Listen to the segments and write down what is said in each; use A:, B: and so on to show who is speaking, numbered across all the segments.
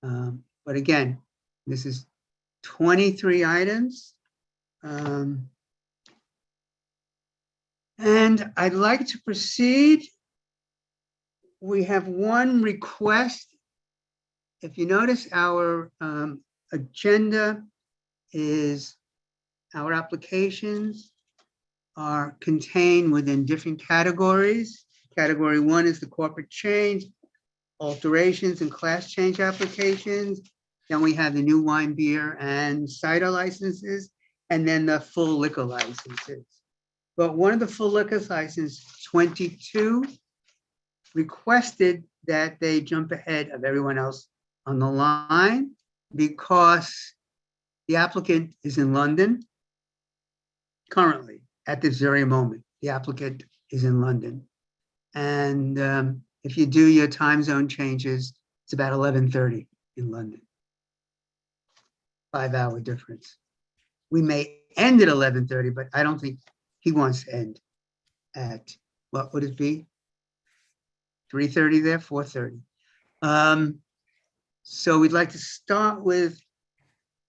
A: But again, this is 23 items. And I'd like to proceed. We have one request. If you notice, our agenda is, our applications are contained within different categories. Category 1 is the corporate change, alterations and class change applications. Then we have the new wine, beer, and cider licenses, and then the full liquor licenses. But one of the full liquor licenses, 22, requested that they jump ahead of everyone else on the line because the applicant is in London currently. At this very moment, the applicant is in London. And if you do your time zone changes, it's about 11:30 in London. 5-hour difference. We may end at 11:30, but I don't think he wants to end at, what would it be? 3:30 there, 4:30. So we'd like to start with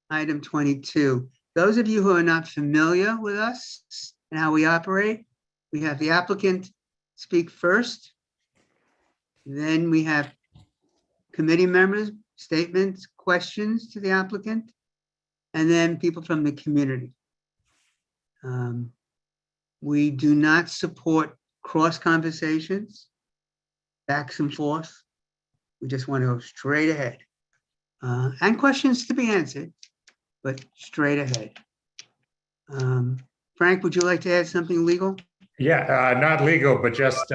A: item 22. Those of you who are not familiar with us and how we operate, we have the applicant speak first. Then we have committee members, statements, questions to the applicant, and then people from the community. We do not support cross conversations, backs and forth. We just want to go straight ahead. And questions to be answered, but straight ahead. Frank, would you like to add something legal?
B: Yeah, not legal, but just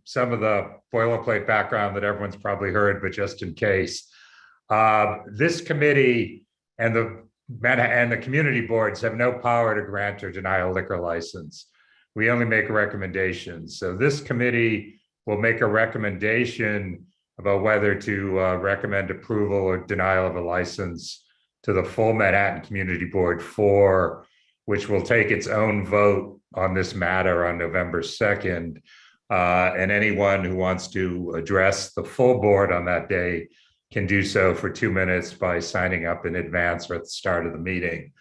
B: some of the boilerplate background that everyone's probably heard, but just in case. This committee and the community boards have no power to grant or deny a liquor license. We only make recommendations. So this committee will make a recommendation about whether to recommend approval or denial of a license to the full Manhattan Community Board 4, which will take its own vote on this matter on November 2nd. And anyone who wants to address the full board on that day can do so for 2 minutes by signing up in advance or at the start of the meeting.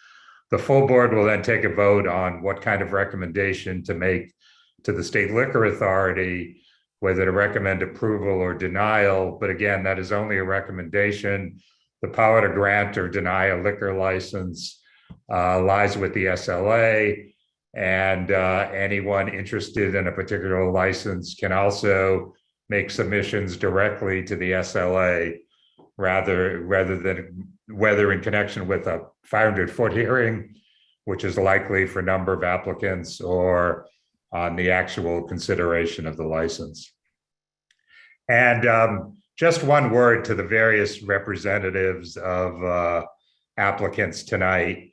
B: The full board will then take a vote on what kind of recommendation to make to the State Liquor Authority, whether to recommend approval or denial. But again, that is only a recommendation. The power to grant or deny a liquor license lies with the SLA, and anyone interested in a particular license can also make submissions directly to the SLA rather than whether in connection with a 500-foot hearing, which is likely for a number of applicants, or on the actual consideration of the license. And just one word to the various representatives of applicants tonight.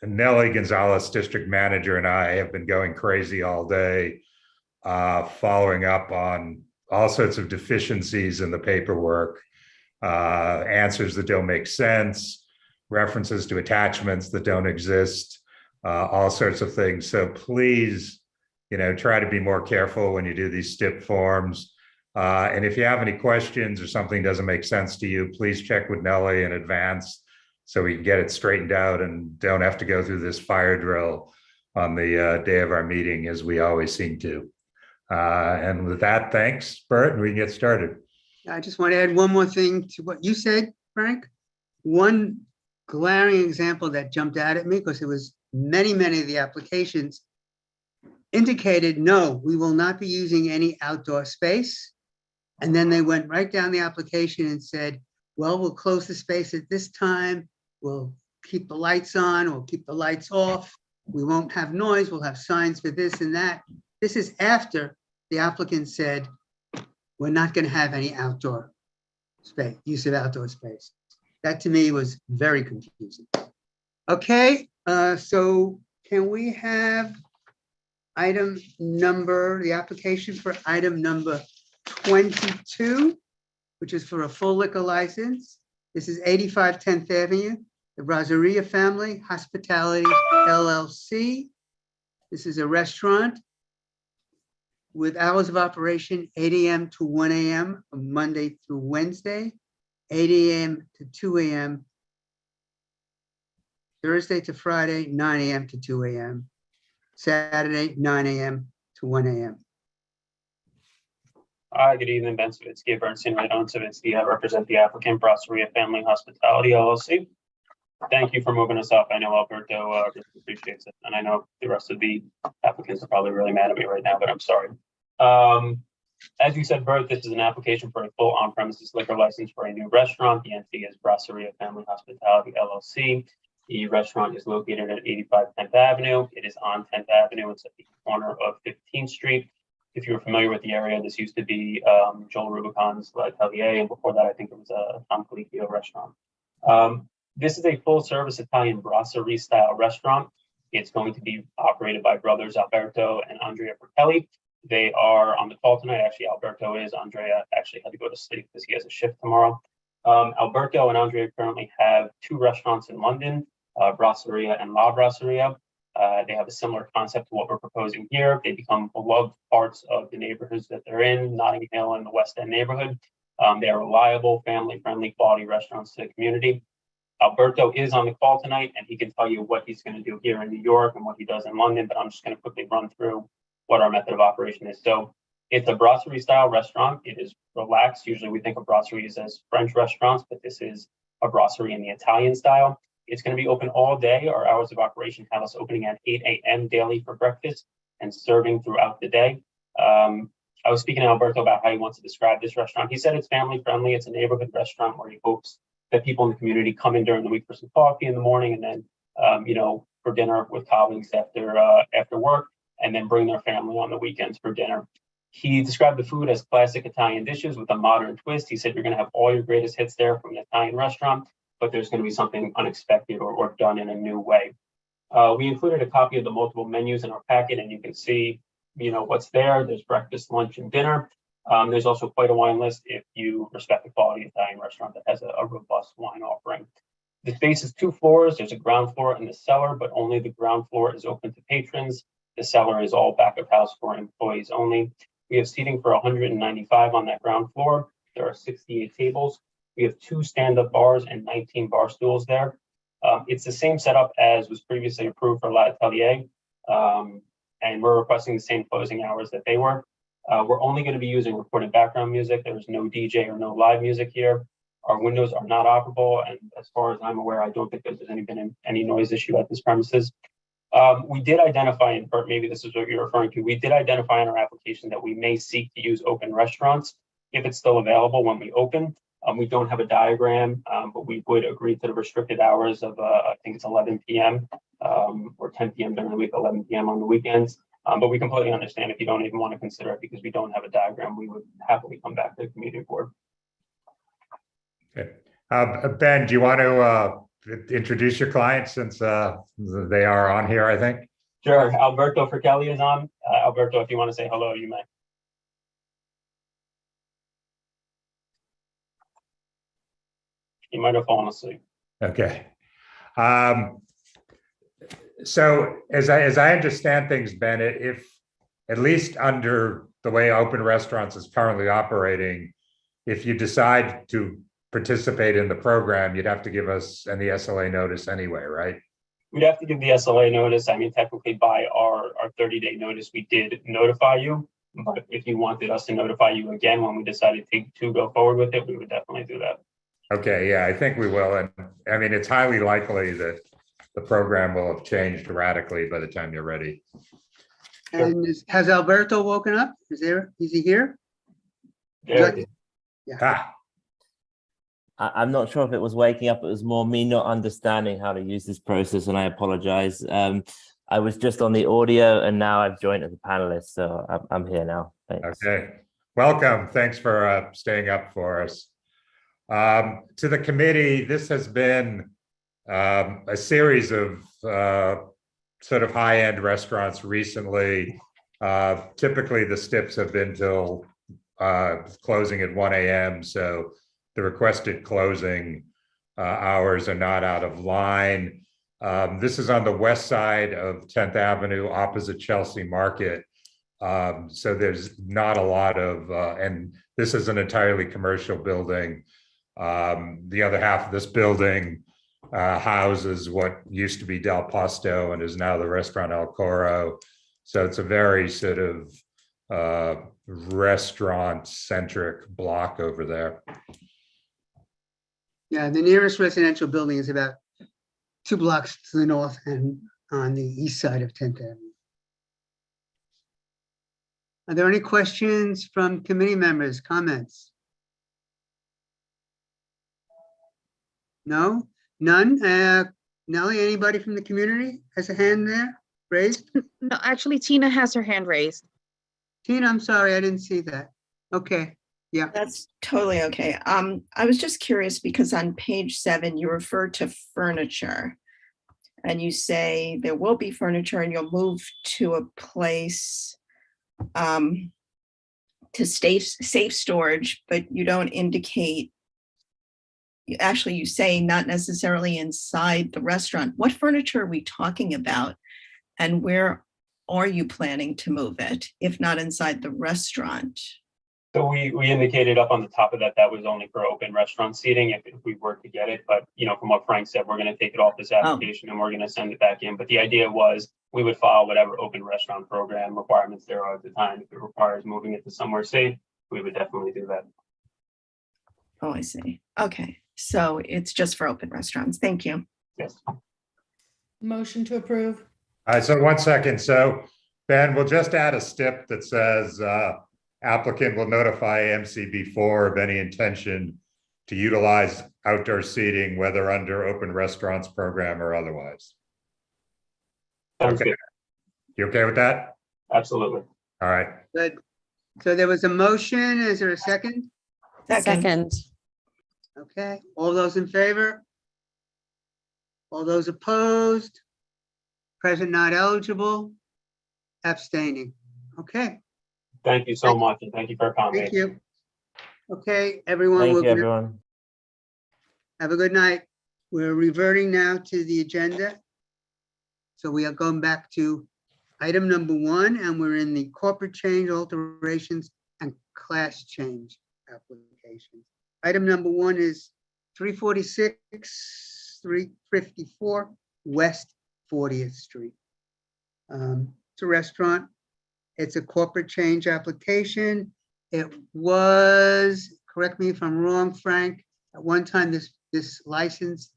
B: Nellie Gonzalez, district manager, and I have been going crazy all day, following up on all sorts of deficiencies in the paperwork, answers that don't make sense, references to attachments that don't exist, all sorts of things. So please, try to be more careful when you do these STIP forms. And if you have any questions or something doesn't make sense to you, please check with Nellie in advance so we can get it straightened out and don't have to go through this fire drill on the day of our meeting, as we always seem to. And with that, thanks, Bert, and we can get started.
A: I just want to add one more thing to what you said, Frank. One glaring example that jumped out at me, because it was many of the applications indicated, no, we will not be using any outdoor space. And then they went right down the application and said, well, we'll close the space at this time. We'll keep the lights on, we'll keep the lights off. We won't have noise, we'll have signs for this and that. This is after the applicant said, we're not going to have any outdoor space, use of outdoor space. That to me was very confusing. Okay, so can we have the application for item number 22, which is for a full liquor license. This is 85 10th Avenue, the Brasseria Family Hospitality LLC. This is a restaurant with hours of operation 8 a.m. to 1 a.m. Monday through Wednesday, 8 a.m. to 2 a.m. Thursday to Friday, 9 a.m. to 2 a.m. Saturday, 9 a.m. to 1 a.m.
C: Hi, good evening, Ben Savitsky of Bernstein Radon Savitsky. I represent the applicant Brasseria Family Hospitality LLC. Thank you for moving us up. I know Alberto really appreciates it, and I know the rest of the applicants are probably really mad at me right now, but I'm sorry. As you said, Bert, this is an application for a full on-premises liquor license for a new restaurant. The entity is Brasseria Family Hospitality LLC. The restaurant is located at 85 10th Avenue. It is on 10th Avenue. It's at the corner of 15th Street. If you're familiar with the area, this used to be Joel Rubicon's L'Atelier, and before that, I think it was a Tom Colicchio restaurant. This is a full-service Italian brasserie-style restaurant. It's going to be operated by brothers Alberto and Andrea Fratelli. They are on the call tonight. Actually, Alberto is. Andrea actually had to go to sleep because he has a shift tomorrow. Alberto and Andrea currently have 2 restaurants in London, Brasseria and La Brasseria. They have a similar concept to what we're proposing here. They become beloved parts of the neighborhoods that they're in, Notting Hill and the West End neighborhood. They are reliable, family-friendly, quality restaurants to the community. Alberto is on the call tonight, and he can tell you what he's going to do here in New York and what he does in London, but I'm just going to quickly run through what our method of operation is. So it's a brasserie-style restaurant. It is relaxed. Usually we think of brasseries as French restaurants, but this is a brasserie in the Italian style. It's going to be open all day. Our hours of operation have us opening at 8 a.m. daily for breakfast and serving throughout the day. I was speaking to Alberto about how he wants to describe this restaurant. He said it's family friendly. It's a neighborhood restaurant where he hopes that people in the community come in during the week for some coffee in the morning and then, for dinner with colleagues after work, and then bring their family on the weekends for dinner. He described the food as classic Italian dishes with a modern twist. He said you're going to have all your greatest hits there from an Italian restaurant, but there's going to be something unexpected or done in a new way. We included a copy of the multiple menus in our packet, and you can see, what's there. There's breakfast, lunch, and dinner. There's also quite a wine list if you respect the quality Italian restaurant that has a robust wine offering. The space is 2 floors. There's a ground floor and the cellar, but only the ground floor is open to patrons. The cellar is all back of house for employees only. We have seating for 195 on that ground floor. There are 68 tables. We have 2 stand-up bars and 19 bar stools there. It's the same setup as was previously approved for L'Atelier, and we're requesting the same closing hours that they were. We're only going to be using recorded background music. There's no DJ or no live music here. Our windows are not operable, and as far as I'm aware, I don't think there's been any noise issue at this premises. We did identify, and Bert, maybe this is what you're referring to, we did identify in our application that we may seek to use open restaurants if it's still available when we open. We don't have a diagram, but we would agree to the restricted hours of, I think it's 11 p.m. Or 10 p.m. during the week, 11 p.m. on the weekends. But we completely understand if you don't even want to consider it because we don't have a diagram. We would happily come back to the community board.
B: Okay. Ben, do you want to introduce your client since they are on here, I think?
C: Sure. Alberto Fratelli is on. Alberto, if you want to say hello, you may. You might have fallen asleep.
B: Okay. So as I understand things, Ben, if at least under the way open restaurants is currently operating, if you decide to participate in the program, you'd have to give us the SLA notice anyway, right?
C: We'd have to give the SLA notice. I mean, technically by our 30-day notice, we did notify you. But if you wanted us to notify you again when we decided to go forward with it, we would definitely do that.
B: Okay, yeah, I think we will. And I mean, it's highly likely that the program will have changed radically by the time you're ready.
A: And has Alberto woken up? Is he here?
C: Yeah.
B: Ah,
D: I'm not sure if it was waking up. It was more me not understanding how to use this process, and I apologize. I was just on the audio, and now I've joined as a panelist, so I'm here now. Thanks.
B: okay, welcome. Thanks for staying up for us. To the committee, this has been a series of sort of high-end restaurants recently. Typically, the STIPs have been till closing at 1 a.m., so the requested closing hours are not out of line. This is on the west side of 10th Avenue, opposite Chelsea Market. So there's not a lot of, and this is an entirely commercial building. The other half of this building houses what used to be Del Posto and is now the restaurant El Coro. So it's a very sort of restaurant-centric block over there.
A: Yeah, the nearest residential building is about 2 blocks to the north and on the east side of 10th Avenue. Are there any questions from committee members, comments? No, none? Nellie, anybody from the community has a hand there raised?
E: No, actually, Tina has her hand raised.
A: Tina, I'm sorry, I didn't see that. Okay, yeah.
F: That's totally okay. I was just curious because on page 7, you refer to furniture and you say there will be furniture and you'll move to a place to safe storage, but you don't indicate, you say not necessarily inside the restaurant. What furniture are we talking about? And where are you planning to move it, if not inside the restaurant?
C: So we indicated up on the top of that was only for open restaurant seating if we were to get it. But, you know, from what Frank said, we're going to take it off this application and we're going to send it back in. But the idea was we would follow whatever open restaurant program requirements there are at the time. If it requires moving it to somewhere safe, we would definitely do that.
F: Oh, I see. Okay. So it's just for open restaurants. Thank you.
C: Yes.
G: Motion to approve.
B: All right, so 1 second. So Ben, we'll just add a stip that says applicant will notify MCB4 of any intention to utilize outdoor seating, whether under open restaurants program or otherwise.
C: Sounds
B: Okay.
C: good.
B: You okay with that?
C: Absolutely.
B: All right.
A: Good. So there was a motion. Is there a second?
E: Second.
A: Okay, all those in favor? All those opposed? Present not eligible? Abstaining. Okay,
C: Thank you so much. And thank you for accommodating.
A: thank you. Okay, everyone.
D: Thank
A: we'll
D: you, everyone.
A: Have a good night. We're reverting now to the agenda. So we are going back to item number 1, and we're in the corporate change alterations and class change applications. Item number 1 is 346, 354 West 40th Street. It's a restaurant. It's a corporate change application. It was, correct me if I'm wrong, Frank, at one time this license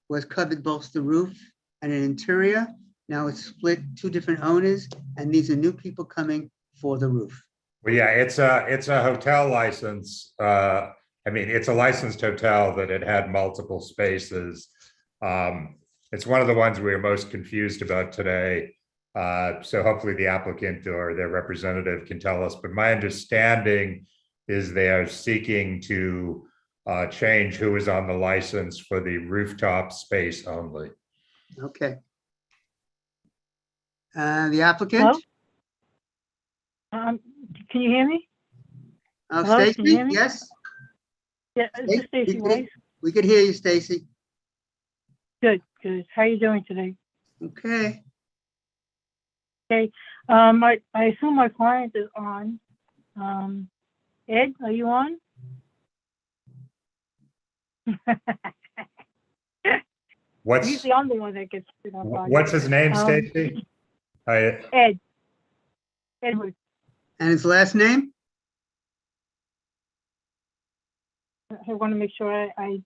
A: was covered both the roof and an interior. Now it's split 2 different owners, and these are new people coming for the roof.
B: Well, yeah, it's a hotel license. I mean, it's a licensed hotel that it had multiple spaces. It's one of the ones we are most confused about today. So hopefully the applicant or their representative can tell us. But my understanding is they are seeking to change who is on the license for the rooftop space only.
A: Okay. The applicant?
H: Can you hear me? Hello, can you
A: Stacy,
H: hear me?
A: yes?
H: Yeah, this is Stacy Weiss.
A: We could hear you, Stacy.
H: Good, good. How are you doing today?
A: Okay.
H: Okay. I assume my client is on. Ed, are you on? Usually I'm the one that gets put on.
B: What's his name, Stacy?
H: Ed. Edward.
A: And his last name?
H: I want to make sure I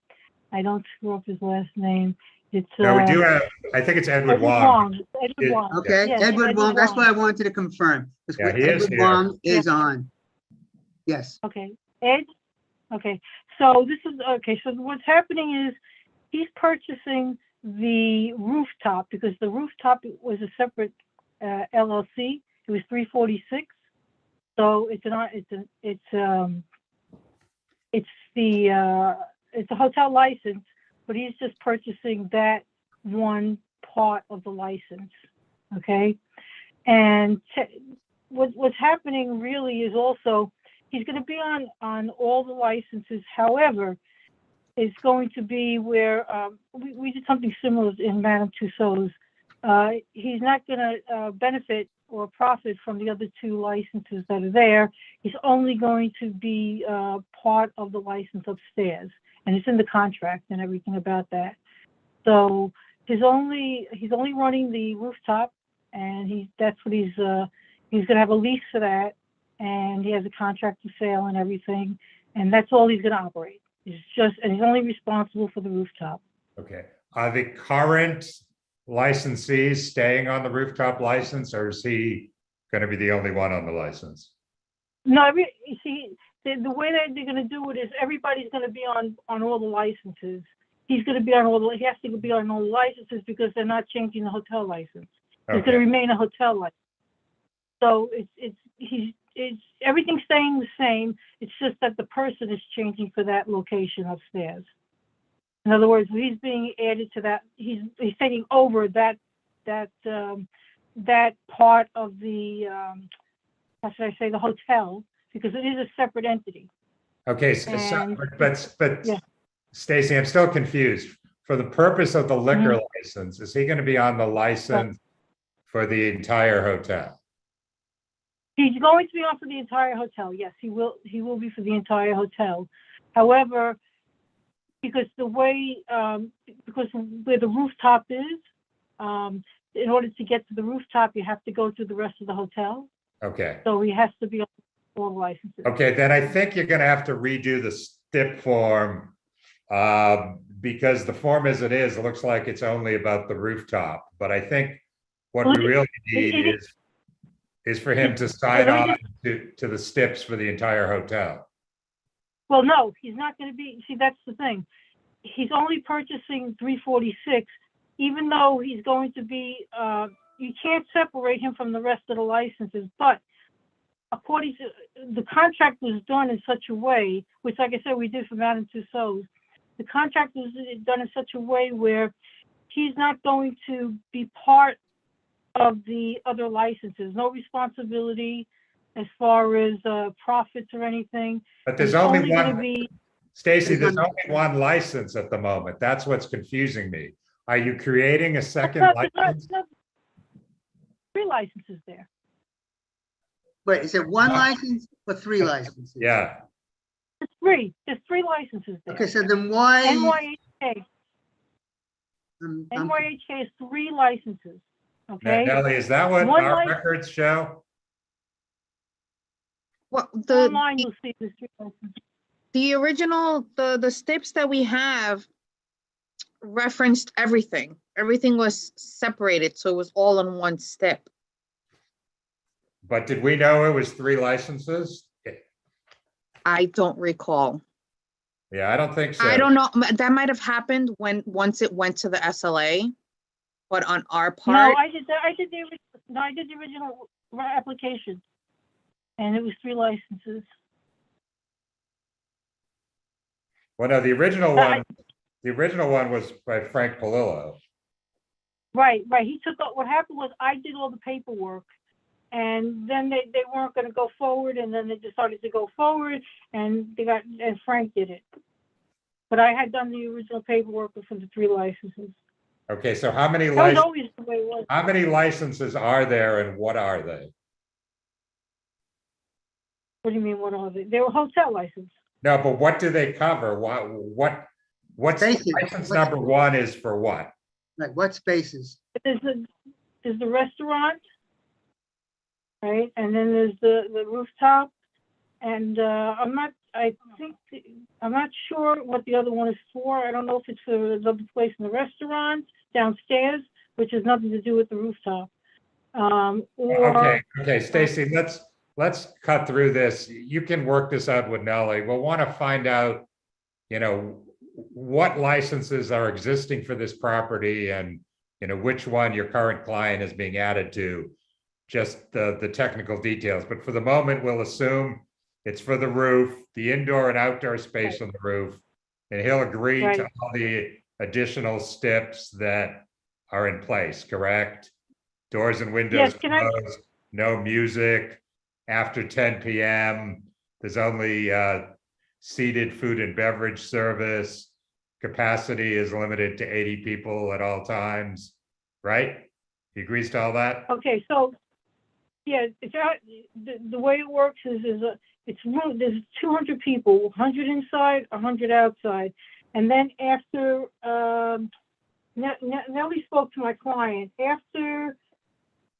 H: don't screw up his last name. It's
B: No, we do have, I think it's Edward Wong.
H: Edward Wong.
A: Okay,
H: Yes,
A: Edward Wong. That's
H: Wong.
A: what I wanted to confirm. That's
B: Yeah,
A: what
B: he is
A: Edward
B: here.
A: Wong is on. Yes.
H: Okay, Ed? Okay, so this is, okay, so what's happening is he's purchasing the rooftop because the rooftop was a separate LLC. It was 346. So it's a hotel license, but he's just purchasing that one part of the license. Okay. And what's happening really is also he's going to be on all the licenses. However, it's going to be where we did something similar in Madame Tussauds. He's not going to benefit or profit from the other 2 licenses that are there. He's only going to be part of the license upstairs. and it's in the contract and everything about that. So he's only running the rooftop, and that's what he's going to have a lease for that, and he has a contract to sale and everything, and that's all he's going to operate. And he's only responsible for the rooftop.
B: Okay. Are the current licensees staying on the rooftop license, or is he going to be the only one on the license?
H: No, you see, the way that they're going to do it is everybody's going to be on all the licenses. He has to be on all the licenses because they're not changing the hotel license. It's going to remain a hotel license. So it's everything's staying the same. It's just that the person is changing for that location upstairs. In other words, he's being added to that. He's taking over that part of the how should I say, the hotel, because it is a separate entity.
B: Okay, but
H: yeah.
B: Stacy, I'm still confused. For the purpose of the liquor license, is he going to be on the license for the entire hotel?
H: He's going to be on for the entire hotel. Yes, he will. He will be for the entire hotel. However, because where the rooftop is, in order to get to the rooftop, you have to go through the rest of the hotel.
B: Okay.
H: So he has to be on all the licenses.
B: Okay, then I think you're going to have to redo the STIP form because the form as it is, it looks like it's only about the rooftop. But I think what we really need is for him to sign on to the STIPs for the entire hotel.
H: Well, no, he's not going to be. See, that's the thing. He's only purchasing 346, even though he's going to be. You can't separate him from the rest of the licenses. But according to the contract, was done in such a way, which, like I said, we did for Madame Tussauds. The contract was done in such a way where he's not going to be part of the other licenses. No responsibility as far as profits or anything.
B: But there's only one. Stacy, there's only one license at the moment. That's what's confusing me. Are you creating a second license?
H: No, 3 licenses there.
A: Wait, is it one license or 3 licenses?
B: Yeah.
H: It's 3. There's 3 licenses there.
A: Okay, so then why?
H: NYHK is 3 licenses. Okay.
B: Nellie, is that what our records show?
E: Well,
H: Online, you'll see the 3 licenses.
E: the original, the STIPs that we have referenced everything. Everything was separated, so it was all in one STIP.
B: But did we know it was 3 licenses?
E: I don't recall.
B: Yeah, I don't think so.
E: I don't know. That might have happened once it went to the SLA, but on our part.
H: No, I did the original application, and it was 3 licenses.
B: Well, no, the original one was by Frank Palillo.
H: Right. He took what happened was I did all the paperwork, and then they weren't going to go forward, and then they decided to go forward, and Frank did it. But I had done the original paperwork for the 3 licenses.
B: Okay, so how many
H: That was always the way it was.
B: How many licenses are there, and what are they?
H: What do you mean? What are they? They were hotel license.
B: No, but what do they cover? What's license number 1 is for what?
A: Like what spaces?
H: There's the restaurant, right? And then there's the rooftop, and I'm not sure what the other one is for. I don't know if it's for the other place in the restaurant downstairs, which has nothing to do with the rooftop.
B: Okay, Stacy, let's cut through this. You can work this out with Nellie. We'll want to find out, what licenses are existing for this property and, which one your current client is being added to, just the technical details. But for the moment, we'll assume it's for the roof, the indoor and outdoor space on the roof, and he'll agree to all the additional steps that are in place, correct? Doors and windows closed, no music, after 10 p.m. There's only seated food and beverage service. Capacity is limited to 80 people at all times, right? He agrees to all that?
H: Okay, so yeah, the way it works is there's 200 people, 100 inside, 100 outside, And then after, Nellie spoke to my client, after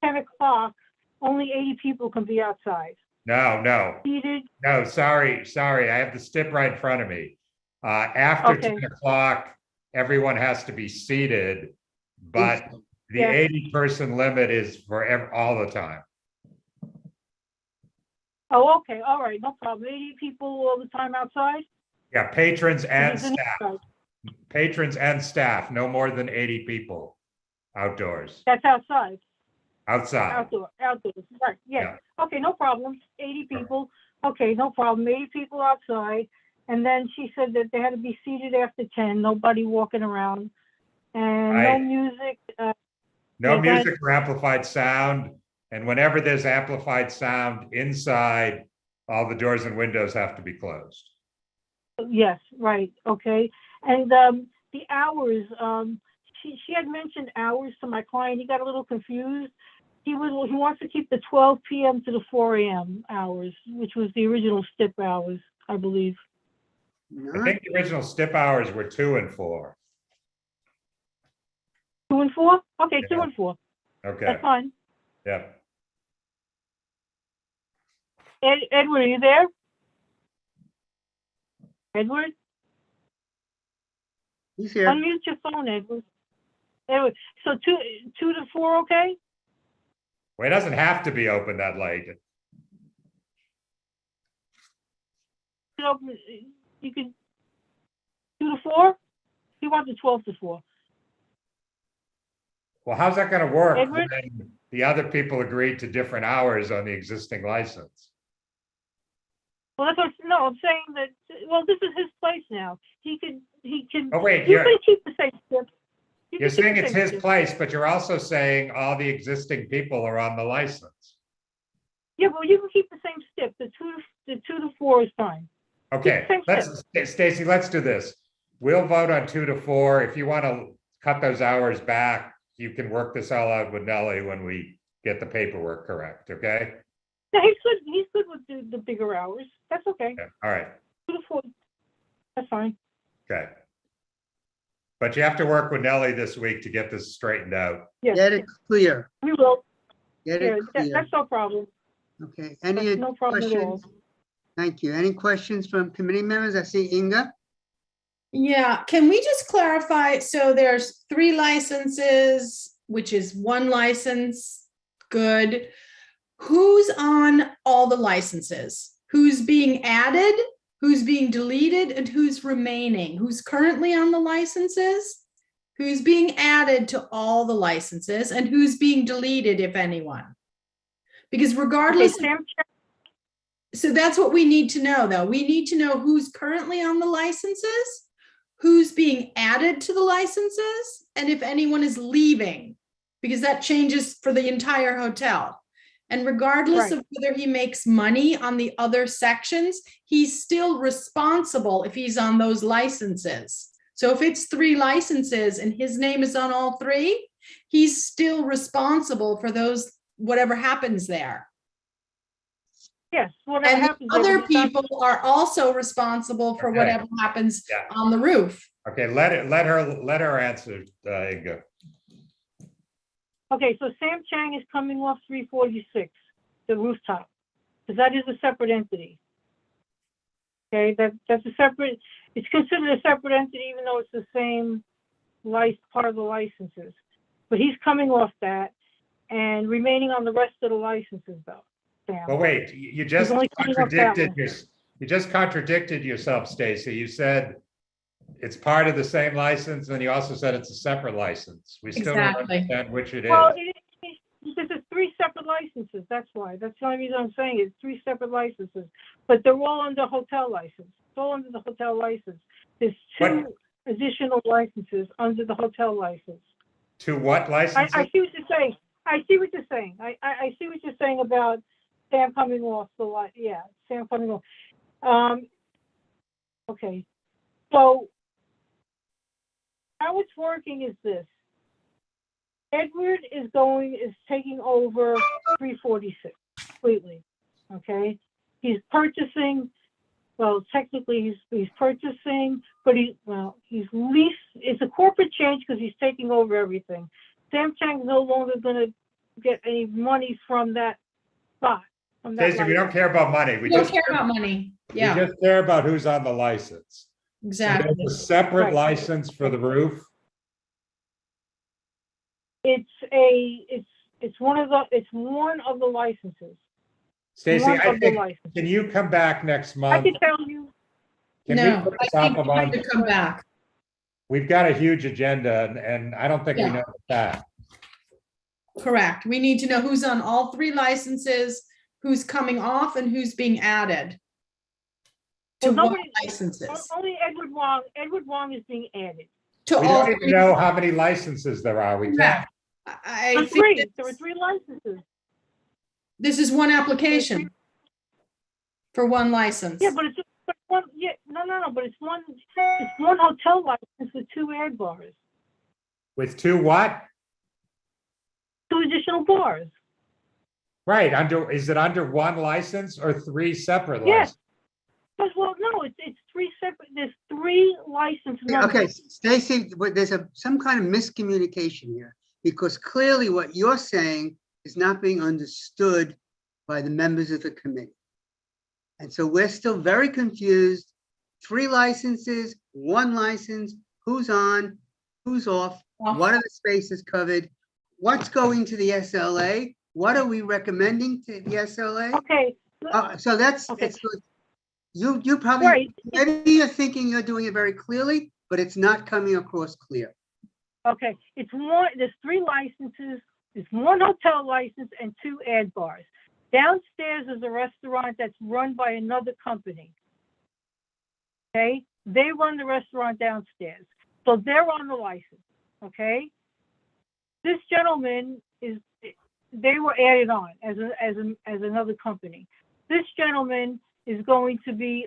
H: 10 o'clock, only 80 people can be outside.
B: No,
H: Seated,
B: sorry. I have the stip right in front of me. After
H: Okay.
B: 10 o'clock, everyone has to be seated, but the
H: Yeah.
B: 80-person limit is for all the time.
H: oh, okay, all right, no problem. 80 people all the time outside?
B: Yeah, patrons and
H: Is it
B: staff.
H: inside?
B: Patrons and staff, no more than 80 people outdoors,
H: That's outside,
B: outside.
H: outdoors, right,
B: Yeah.
H: yeah. Okay, no problem, 80 people, okay, no problem, 80 people outside. And then she said that they had to be seated after 10, nobody walking around. And no
B: Right.
H: music,
B: No
H: Yeah,
B: music or amplified sound. And whenever there's amplified sound inside, all the doors and windows have to be closed.
H: yes, right, okay. And the hours, she had mentioned hours to my client. He got a little confused. He wants to keep the 12 p.m. to the 4 a.m. hours, which was the original STIP hours, I believe.
B: I think the original stip hours were 2 and 4.
H: 2 and 4? Okay, 2
B: Yeah.
H: and 4.
B: Okay,
H: That's fine.
B: yeah.
H: Edward, are you there? Edward?
A: He's here.
H: Unmute your phone, Edward. Edward, so 2 to 4, okay?
B: Well, it doesn't have to be open that late.
H: You can 2 to 4? He wants the 12 to 4.
B: Well, how's that gonna work
H: Edward?
B: when the other people agreed to different hours on the existing license?
H: Well, no, I'm saying that, well, this is his place now. He can,
B: Oh, wait,
H: you can keep the same step. You
B: you're
H: can keep
B: saying
H: the
B: it's
H: same
B: his
H: step.
B: place, but you're also saying all the existing people are on the license.
H: Yeah, well, you can keep the same step. The 2 to 4 is fine.
B: Okay,
H: Same
B: Stacy, let's do this. We'll vote on 2 to 4. If you want to cut those hours back, you can work this all out with Nellie when we get the paperwork correct, okay?
H: Yeah, he's good with the bigger hours. That's okay.
B: Yeah, all right,
H: 2 to 4, that's fine.
B: okay. But you have to work with Nellie this week to get this straightened out.
H: Yes,
A: Get it clear.
H: we will.
A: Get
H: Yeah,
A: it clear.
H: that's no problem.
A: Okay,
H: That's
A: any
H: no problem at all.
A: questions? Thank you. Any questions from committee members? I see Inga.
G: Yeah, can we just clarify? So there's 3 licenses, which is 1 license, good. Who's on all the licenses? Who's being added? Who's being deleted? And who's remaining? Who's currently on the licenses? Who's being added to all the licenses? And who's being deleted, if anyone? Because
H: Okay,
G: regardless,
H: Sam,
G: so that's what we need to know, though. We need to know who's currently on the licenses, who's being added to the licenses, and if anyone is leaving, because that changes for the entire hotel. And regardless
H: Right.
G: of whether he makes money on the other sections, he's still responsible if he's on those licenses. So if it's 3 licenses and his name is on all 3, he's still responsible for those, whatever happens there.
H: yes, whatever
G: And the
H: happens. there,
G: other
H: but it's not-
G: people are also responsible for
B: Okay.
G: whatever happens
B: Yeah.
G: on the roof.
B: Okay, let her answer, Inga.
H: Okay, so Sam Chang is coming off 346, the rooftop, because that is a separate entity. Okay, that's a separate, it's considered a separate entity, even though it's the same part of the licenses. But he's coming off that and remaining on the rest of the licenses though, Sam.
B: Well, wait, you just
H: only coming off that
B: contradicted yourself, Stacy. You said it's part of the same license, and you also said it's a separate license. We still don't
G: Exactly.
B: understand which it is.
H: Well, because it's 3 separate licenses, that's why. That's the only reason I'm saying it's 3 separate licenses. But they're all under hotel license. It's all under the hotel license. There's 2 additional licenses under the hotel license.
B: To what license?
H: I see what you're saying. I see what you're saying. I see what you're saying about Sam coming off the yeah, Sam coming off. Okay. So how it's working is this. Edward is taking over 346 completely. Okay. He's purchasing well, technically he's purchasing, but he's least, it's a corporate change because he's taking over everything. Sam Chang's no longer gonna get any money from that spot. From that
B: Stacy, we don't
H: license.
B: care about money.
G: We don't care about money.
B: We
G: Yeah,
B: just care about who's on the license. So
G: exactly.
B: there's a separate
H: Right.
B: license for the roof.
H: It's one of the licenses.
B: Stacy,
H: One
B: I
H: of the
B: think,
H: licenses.
B: can you come back next
H: I
B: month?
H: can tell you,
B: Can we
G: No,
B: put
G: I
B: this off
G: think
B: a
G: you have
B: month?
G: to come back.
B: We've got a huge agenda and I don't think we
G: Yeah.
B: know that.
G: Correct. We need to know who's on all three licenses, who's coming off and who's being added to
H: Well,
G: what
H: nobody-
G: licenses.
H: only Edward Wong is being added.
G: To
B: We
G: all
B: don't even
G: three.
B: know how many licenses there are. We can't.
G: Correct. I think
H: Three,
G: that
H: there were 3 licenses.
G: this is one application for one license.
H: Yeah, but it's just one, no, but it's one hotel license with 2 ad bars,
B: With 2 what?
H: 2 additional bars.
B: Right, is it under 1 license or 3 separate
H: Yeah.
B: licenses?
H: But, well, no, it's 3 separate, there's 3 license numbers.
A: Okay, Stacy, but there's some kind of miscommunication here, because clearly what you're saying is not being understood by the members of the committee. And so we're still very confused. 3 licenses, 1 license, who's on, who's off, what are the spaces covered? What's going to the SLA? What are we recommending to the SLA?
H: Okay,
A: So that's,
H: Okay.
A: it's good. You probably,
H: right,
A: maybe you're thinking you're doing it very clearly, but it's not coming across clear.
H: okay, there's 3 licenses, there's 1 hotel license and 2 ad bars. Downstairs is a restaurant that's run by another company. Okay, they run the restaurant downstairs, so they're on the license, okay? This gentleman they were added on as another company. This gentleman is going to be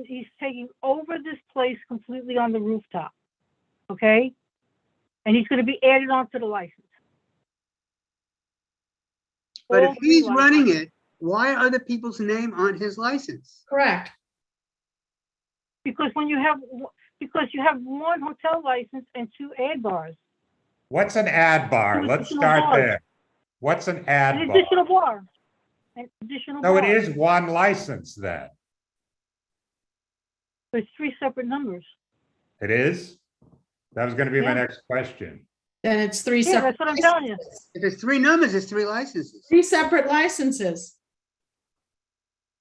H: he's taking over this place completely on the rooftop, okay? And he's gonna be added onto the license.
A: But
H: All
A: if
H: 3
A: he's
H: licenses.
A: running it, why are other people's name on his license?
G: Correct.
H: Because you have 1 hotel license and 2 ad bars.
B: What's an ad bar?
H: Two
B: Let's
H: additional
B: start
H: bars.
B: there. What's an
H: An
B: ad bar?
H: additional bar. An additional
B: No, it
H: bar.
B: is 1 license then.
H: There's 3 separate numbers.
B: It is? That was gonna be my
H: Yeah.
B: next question.
G: Then it's 3
H: Yeah,
G: separate.
H: that's what I'm telling you.
G: licenses.
A: If it's 3 numbers, it's 3 licenses.
G: 3 separate licenses.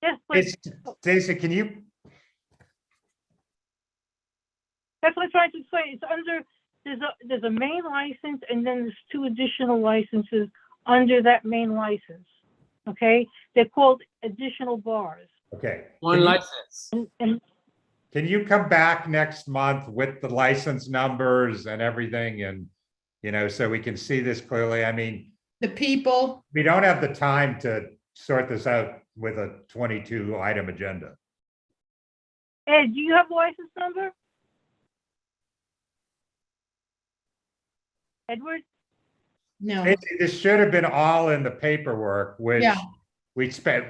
H: Yes, but
B: It's, Stacy, can you,
H: that's what I'm trying to say. It's under, there's a main license and then there's 2 additional licenses under that main license. Okay? They're called additional bars.
B: okay.
I: One
B: Can you-
I: license.
H: And
B: Can you come back next month with the license numbers and everything and, so we can see this clearly? I mean,
G: The people,
B: we don't have the time to sort this out with a 22 item agenda.
H: Ed, do you have the license number? Edward?
G: no.
B: Stacy, this should have been all in the paperwork, which
G: Yeah.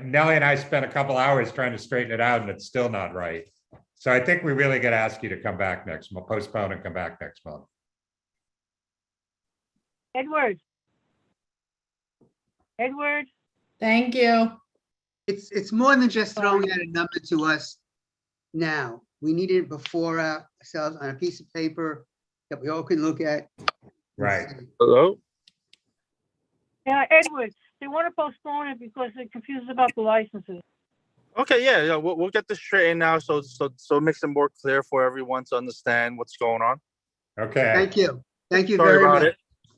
B: Nellie and I spent a couple hours trying to straighten it out and it's still not right. So I think we really got to ask you to come back next month, postpone and come back next month.
H: Edward? Edward?
G: Thank you.
A: It's more than just throwing out a number to us now. We need it before ourselves on a piece of paper that we all can look at.
B: Right.
I: Hello?
H: Yeah, Edward, they want to postpone it because they're confused about the licenses.
I: Okay, yeah, we'll get this straightened out so it makes it more clear for everyone to understand what's going on.
B: Okay.
A: Thank you. Thank you
I: Sorry
A: very
I: about
A: much.
I: it.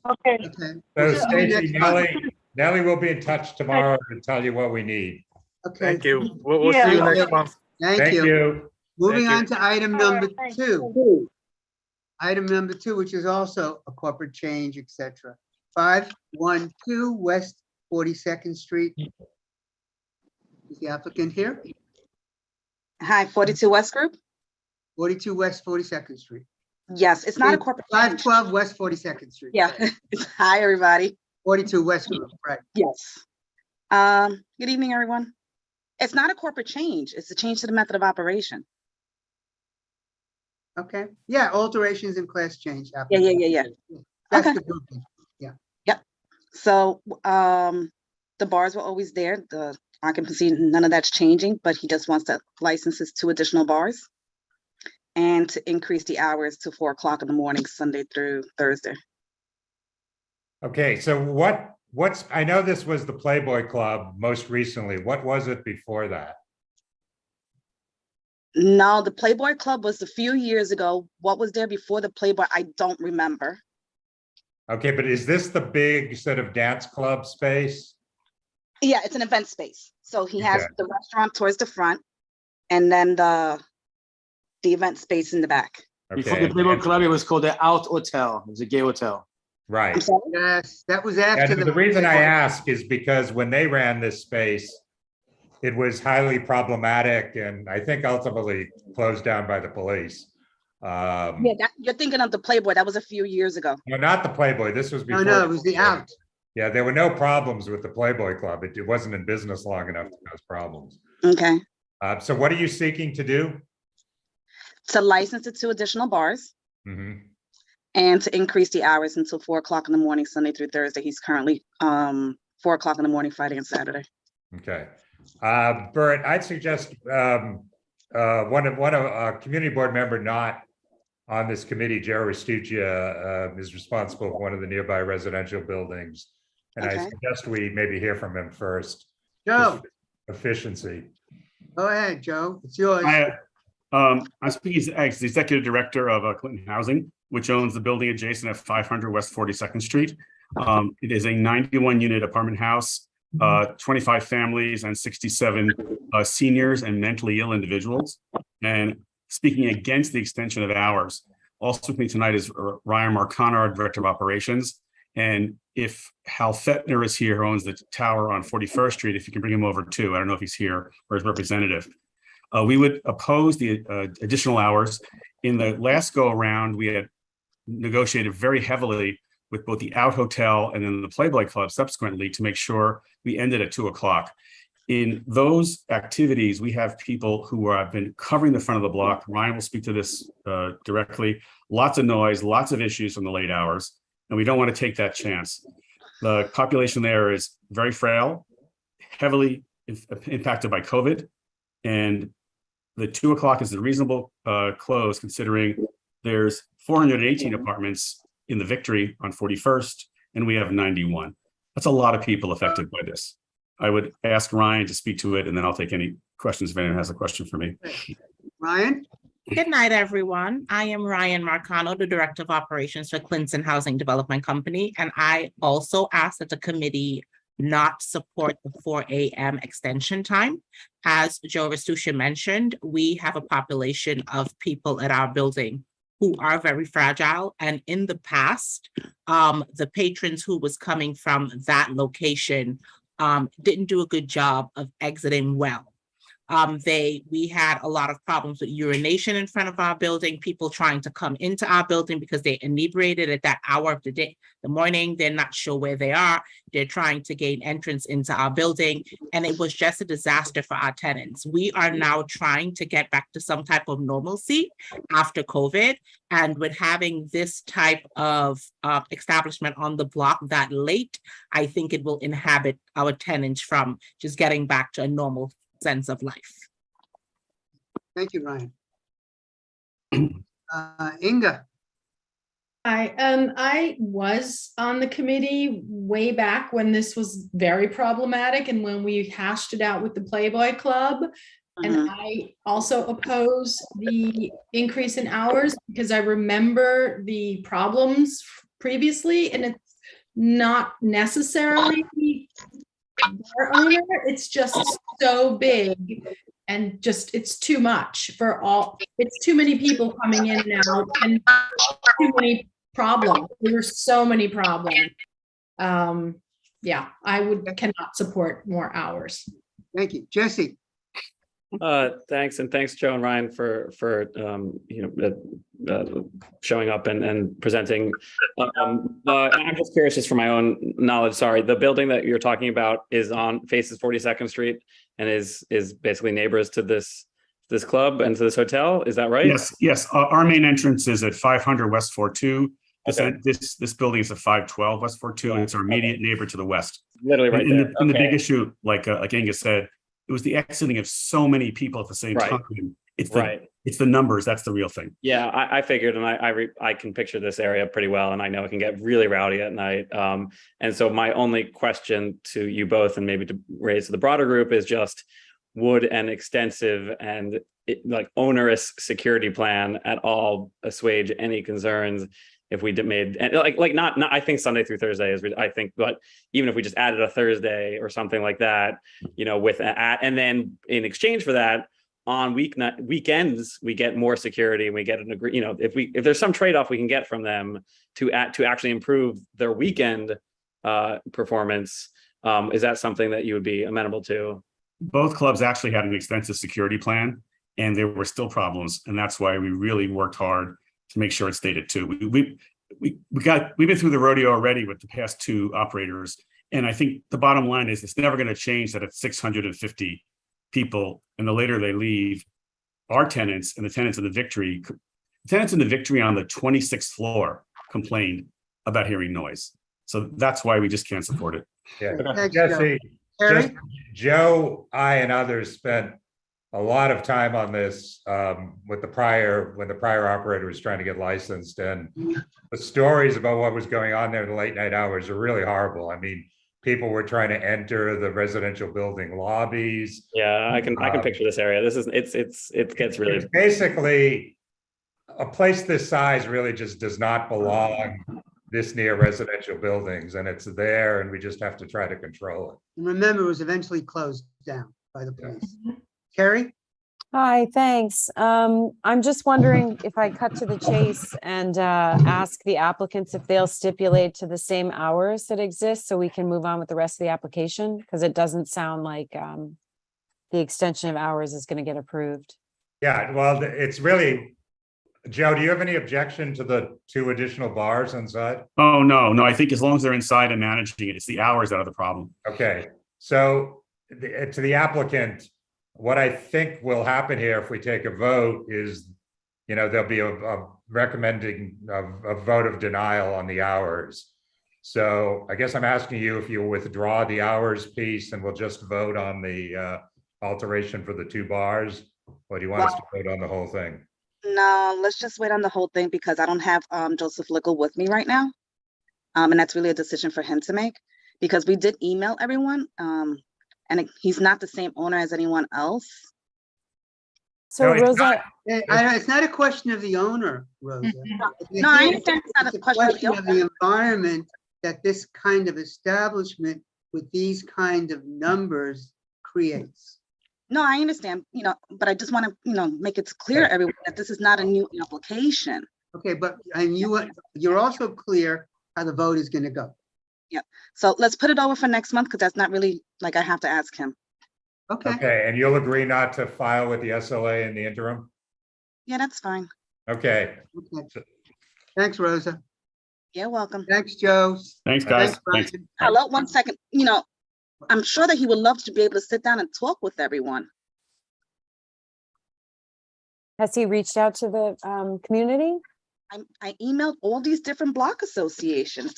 H: Okay,
B: So
A: Okay. See you
B: Stacy,
A: next month.
B: Nellie will be in touch tomorrow to tell you what we need.
A: Okay.
I: Thank you. We'll
H: Yeah.
I: see you
A: Thank
I: next
A: you.
I: month.
A: Thank you. Moving
I: Thank you.
A: on to item
H: All right,
A: number
H: thanks.
A: 2. Item number 2, which is also a corporate change, etc. 512 West 42nd Street. Is the applicant here?
J: Hi, 42 West Group?
A: 42 West 42nd Street.
J: Yes, it's not a corporate change.
A: 512 West 42nd Street.
J: Yeah. Hi, everybody.
A: 42 West Group, right.
J: Yes. Good evening, everyone. It's not a corporate change. It's a change to the method of operation.
A: Okay, yeah, alterations in class change.
J: Yeah.
A: That's
J: Okay.
A: the grouping.
J: So the bars were always there. The occupancy, none of that's changing, but he just wants to license his 2 additional bars and to increase the hours to 4 o'clock in the morning, Sunday through Thursday.
B: Okay, so what's, I know this was the Playboy Club most recently. What was it before that?
J: No, the Playboy Club was a few years ago. What was there before the Playboy? I don't remember.
B: Okay, but is this the big sort of dance club space?
J: Yeah, it's an event space. So he has
B: Okay.
J: the restaurant towards the front and then the event space in the back.
K: Before
B: Okay,
K: the Playboy Club, it was called the Out Hotel. It was a gay hotel.
J: I'm
B: right.
J: sorry.
A: Yes, that was after
B: And the reason I ask is because when they ran this space, it was highly problematic and I think ultimately closed down by the police.
J: Yeah, you're thinking of the Playboy. That was a few years ago.
B: No, not the Playboy. This was before.
A: No, it was the Out.
B: Yeah, there were no problems with the Playboy Club. It wasn't in business long enough to cause problems.
J: Okay.
B: So what are you seeking to do?
J: To license the 2 additional bars
B: Mhm.
J: and to increase the hours until 4 o'clock in the morning, Sunday through Thursday. He's currently 4 o'clock in the morning, Friday and Saturday.
B: Okay. Bert, I'd suggest one of a community board member not on this committee, Joe Restuccia, is responsible for one of the nearby residential buildings. And I
J: Okay.
B: suggest we maybe hear from him first.
A: Joe,
B: Efficiency.
A: go ahead, Joe. It's yours.
L: I'm speaking as the executive director of Clinton Housing, which owns the building adjacent at 500 West 42nd Street. It is a 91-unit apartment house, 25 families and 67 seniors and mentally ill individuals. And speaking against the extension of hours, also with me tonight is Ryan Marcano, our director of operations. And if Hal Fettner is here, who owns the tower on 41st Street, if you can bring him over too. I don't know if he's here or his representative. We would oppose the additional hours. In the last go around, we had negotiated very heavily with both the Out Hotel and then the Playboy Club subsequently to make sure we ended at 2 o'clock. In those activities, we have people who have been covering the front of the block. Ryan will speak to this directly. Lots of noise, lots of issues from the late hours, and we don't want to take that chance. The population there is very frail, heavily impacted by COVID, and the 2 o'clock is a reasonable close considering there's 418 apartments in the Victory on 41st, and we have 91. That's a lot of people affected by this. I would ask Ryan to speak to it, and then I'll take any questions if anyone has a question for me.
A: Ryan?
M: Good night, everyone. I am Ryan Marcano, the Director of Operations for Clinton Housing Development Company, and I also ask that the committee not support the 4 a.m. extension time. As Joe Restuccia mentioned, we have a population of people at our building who are very fragile. And in the past, the patrons who was coming from that location didn't do a good job of exiting well. We had a lot of problems with urination in front of our building, people trying to come into our building because they're inebriated at that hour of the day, the morning, they're not sure where they are. They're trying to gain entrance into our building. And it was just a disaster for our tenants. We are now trying to get back to some type of normalcy after COVID. And with having this type of establishment on the block that late, I think it will inhibit our tenants from just getting back to a normal sense of life.
A: Thank you, Ryan. Inga?
G: I was on the committee way back when this was very problematic and when we hashed it out with the Playboy Club. And I also oppose the increase in hours because I remember the problems previously, and it's not necessarily bar owner, it's just so big and just it's too much for all. It's too many people coming in now and too many problems. There were so many problems. Yeah, I cannot support more hours.
A: Thank you. Jesse?
N: Thanks, and thanks, Joe and Ryan, for showing up and presenting. I'm just curious, just for my own knowledge. Sorry, the building that you're talking about faces 42nd Street and is basically neighbors to this club and to this hotel. Is that right?
L: Yes. Our main entrance is at 500 West 42.
N: Okay.
L: This building is at 512 West 42, and it's our immediate neighbor to the west.
N: Literally right there.
L: And the big issue, like Angus said, it was the exiting of so many people at the same time. It's the numbers. That's the real thing.
N: Yeah, I figured, and I can picture this area pretty well, and I know it can get really rowdy at night. And so my only question to you both, and maybe to raise to the broader group, is just, would an extensive and onerous security plan at all assuage any concerns if we made not I think Sunday through Thursday is, I think, but even if we just added a Thursday or something like that, and then in exchange for that, on weekends we get more security and we get if there's some trade-off we can get from them to actually improve their weekend performance, is that something that you would be amenable to?
L: Both clubs actually had an extensive security plan, and there were still problems, and that's why we really worked hard to make sure it stayed at 2. We've been through the rodeo already with the past 2 operators, and I think the bottom line is it's never going to change that it's 650 people, and the later they leave, our tenants and the tenants in the Victory on the 26th floor complained about hearing noise. So that's why we just can't support it.
B: Yeah,
A: Thanks,
B: Jesse,
A: Harry?
B: Joe, I, and others spent a lot of time on this when the prior operator was trying to get licensed, and the stories about what was going on there in the late night hours are really horrible. I mean, people were trying to enter the residential building lobbies.
N: Yeah, I can picture this area. It gets really,
B: it's basically a place this size really just does not belong this near residential buildings, and it's there, and we just have to try to control it.
A: And remember, it was eventually closed down by the police. Carrie?
O: Hi, thanks. I'm just wondering if I cut to the chase and ask the applicants if they'll stipulate to the same hours that exist so we can move on with the rest of the application, because it doesn't sound like the extension of hours is going to get approved.
B: Yeah, well, it's really, Joe, do you have any objection to the 2 additional bars inside?
L: Oh, no. I think as long as they're inside and managing it, it's the hours that are the problem.
B: Okay, so to the applicant, what I think will happen here if we take a vote is, there'll be a recommending a vote of denial on the hours. So I guess I'm asking you if you withdraw the hours piece and we'll just vote on the alteration for the 2 bars, or do you want us to vote on the whole thing?
J: No, let's just wait on the whole thing because I don't have Joseph Lickle with me right now. And that's really a decision for him to make, because we did email everyone. And he's not the same owner as anyone else.
O: So
B: No, it's
O: Rosa,
A: It's not a question of the owner, Rosa.
J: No, I understand it's not
A: It's
J: a question of the
A: the environment that this kind of establishment with these kind of numbers creates.
J: No, I understand, but I just want to, make it clear to everyone that this is not a new application.
A: Okay, but you're also clear how the vote is going to go.
J: Yeah. So let's put it over for next month, because that's not really I have to ask him.
A: Okay.
B: Okay, and you'll agree not to file with the SLA in the interim?
J: Yeah, that's fine.
B: Okay.
A: Okay. Thanks, Rosa.
J: You're welcome.
A: Thanks, Joe.
L: Thanks, guys.
A: Brian.
J: Hello, 1 second. I'm sure that he would love to be able to sit down and talk with everyone.
O: has he reached out to the community?
J: I emailed all these different block associations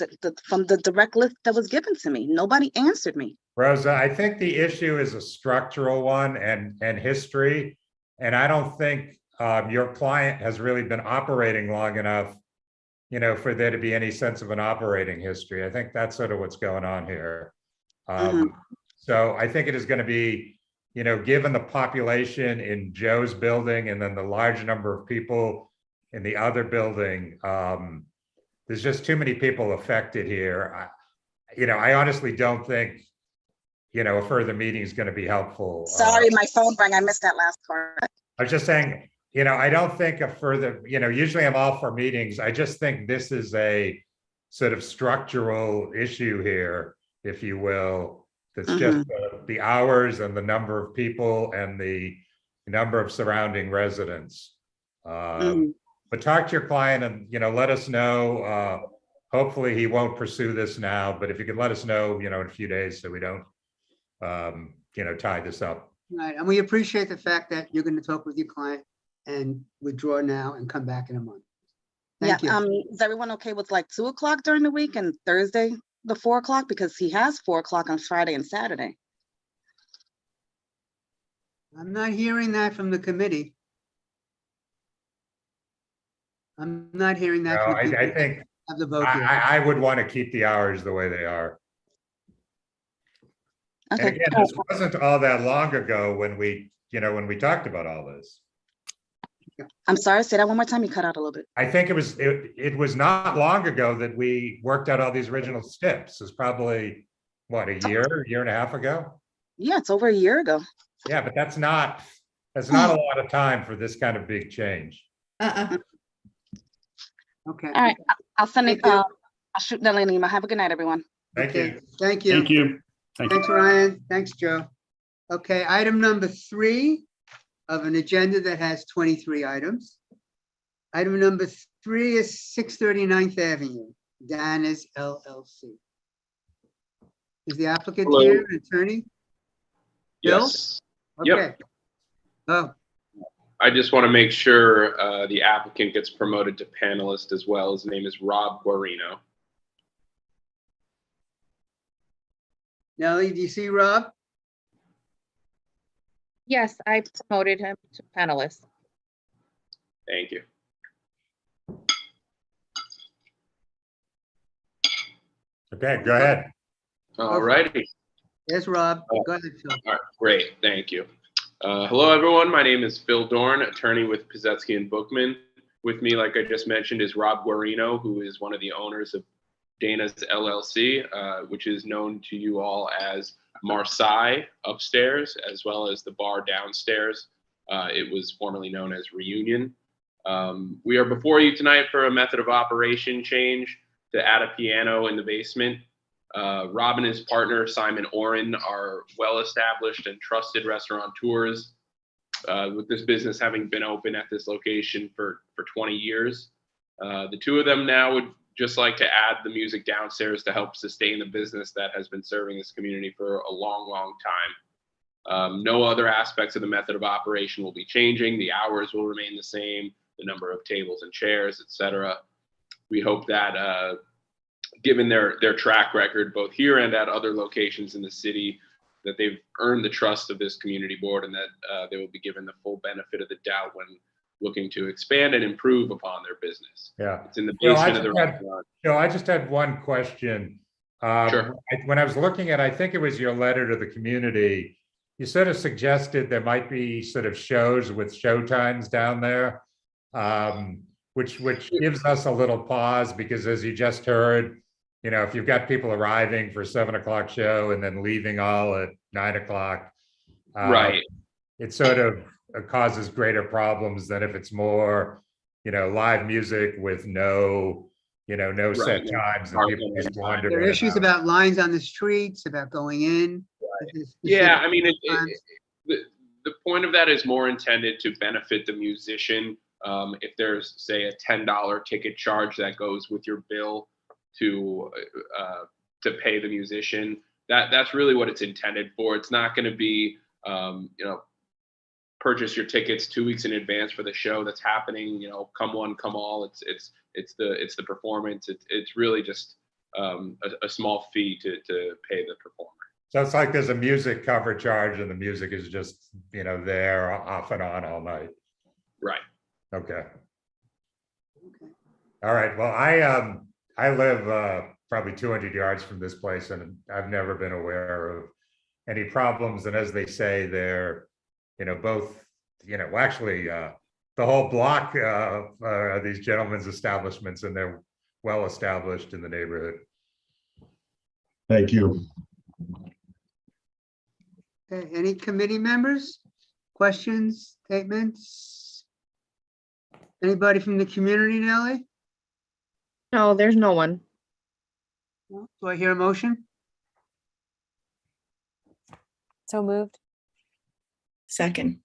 J: from the direct list that was given to me. Nobody answered me.
B: Rosa, I think the issue is a structural one and history. And I don't think your client has really been operating long enough, for there to be any sense of an operating history. I think that's sort of what's going on here. So I think it is going to be, given the population in Joe's building and then the large number of people in the other building, there's just too many people affected here. I honestly don't think, a further meeting is going to be helpful.
J: Sorry, my phone rang. I missed that last part.
B: I was just saying, I don't think a further, usually I'm all for meetings. I just think this is a sort of structural issue here, if you will. That's just the hours and the number of people and the number of surrounding residents.
J: Mhm.
B: But talk to your client and, let us know. Hopefully he won't pursue this now, but if you could let us know, in a few days so we don't, tie this up.
A: Right, and we appreciate the fact that you're going to talk with your client and withdraw now and come back in a month. Thank you.
J: Is everyone okay with like 2 o'clock during the week and Thursday, the 4 o'clock? Because he has 4 o'clock on Friday and Saturday.
A: I'm not hearing that from the committee. I'm not hearing that.
B: No,
A: from the people
B: I think
A: that have the vote here.
B: I would want to keep the hours the way they are. And
J: Okay.
B: again, this wasn't all that long ago when we talked about all this.
J: I'm sorry, say that one more time. You cut out a little bit.
B: I think it was not long ago that we worked out all these original steps. It's probably, what, a year and a half ago?
J: Yeah, it's over a year ago.
B: Yeah, but that's not a lot of time for this kind of big change.
A: Okay.
J: All right, I'll send it,
A: Thank you.
J: I'll shoot that an email. Have a good night, everyone.
B: Thank
A: Okay,
B: you.
A: thank you.
L: Thank you. Thank you.
A: Thanks, Ryan. Thanks, Joe. Okay, item number 3 of an agenda that has 23 items. Item number 3 is 639th Avenue, Dana's LLC. Is the applicant
P: Hello.
A: here, an attorney? Bill?
P: Yes. Yep.
A: Okay. Oh,
P: I just want to make sure the applicant gets promoted to panelist as well. His name is Rob Guarino.
A: Nellie, do you see Rob?
E: Yes, I promoted him to panelist.
P: Thank you.
B: Okay, go ahead.
P: All righty.
A: Yes, Rob. Go ahead, Phil.
P: All right, great. Thank you. Hello, everyone. My name is Phil Dorn, attorney with Pizetsky and Bookman. With me, like I just mentioned, is Rob Guarino, who is one of the owners of Dana's LLC, which is known to you all as Marseille upstairs, as well as the bar downstairs. It was formerly known as Reunion. We are before you tonight for a method of operation change to add a piano in the basement. Rob and his partner, Simon Oren, are well-established and trusted restaurateurs, with this business having been open at this location for 20 years. The two of them now would just like to add the music downstairs to help sustain the business that has been serving this community for a long, long time. No other aspects of the method of operation will be changing. The hours will remain the same, the number of tables and chairs, etc. We hope that given their track record, both here and at other locations in the city, that they've earned the trust of this community board and that they will be given the full benefit of the doubt when looking to expand and improve upon their business.
B: Yeah.
P: It's in the basement of the restaurant.
B: I just had one question.
P: Sure.
B: When I was looking at, I think it was your letter to the community, you sort of suggested there might be sort of shows with show times down there, which gives us a little pause because as you just heard, if you've got people arriving for 7 o'clock show and then leaving all at 9 o'clock,
P: Right.
B: it sort of causes greater problems than if it's more, live music with no set times and people just wander.
A: There are issues about lines on the streets, about going in.
P: Yeah, I mean, the point of that is more intended to benefit the musician. If there's, say, a $10 ticket charge that goes with your bill to pay the musician, that's really what it's intended for. It's not going to be, purchase your tickets 2 weeks in advance for the show that's happening. Come one, come all. It's the performance. It's really just a small fee to pay the performer.
B: So it's like there's a music cover charge and the music is just, there off and on all night.
P: Right.
B: Okay. All right. Well, I live probably 200 yards from this place and I've never been aware of any problems. And as they say, they're, both, actually the whole block of these gentlemen's establishments and they're well established in the neighborhood.
Q: Thank you.
A: Okay, any committee members? Questions, statements? Anybody from the community, Nellie?
E: No, there's no one.
A: Do I hear a motion?
O: So moved.
F: Second.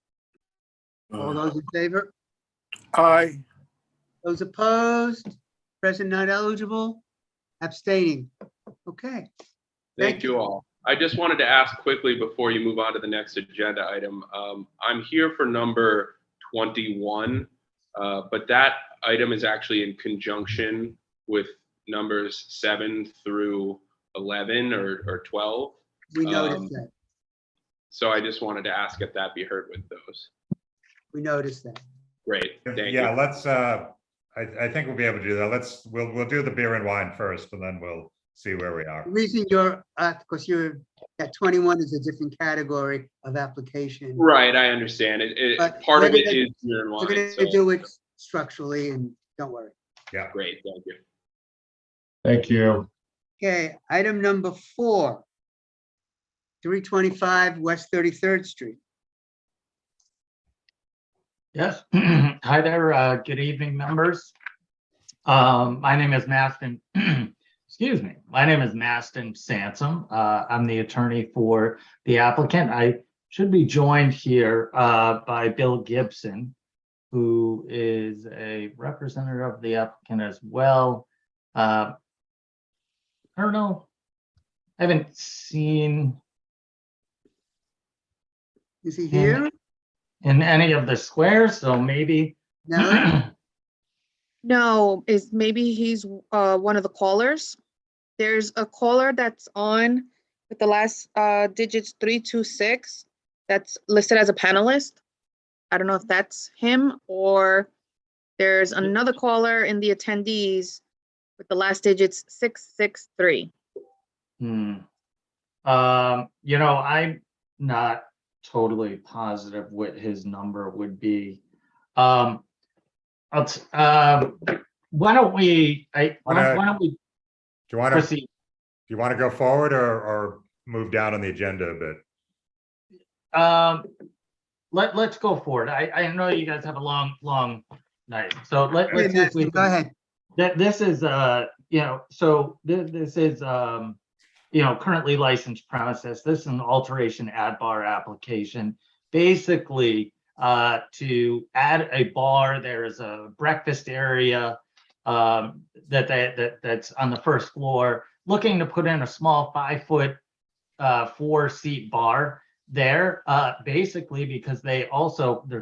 A: All those in favor?
I: Aye.
A: Those opposed? Present not eligible? Abstaining? Okay.
P: Thank you all. I just wanted to ask quickly before you move on to the next agenda item. I'm here for number 21, but that item is actually in conjunction with numbers 7 through 11 or 12.
A: We noticed that.
P: So I just wanted to ask if that be heard with those.
A: We noticed that.
P: Great, thank
B: Yeah,
P: you.
B: let's, I think we'll be able to do that. We'll do the beer and wine first, and then we'll see where we are.
A: The reason you're, because that 21 is a different category of application.
P: Right, I understand.
A: But
P: Part of
A: we're
P: it
A: gonna-
P: is beer and
A: We're
P: wine.
A: gonna
P: So
A: do it structurally and don't worry.
B: Yeah.
P: great, thank you.
Q: Thank you.
A: Okay, item number 4. 325 West 33rd Street.
R: Yes, hi there, good evening, members. My name is Maston, excuse me, my name is Maston Sansom. I'm the attorney for the applicant. I should be joined here by Bill Gibson, who is a representative of the applicant as well. I don't know, I haven't seen
A: Is he here?
R: in any of the squares, so maybe.
A: No.
E: No, maybe he's one of the callers. There's a caller that's on with the last digits 326 that's listed as a panelist. I don't know if that's him, or there's another caller in the attendees with the last digits 663.
R: I'm not totally positive what his number would be. Why don't we, why don't we
B: Do you want to,
R: proceed?
B: do you want to go forward or move down on the agenda a bit?
R: Let's go forward. I know you guys have a long night, so let's see if we
A: Go
R: can.
A: ahead.
R: This is, so this is, currently licensed premises. This is an alteration ad bar application. Basically, to add a bar, there is a breakfast area that's on the first floor. Looking to put in a small 5-foot, 4-seat bar there, basically because they're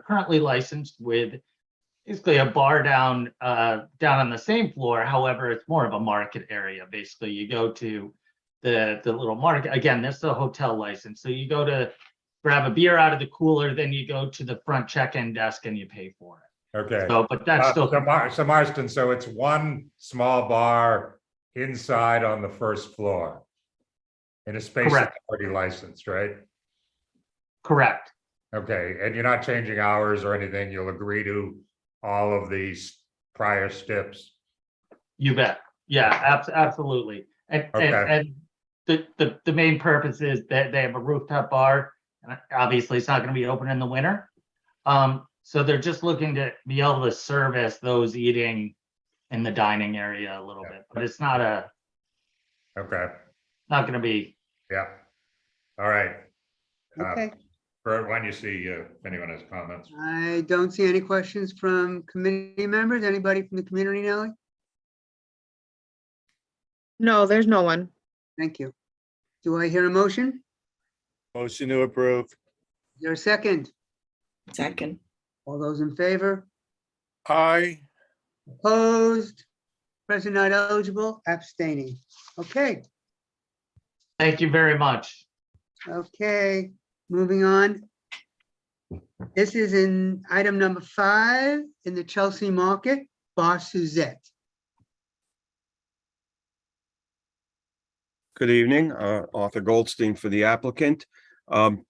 R: currently licensed with basically a bar down on the same floor. However, it's more of a market area. Basically, you go to the little market. Again, this is a hotel license. So you go to grab a beer out of the cooler, then you go to the front check-in desk and you pay for it.
B: Okay.
R: So, but that's still.
B: So Marston, so it's one small bar inside on the first floor in a space that's
R: Correct.
B: already licensed, right?
R: Correct.
B: Okay, and you're not changing hours or anything. You'll agree to all of these prior steps.
R: You bet. Yeah, absolutely. And the main purpose is that they have a rooftop bar, and obviously it's not going to be open in the winter. So they're just looking to be able to service those eating in the dining area a little bit, but it's not not going to be.
B: Yeah. All right.
A: Okay.
B: Bert, why don't you see if anyone has comments?
A: I don't see any questions from committee members. Anybody from the community, Nellie?
E: No, there's no one.
A: Thank you. Do I hear a motion?
I: Motion to approve.
A: Is there a second?
F: Second.
A: All those in favor?
I: Aye.
A: Opposed? Present not eligible? Abstaining? Okay,
R: Thank you very much.
A: okay, moving on. This is in item number 5 in the Chelsea Market, Bar Suzette.
S: Good evening, Arthur Goldstein for the applicant.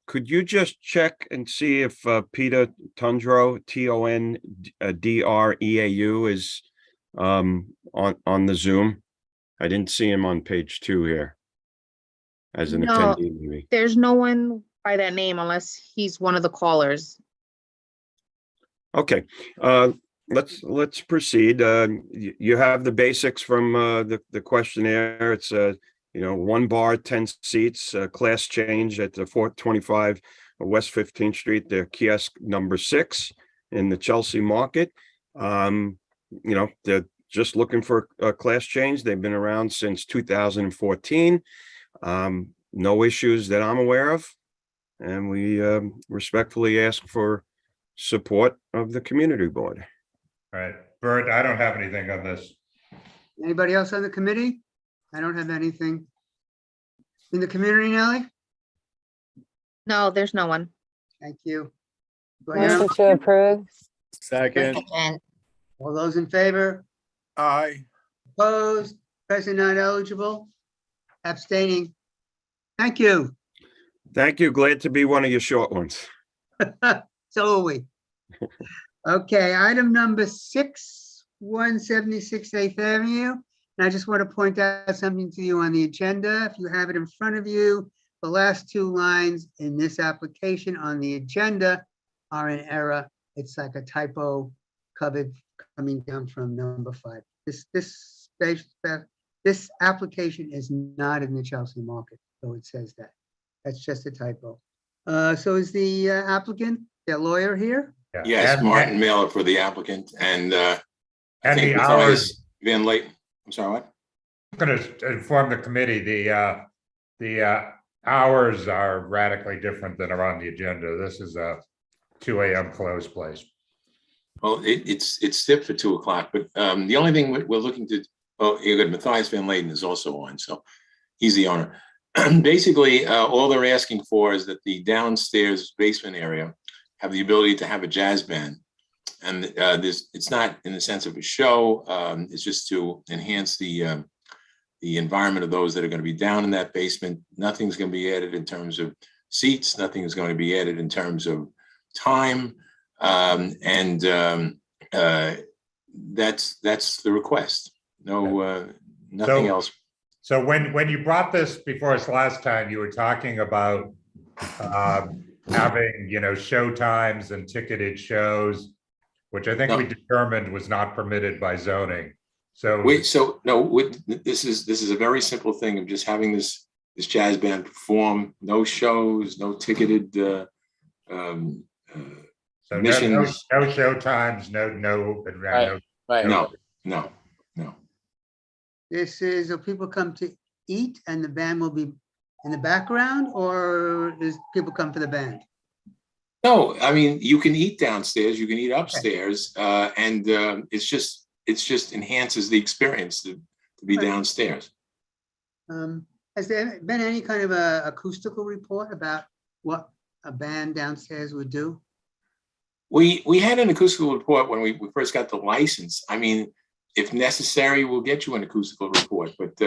S: Could you just check and see if Peter Tundreau, Tondreau, is on the Zoom? I didn't see him on page 2 here as an
E: No.
S: attendee maybe.
E: There's no one by that name unless he's one of the callers.
S: Okay, let's proceed. You have the basics from the questionnaire. It's 1 bar, 10 seats, class change at the 425 West 15th Street, the kiosk number 6. in the Chelsea market. They're just looking for a class change. They've been around since 2014. No issues that I'm aware of. And we respectfully ask for support of the community board.
B: All right, Bert, I don't have anything on this.
A: Anybody else on the committee? I don't have anything. In the community, Nellie?
E: No, there's no one.
A: Thank you. Do I hear a
O: Motion to
A: motion?
O: approve.
L: Second.
A: All those in favor?
L: Aye.
A: Opposed? Present not eligible? Abstaining? Thank you.
S: Thank you. Glad to be one of your short ones.
A: So are we. Okay, item number 6, 176 8th Avenue. And I just want to point out something to you on the agenda. If you have it in front of you, the last 2 lines in this application on the agenda are in error. It's like a typo covered coming down from number 5. This application is not in the Chelsea market, so it says that. That's just a typo. So is the applicant, their lawyer here?
B: Yeah.
T: Yes,
B: And-
T: Martin Miller for the applicant and I
B: And
T: think
B: the
T: Matthias
B: hours,
T: Van Layton. I'm sorry, what?
B: I'm going to inform the committee, the hours are radically different than are on the agenda. This is a 2 a.m. close place.
T: Well, it's stipped for 2 o'clock, but the only thing we're looking to, oh, you're good. Matthias Van Layton is also on, so he's the owner. Basically, all they're asking for is that the downstairs basement area have the ability to have a jazz band. And it's not in the sense of a show, it's just to enhance the environment of those that are going to be down in that basement. Nothing's going to be added in terms of seats, nothing is going to be added in terms of time. That's the request. No, nothing else.
B: So when you brought this before us last time, you were talking about having, show times and ticketed shows, which I think we determined was not permitted by zoning. So
T: This is a very simple thing of just having this jazz band perform. No shows, no ticketed
B: so
T: missions.
B: no show times, no.
T: No.
A: This is, will people come to eat and the band will be in the background, or does people come for the band?
T: No, I mean, you can eat downstairs, you can eat upstairs, and it's just enhances the experience to be downstairs.
A: Has there been any kind of a acoustical report about what a band downstairs would do?
T: We had an acoustical report when we first got the license. I mean, if necessary, we'll get you an acoustical report, but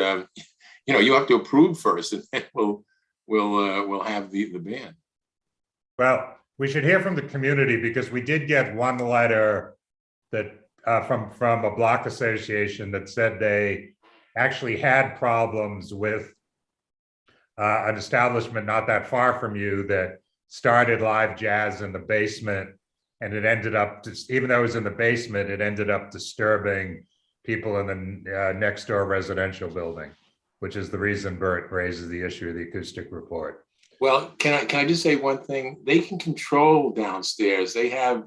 T: you have to approve first, and then we'll have the band.
B: Well, we should hear from the community, because we did get one letter that from a block association that said they actually had problems with an establishment not that far from you that started live jazz in the basement, and it ended up, even though it was in the basement, it ended up disturbing people in the next door residential building, which is the reason Bert raises the issue of the acoustic report.
T: Well, can I just say one thing? They can control downstairs. They have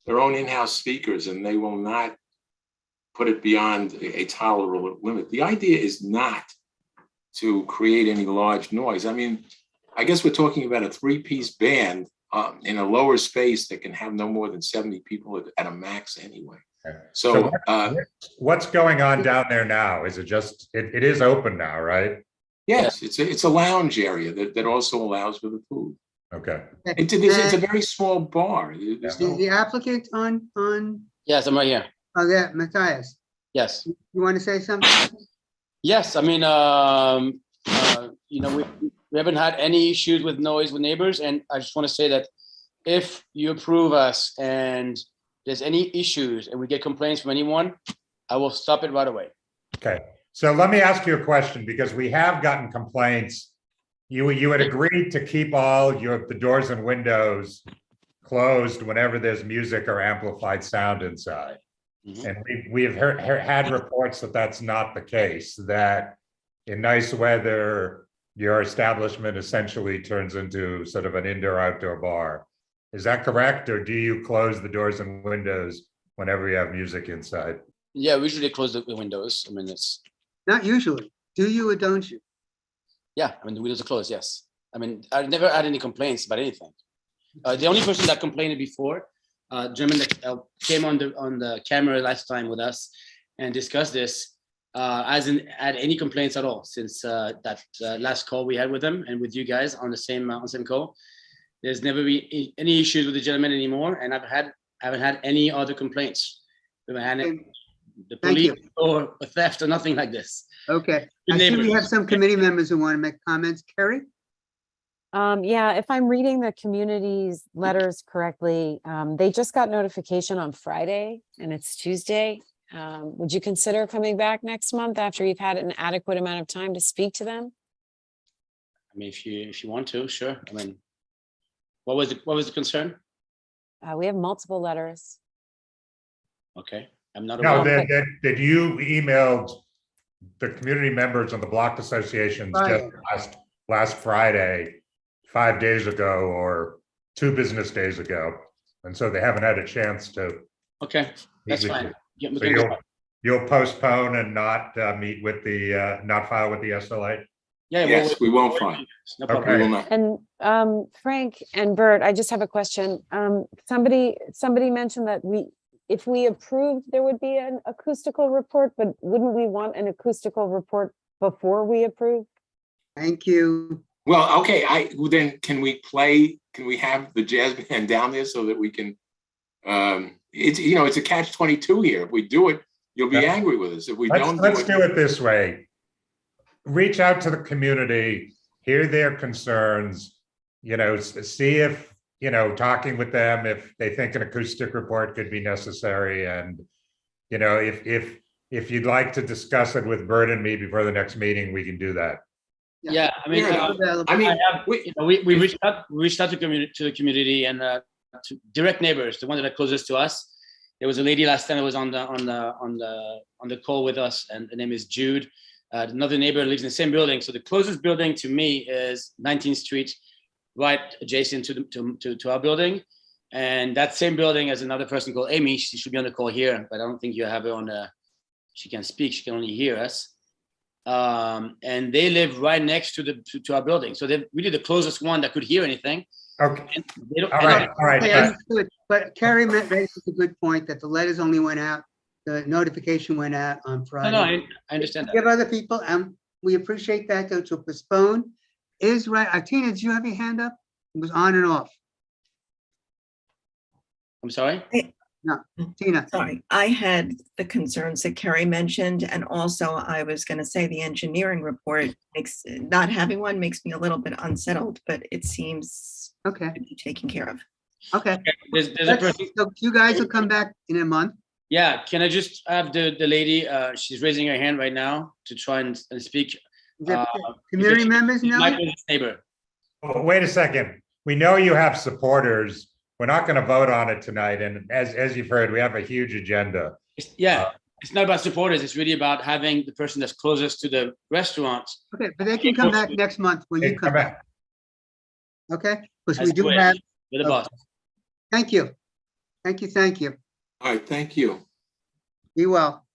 T: their own in-house speakers, and they will not put it beyond a tolerable limit. The idea is not to create any large noise. I mean, I guess we're talking about a 3-piece band in a lower space that can have no more than 70 people at a max anyway. So
B: what's going on down there now? Is it just, it is open now, right?
T: Yes, it's a lounge area that also allows for the food.
B: Okay.
T: It's a very small bar.
A: Is the applicant on?
K: Yes, I'm right here.
A: Oh, yeah, Matthias,
K: Yes.
A: you want to say something?
K: Yes, I mean, we haven't had any issues with noise with neighbors, and I just want to say that if you approve us and there's any issues and we get complaints from anyone, I will stop it right away.
B: Okay. So let me ask you a question, because we have gotten complaints. You had agreed to keep all the doors and windows closed whenever there's music or amplified sound inside. And we have had reports that that's not the case, that in nice weather, your establishment essentially turns into sort of an indoor-outdoor bar. Is that correct? Or do you close the doors and windows whenever you have music inside?
K: Yeah, we usually close the windows. I mean, it's,
A: Not usually. Do you or don't you?
K: yeah, I mean, the windows are closed, yes. I mean, I never had any complaints about anything. The only person that complained before, gentleman that came on the camera last time with us and discussed this, hasn't had any complaints at all since that last call we had with them and with you guys on the same call. There's never been any issues with the gentleman anymore, and I haven't had any other complaints. We haven't had the
A: Thank
K: police
A: you.
K: or a theft or nothing like this.
A: Okay.
K: Good
A: I see we
K: neighbors.
A: have some committee members who want to make comments. Kerry?
O: Yeah, if I'm reading the community's letters correctly, they just got notification on Friday and it's Tuesday. Would you consider coming back next month after you've had an adequate amount of time to speak to them?
K: I mean, if you want to, sure. I mean, what was the concern?
O: We have multiple letters.
K: Okay, I'm not
B: No,
K: aware.
B: that you emailed the community members of the block associations just last Friday, 5 days ago or 2 business days ago. And so they haven't had a chance to.
K: Okay, that's
B: meet with
K: fine.
B: you.
K: Yeah, we
B: So
K: can go back.
B: you'll postpone and not meet with the, not file with the SLA?
K: Yeah,
T: Yes, we won't file.
K: No
B: Okay.
K: problem.
T: We will not.
O: And Frank and Bert, I just have a question. Somebody mentioned that if we approved, there would be an acoustical report, but wouldn't we want an acoustical report before we approve?
A: Thank you.
T: Well, okay, then can we have the jazz band down there so that we can, it's a catch-22 here. If we do it, you'll be angry with us. If we don't do it.
B: Let's do it this way. Reach out to the community, hear their concerns, see if, talking with them, if they think an acoustic report could be necessary. And, if you'd like to discuss it with Bert and me before the next meeting, we can do that.
K: Yeah, I mean, we reached out to the community and to direct neighbors, the one that are closest to us. There was a lady last time that was on the call with us, and the name is Jude. Another neighbor lives in the same building. So the closest building to me is 19th Street, right adjacent to our building. And that same building has another person called Amy. She should be on the call here, but I don't think you have her on she can speak, she can only hear us. And they live right next to our building. So they're really the closest one that could hear anything.
B: Okay.
K: All
B: right.
A: Okay, understood. But Kerry raises a good point that the letters only went out, the notification went out on Friday.
K: No, I understand that.
A: Give other people, we appreciate that, though, to postpone is right. Tina, did you have your hand up? It was on and off.
K: I'm sorry?
A: No, Tina.
F: Sorry, I had the concerns that Kerry mentioned, and also I was going to say the engineering report not having one makes me a little bit unsettled, but it seems
A: okay
F: to be taken care of.
A: Okay.
K: There's a person.
A: So you guys will come back in a month.
K: Yeah, can I just have the lady, she's raising her hand right now to try and speak.
A: Community members know?
K: My closest neighbor.
B: Oh, wait a second. We know you have supporters. We're not going to vote on it tonight. And as you've heard, we have a huge agenda.
K: It's not about supporters. It's really about having the person that's closest to the restaurant.
A: Okay, but they can come back next month when you come back. Okay, because we
K: As
A: do
K: quick.
A: have.
K: You're the boss.
A: Thank you. Thank you.
T: All right, thank you.
A: Be well.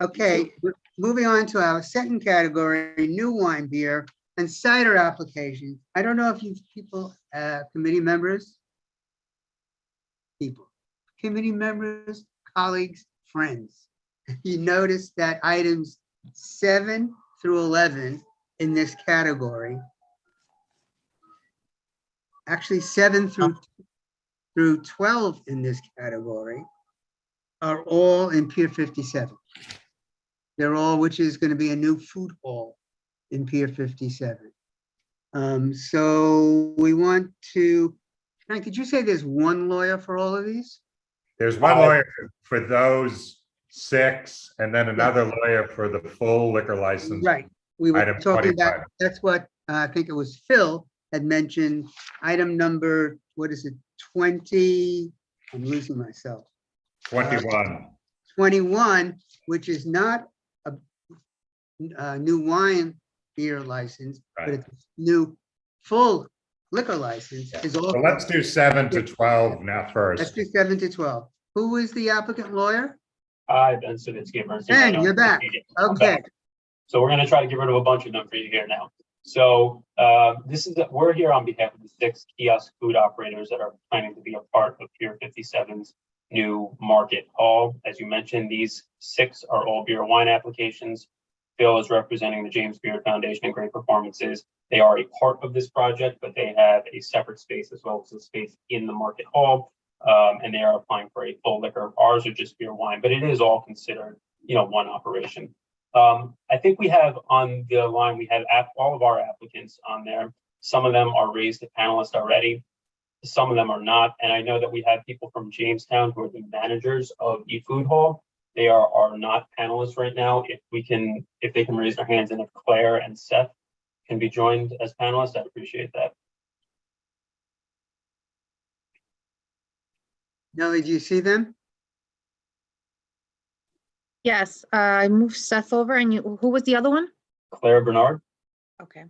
A: Okay, moving on to our second category, new wine, beer, and cider applications. I don't know if you people, committee members, committee members, colleagues, friends, you notice that items 7 through 11 in this category, actually 7 through 12 in this category, are all in Pier 57. They're all, which is going to be a new food hall in Pier 57. So we want to, Frank, did you say there's one lawyer for all of these?
B: There's one lawyer for those 6, and then another lawyer for the full liquor license.
A: Right. We were
B: Item
A: talking
B: 25.
A: about, that's what I think it was Phil had mentioned, item number, what is it, 20, I'm losing myself.
B: 21.
A: 21, which is not a new wine beer license, but it's new full liquor license is
B: So
A: also.
B: let's do 7 to 12 now
A: Let's
B: first.
A: do 7 to 12. Who is the applicant lawyer?
C: Hi, Ben Savitsky.
A: Ben, you're back. Okay.
C: So we're going to try to get rid of a bunch of them for you here now. So we're here on behalf of the 6 kiosk food operators that are planning to be a part of Pier 57's new market hall. As you mentioned, these 6 are all beer wine applications. Phil is representing the James Beard Foundation and Great Performances. They are a part of this project, but they have a separate space as well as a space in the market hall. And they are applying for a full liquor. Ours are just beer wine, but it is all considered, one operation. I think we have on the line, we have all of our applicants on there. Some of them are raised to panelists already. Some of them are not. And I know that we have people from Jamestown who are the managers of the food hall. They are not panelists right now. If they can raise their hands, and if Claire and Seth can be joined as panelists, I'd appreciate that.
A: Nellie, do you see them?
E: Yes, I moved Seth over, and who was the other one?
C: Claire Bernard.
E: Okay.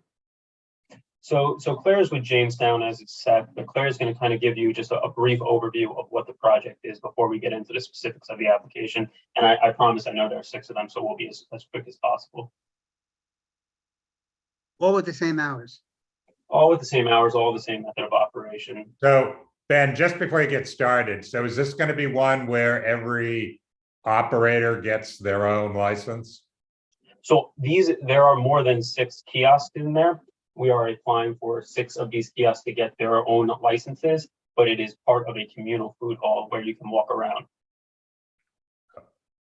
C: So Claire is with Jamestown as it's set, but Claire is going to kind of give you just a brief overview of what the project is before we get into the specifics of the application. And I promise, I know there are 6 of them, so we'll be as quick as possible.
A: All with the same hours.
C: All with the same hours, all the same method of operation.
B: So Ben, just before you get started, so is this going to be one where every operator gets their own license?
C: So there are more than 6 kiosks in there. We are applying for 6 of these kiosks to get their own licenses, but it is part of a communal food hall where you can walk around.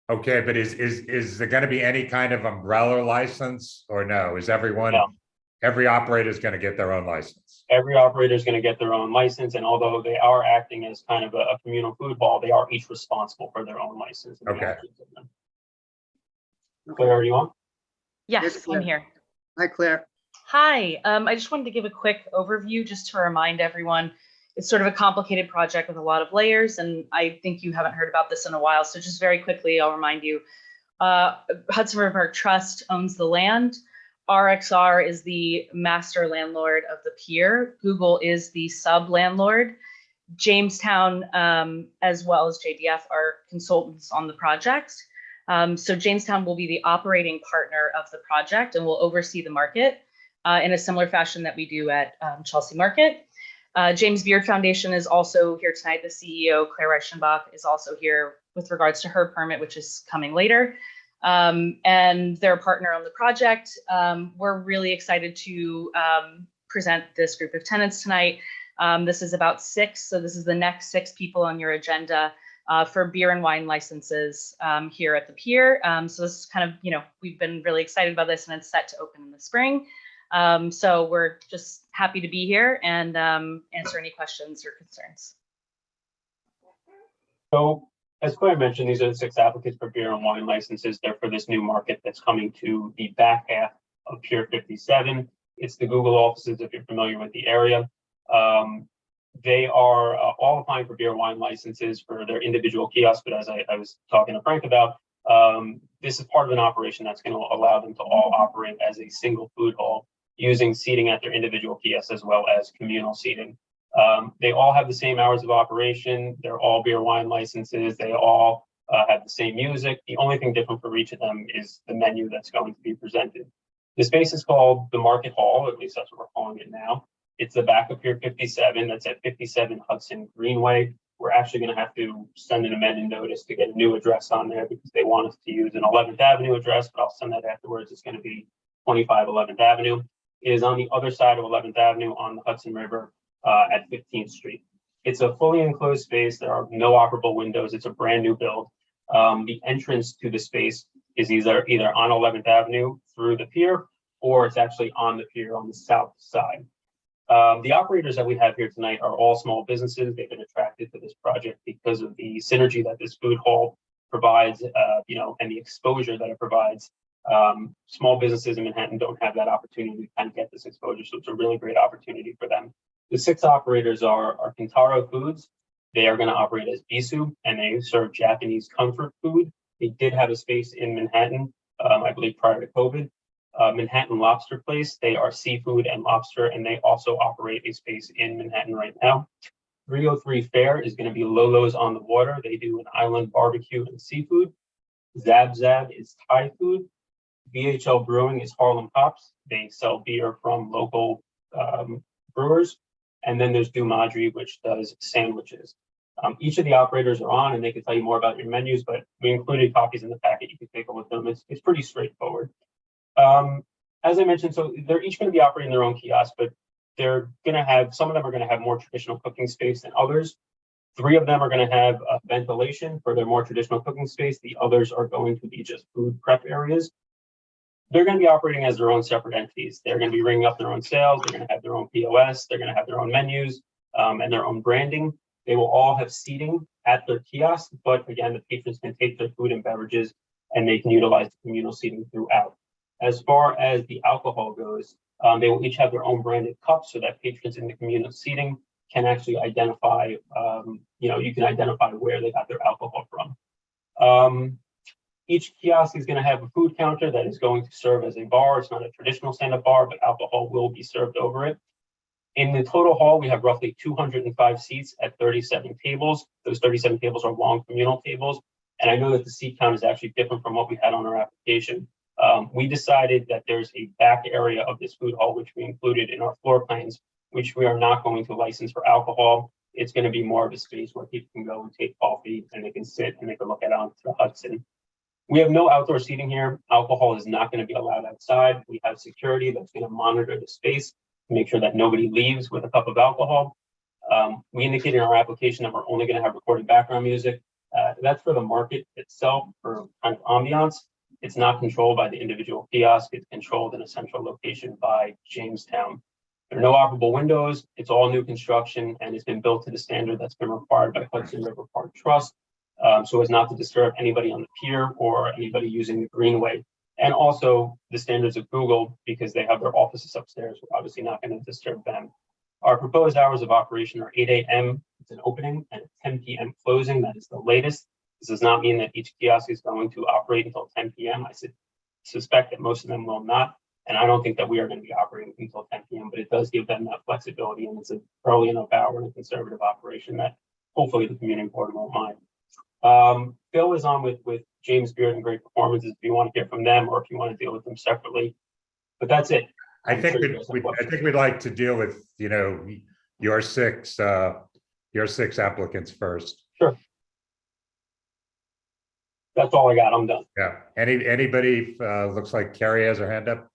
B: Okay, but is there going to be any kind of umbrella license or no? Is every operator is going to get their own license?
C: Every operator is going to get their own license, and although they are acting as kind of a communal food hall, they are each responsible for their own license.
B: Okay.
C: Claire, are you on?
A: Yes,
U: I'm here.
A: Hi, Claire.
U: Hi, I just wanted to give a quick overview just to remind everyone, it's sort of a complicated project with a lot of layers, and I think you haven't heard about this in a while. So just very quickly, I'll remind you, Hudson River Trust owns the land. RXR is the master landlord of the pier. Google is the sub landlord. Jamestown, as well as JDF, are consultants on the project. So Jamestown will be the operating partner of the project and will oversee the market in a similar fashion that we do at Chelsea Market. James Beard Foundation is also here tonight. The CEO, Claire Reichenbach, is also here with regards to her permit, which is coming later. And they're a partner on the project. We're really excited to present this group of tenants tonight. This is about 6, so this is the next 6 people on your agenda for beer and wine licenses here at the pier. So this is kind of, we've been really excited about this, and it's set to open in the spring. So we're just happy to be here and answer any questions or concerns.
C: So as Claire mentioned, these are the 6 applicants for beer and wine licenses. They're for this new market that's coming to the back half of Pier 57. It's the Google offices, if you're familiar with the area. They are all applying for beer and wine licenses for their individual kiosks, but as I was talking to Frank about, this is part of an operation that's going to allow them to all operate as a single food hall, using seating at their individual kiosks as well as communal seating. They all have the same hours of operation. They're all beer wine licenses. They all have the same music. The only thing different for each of them is the menu that's going to be presented. The space is called the Market Hall, at least that's what we're calling it now. It's the back of Pier 57. That's at 57 Hudson Greenway. We're actually going to have to send an amended notice to get a new address on there because they want us to use an 11th Avenue address, but I'll send that afterwards. It's going to be 25 11th Avenue. It is on the other side of 11th Avenue on the Hudson River at 15th Street. It's a fully enclosed space. There are no operable windows. It's a brand new build. The entrance to the space is either on 11th Avenue through the pier, or it's actually on the pier on the south side. The operators that we have here tonight are all small businesses. They've been attracted to this project because of the synergy that this food hall provides, and the exposure that it provides. Small businesses in Manhattan don't have that opportunity to kind of get this exposure, so it's a really great opportunity for them. The 6 operators are Kintaro Foods. They are going to operate as Bisu, and they serve Japanese comfort food. They did have a space in Manhattan, I believe, prior to COVID. Manhattan Lobster Place. They are seafood and lobster, and they also operate a space in Manhattan right now. 303 Fair is going to be Lolo's on the Water. They do an island barbecue and seafood. Zab Zab is Thai food. VHL Brewing is Harlem Hops. They sell beer from local brewers. And then there's Dumadri, which does sandwiches. Each of the operators are on, and they can tell you more about your menus, but we included copies in the packet. You can take a look at them. It's pretty straightforward. As I mentioned, so they're each going to be operating their own kiosk, but they're going to have, some of them are going to have more traditional cooking space than others. 3 of them are going to have ventilation for their more traditional cooking space. The others are going to be just food prep areas. They're going to be operating as their own separate entities. They're going to be ringing up their own sales. They're going to have their own POS. They're going to have their own menus and their own branding. They will all have seating at their kiosk, but again, the patrons can take their food and beverages and they can utilize the communal seating throughout. As far as the alcohol goes, they will each have their own branded cups so that patrons in the communal seating can actually identify, you can identify where they got their alcohol from. Each kiosk is going to have a food counter that is going to serve as a bar. It's not a traditional stand-up bar, but alcohol will be served over it. In the total hall, we have roughly 205 seats at 37 tables. Those 37 tables are long communal tables. And I know that the seat count is actually different from what we had on our application. We decided that there's a back area of this food hall, which we included in our floor plans, which we are not going to license for alcohol. It's going to be more of a space where people can go and take coffee and they can sit and they can look out onto the Hudson. We have no outdoor seating here. Alcohol is not going to be allowed outside. We have security that's going to monitor the space to make sure that nobody leaves with a cup of alcohol. We indicated in our application that we're only going to have recorded background music. That's for the market itself, for kind of ambiance. It's not controlled by the individual kiosk. It's controlled in a central location by Jamestown. There are no operable windows. It's all new construction, and it's been built to the standard that's been required by Hudson River Park Trust, so as not to disturb anybody on the pier or anybody using the greenway. And also the standards of Google, because they have their offices upstairs. We're obviously not going to disturb them. Our proposed hours of operation are 8 a.m. It's an opening, and 10 p.m. closing. That is the latest. This does not mean that each kiosk is going to operate until 10 p.m. I suspect that most of them will not. And I don't think that we are going to be operating until 10 p.m., but it does give them that flexibility. And it's an early enough hour and a conservative operation that hopefully the community board won't mind. Phil is on with James Beard and Great Performances if you want to hear from them or if you want to deal with them separately. But that's it.
B: I think we'd like to deal with, your six applicants first.
C: Sure. That's all I got. I'm done.
B: Yeah. Anybody, looks like Carrie has her hand up.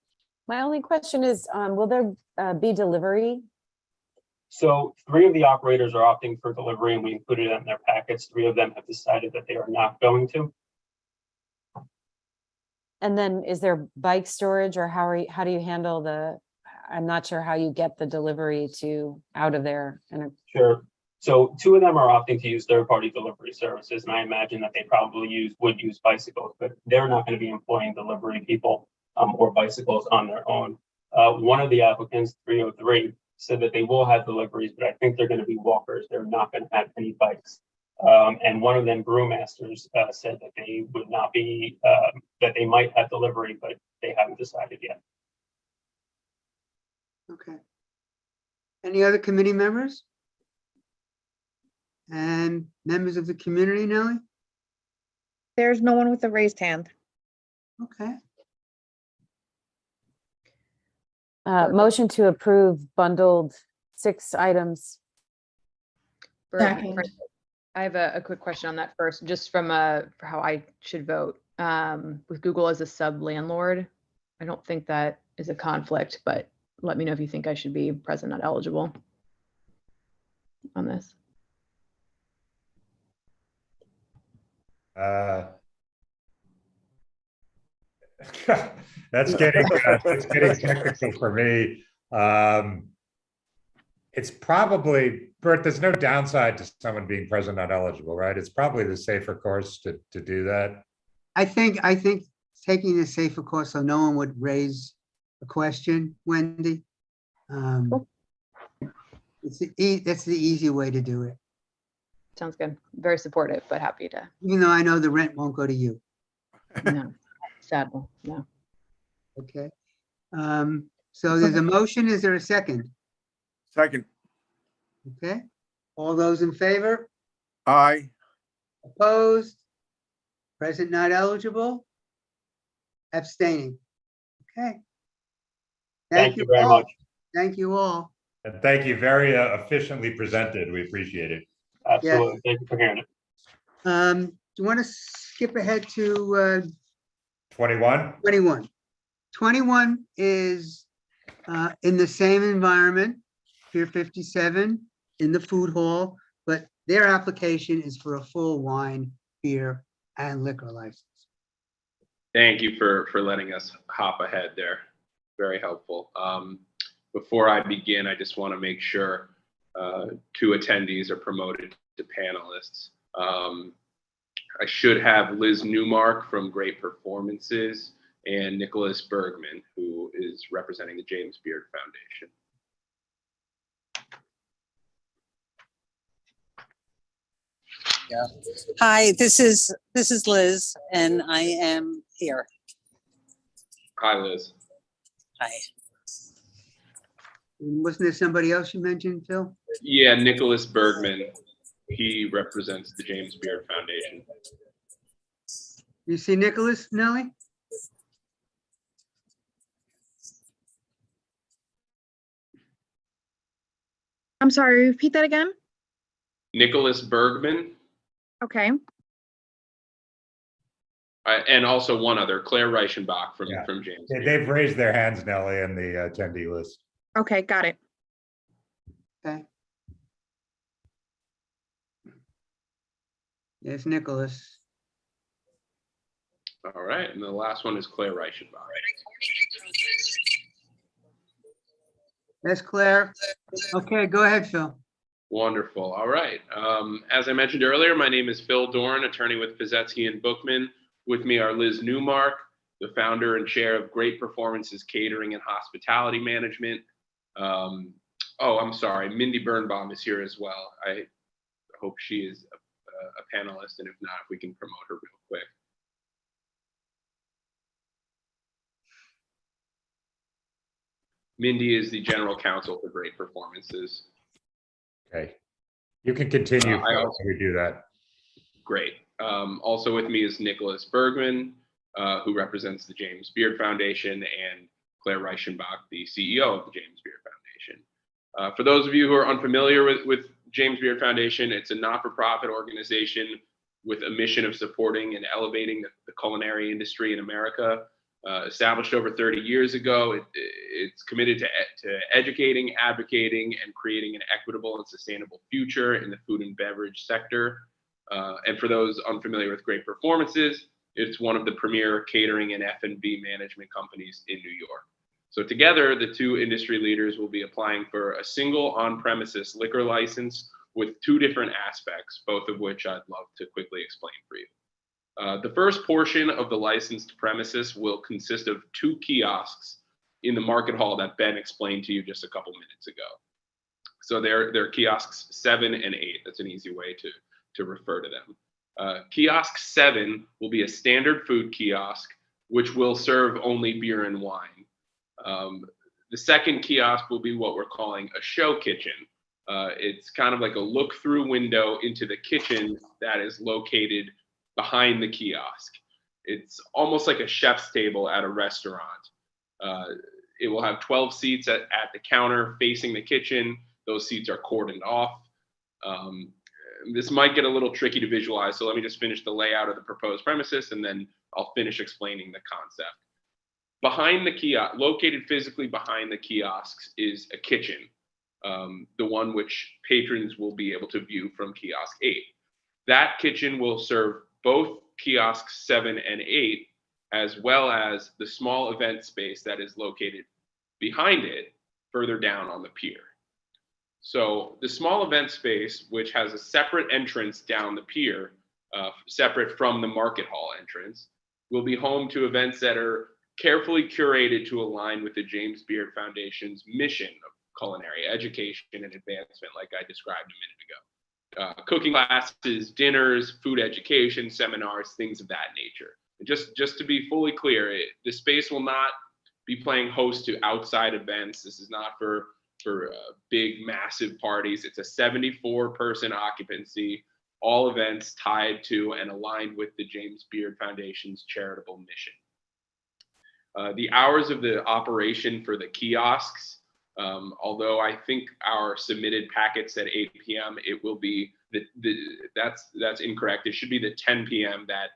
O: My only question is, will there be delivery?
C: So 3 of the operators are opting for delivery, and we included it in their packets. 3 of them have decided that they are not going to.
O: And then is there bike storage, or how do you handle I'm not sure how you get the delivery out of there.
C: Sure. So 2 of them are opting to use third-party delivery services, and I imagine that they probably would use bicycles, but they're not going to be employing delivery people or bicycles on their own. One of the applicants, 303, said that they will have deliveries, but I think they're going to be walkers. They're not going to have any bikes. And one of them, brewmasters, said that they would not be, that they might have delivery, but they haven't decided yet.
A: Okay. Any other committee members? And members of the community, Nellie?
E: There's no one with a raised hand.
A: Okay.
O: Motion to approve bundled 6 items.
G: Second.
D: I have a quick question on that first, just from for how I should vote. With Google as a sub landlord, I don't think that is a conflict, but let me know if you think I should be present, not eligible on this.
B: That's getting technical for me. It's probably, Bert, there's no downside to someone being present not eligible, right? It's probably the safer course to do that.
A: I think taking the safer course so no one would raise a question, Wendy. That's the easy way to do it.
D: Sounds good. Very supportive, but happy to.
A: Even though I know the rent won't go to you.
D: No, sadly, no.
A: Okay. So there's a motion. Is there a second?
L: Second.
A: Okay. All those in favor?
L: Aye.
A: Opposed? Present not eligible? Abstaining. Okay.
C: Thank you very
A: all.
C: much.
A: Thank you all.
B: And thank you, very efficiently presented. We appreciate it.
C: Absolutely. Thank you for hearing it.
A: Do you want to skip ahead to
B: 21?
A: 21? 21 is in the same environment, Pier 57, in the food hall, but their application is for a full wine, beer, and liquor license.
P: Thank you for letting us hop ahead there. Very helpful. Before I begin, I just want to make sure 2 attendees are promoted to panelists. I should have Liz Newmark from Great Performances and Nicholas Bergman, who is representing the James Beard Foundation.
H: Yeah. Hi, this is Liz, and I am here.
P: Hi, Liz.
H: Hi.
A: Wasn't there somebody else you mentioned, Phil?
P: Yeah, Nicholas Bergman. He represents the James Beard Foundation.
A: You see Nicholas, Nellie?
E: I'm sorry, repeat that again?
P: Nicholas Bergman,
E: Okay.
P: and also one other, Claire Reichenbach from James.
B: Yeah, they've raised their hands, Nellie, in the attendee list.
E: Okay, got it.
A: Okay. There's Nicholas.
P: All right, and the last one is Claire Reichenbach.
A: That's Claire. Okay, go ahead, Phil.
P: Wonderful. All right. As I mentioned earlier, my name is Phil Dorn, attorney with Pizzetsky and Bookman. With me are Liz Newmark, the founder and chair of Great Performances Catering and Hospitality Management. Oh, I'm sorry, Mindy Birnbaum is here as well. I hope she is a panelist, and if not, if we can promote her real quick. Mindy is the general counsel for Great Performances.
B: Okay. You can continue.
P: I
B: Phil,
P: also-
B: if we do that.
P: Great. Also with me is Nicholas Bergman, who represents the James Beard Foundation, and Claire Reichenbach, the CEO of the James Beard Foundation. For those of you who are unfamiliar with James Beard Foundation, it's a not-for-profit organization with a mission of supporting and elevating the culinary industry in America. Established over 30 years ago, it's committed to educating, advocating, and creating an equitable and sustainable future in the food and beverage sector. And for those unfamiliar with Great Performances, it's one of the premier catering and F&B management companies in New York. So together, the 2 industry leaders will be applying for a single on-premises liquor license with 2 different aspects, both of which I'd love to quickly explain for you. The first portion of the licensed premises will consist of 2 kiosks in the market hall that Ben explained to you just a couple minutes ago. So they're kiosks 7 and 8. That's an easy way to refer to them. Kiosk 7 will be a standard food kiosk, which will serve only beer and wine. The second kiosk will be what we're calling a show kitchen. It's kind of like a look-through window into the kitchen that is located behind the kiosk. It's almost like a chef's table at a restaurant. It will have 12 seats at the counter facing the kitchen. Those seats are cordoned off. This might get a little tricky to visualize, so let me just finish the layout of the proposed premises, and then I'll finish explaining the concept. Behind the kiosk, located physically behind the kiosks, is a kitchen, the one which patrons will be able to view from kiosk 8. That kitchen will serve both kiosks 7 and 8, as well as the small event space that is located behind it, further down on the pier. So the small event space, which has a separate entrance down the pier, separate from the market hall entrance, will be home to events that are carefully curated to align with the James Beard Foundation's mission of culinary education and advancement, like I described a minute ago. Cooking classes, dinners, food education, seminars, things of that nature. Just to be fully clear, the space will not be playing host to outside events. This is not for big, massive parties. It's a 74-person occupancy, all events tied to and aligned with the James Beard Foundation's charitable mission. The hours of the operation for the kiosks, although I think our submitted packet said 8 p.m., it will be, that's incorrect. It should be the 10 p.m. that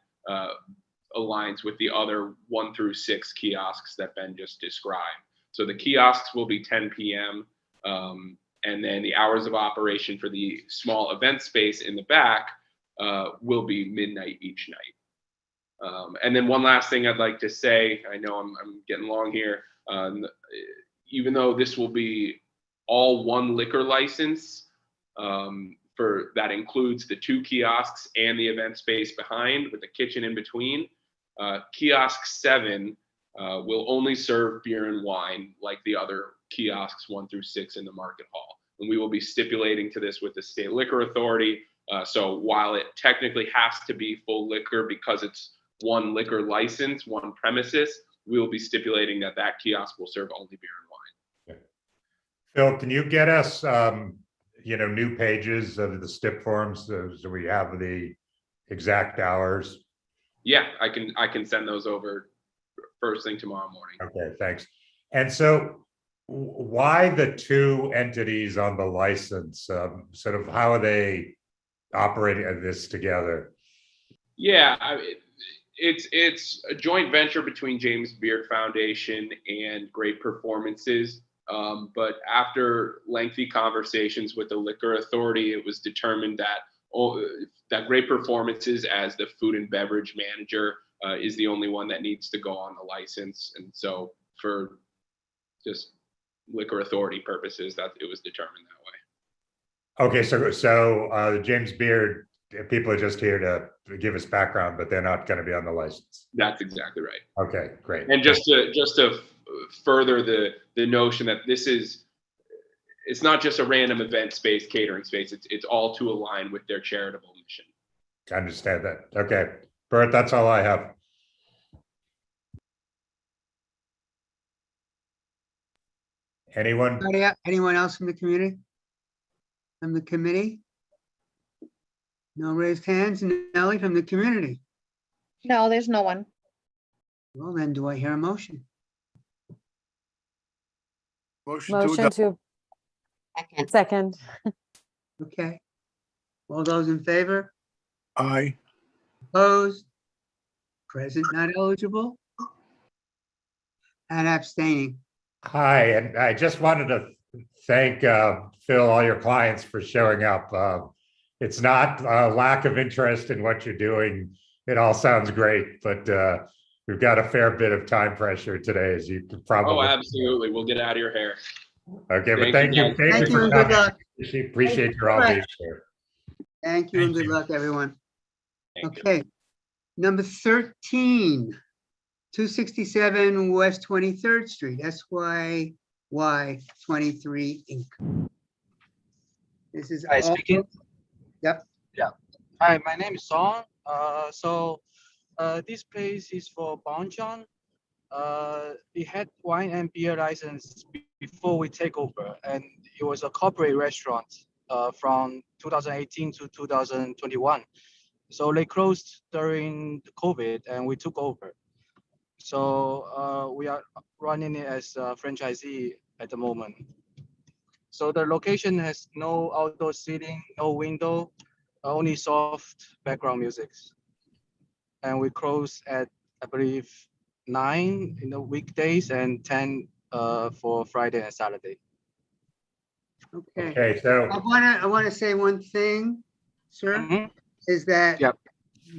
P: aligns with the other 1 through 6 kiosks that Ben just described. So the kiosks will be 10 p.m. And then the hours of operation for the small event space in the back will be midnight each night. And then one last thing I'd like to say, I know I'm getting long here, even though this will be all one liquor license, for that includes the 2 kiosks and the event space behind with the kitchen in between. Kiosk 7 will only serve beer and wine like the other kiosks 1 through 6 in the market hall. And we will be stipulating to this with the state liquor authority. So while it technically has to be full liquor because it's one liquor license, one premises, we will be stipulating that that kiosk will serve only beer and wine.
B: Phil, can you get us, new pages of the stip forms so we have the exact hours?
P: Yeah, I can send those over first thing tomorrow morning.
B: Okay, thanks. And so why the 2 entities on the license? Sort of how are they operating this together?
P: Yeah, it's a joint venture between James Beard Foundation and Great Performances. But after lengthy conversations with the liquor authority, it was determined that Great Performances, as the food and beverage manager, is the only one that needs to go on the license. And so for just liquor authority purposes, that it was determined that way.
B: Okay, so James Beard, people are just here to give us background, but they're not going to be on the license.
P: That's exactly right.
B: Okay, great.
P: And just to further the notion that it's not just a random event space, catering space. It's all to align with their charitable mission.
B: I understand that. Okay, Bert, that's all I have. Anyone?
A: Anyone else from the community? From the committee? No raised hands. Nellie from the community?
E: No, there's no one.
A: Well, then do I hear a motion?
O: Motion to. Second.
A: Okay. All those in favor?
Q: Aye.
A: Opposed? Present, not eligible? And abstaining.
B: Hi, and I just wanted to thank Phil, all your clients for showing up. It's not a lack of interest in what you're doing. It all sounds great, but we've got a fair bit of time pressure today, as you can probably.
P: Oh, absolutely. We'll get out of your hair.
B: Okay, but thank you.
A: Thank you and good luck.
B: Appreciate your all being here.
A: Thank you and good luck, everyone. Okay. Number 13, 267 West 23rd Street, SYY 23 Inc. This is.
M: Hi, speaking.
A: Yep.
M: Yeah. Hi, my name is Song. This place is for Bonjon. We had wine and beer license before we take over, and it was a corporate restaurant from 2018 to 2021. So they closed during the COVID, and we took over. So we are running it as a franchisee at the moment. So the location has no outdoor seating, no window, only soft background music. And we close at, I believe, 9 in the weekdays and 10 for Friday and Saturday.
A: Okay.
B: So
A: I want to say one thing, sir, is that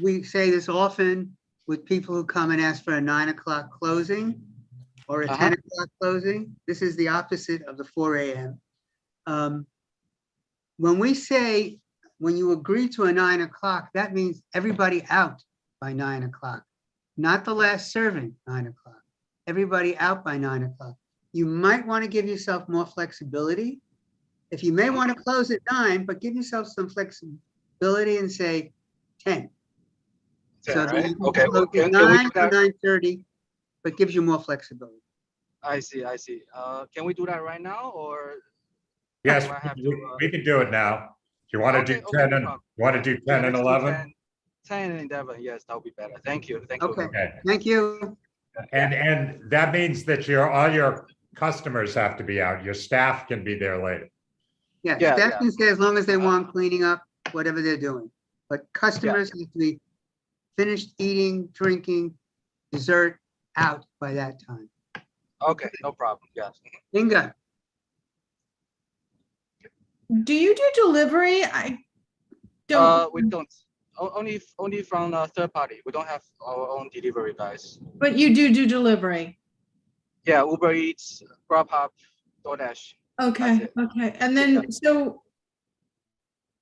A: we say this often with people who come and ask for a 9 o'clock closing or a 10 o'clock closing. This is the opposite of the 4 a.m. When we say, when you agree to a 9 o'clock, that means everybody out by 9 o'clock, not the last serving 9 o'clock, everybody out by 9 o'clock. You might want to give yourself more flexibility. If you may want to close at 9, but give yourself some flexibility and say 10. So
M: right?
A: okay, 9 to 9:30, but gives you more flexibility.
M: I see, I see. Can we do that right now or?
B: Yes,
M: do I have
B: we
M: to,
B: we can do it now. Do you want to do
M: okay, okay,
B: 10
M: no
B: and,
M: problem.
B: you want to do 10 and
M: let's do
B: 11?
M: 10 and 11. Yes, that'll be better. Thank you. Thank you.
A: Okay,
B: Okay.
A: thank you.
B: And that means that all your customers have to be out. Your staff can be there later.
A: Yeah,
M: Yeah,
A: staff
M: yeah.
A: can stay as long as they want, cleaning up, whatever they're doing. But customers have to be finished eating, drinking, dessert out by that time.
M: Okay, no problem. Yes.
A: Inga,
G: Do you do delivery? I don't,
M: We don't. Only from third party. We don't have our own delivery guys.
G: but you do delivery.
M: Yeah, Uber Eats, Grubhub, DoorDash.
G: Okay, okay. And then, so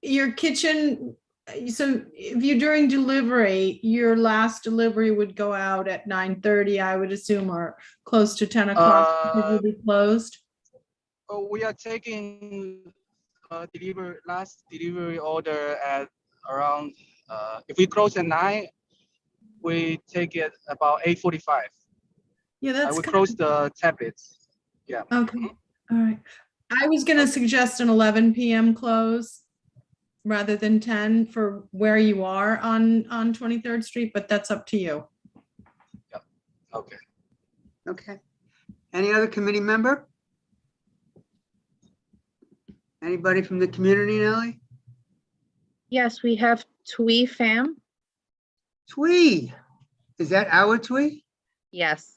G: your kitchen, so if you're doing delivery, your last delivery would go out at 9:30, I would assume, or close to 10 o'clock, it will be closed?
M: Oh, we are taking last delivery order at around, if we close at 9, we take it about 8:45.
G: Yeah, that's
M: we
G: kind
M: close the tablets. Yeah.
G: Okay, all right. I was gonna suggest an 11 PM close rather than 10 for where you are on 23rd Street, but that's up to you.
M: Okay.
A: okay. Any other committee member? Anybody from the community, Nellie?
E: Yes, we have Twee Fam.
A: Twee, is that our Twee?
E: Yes.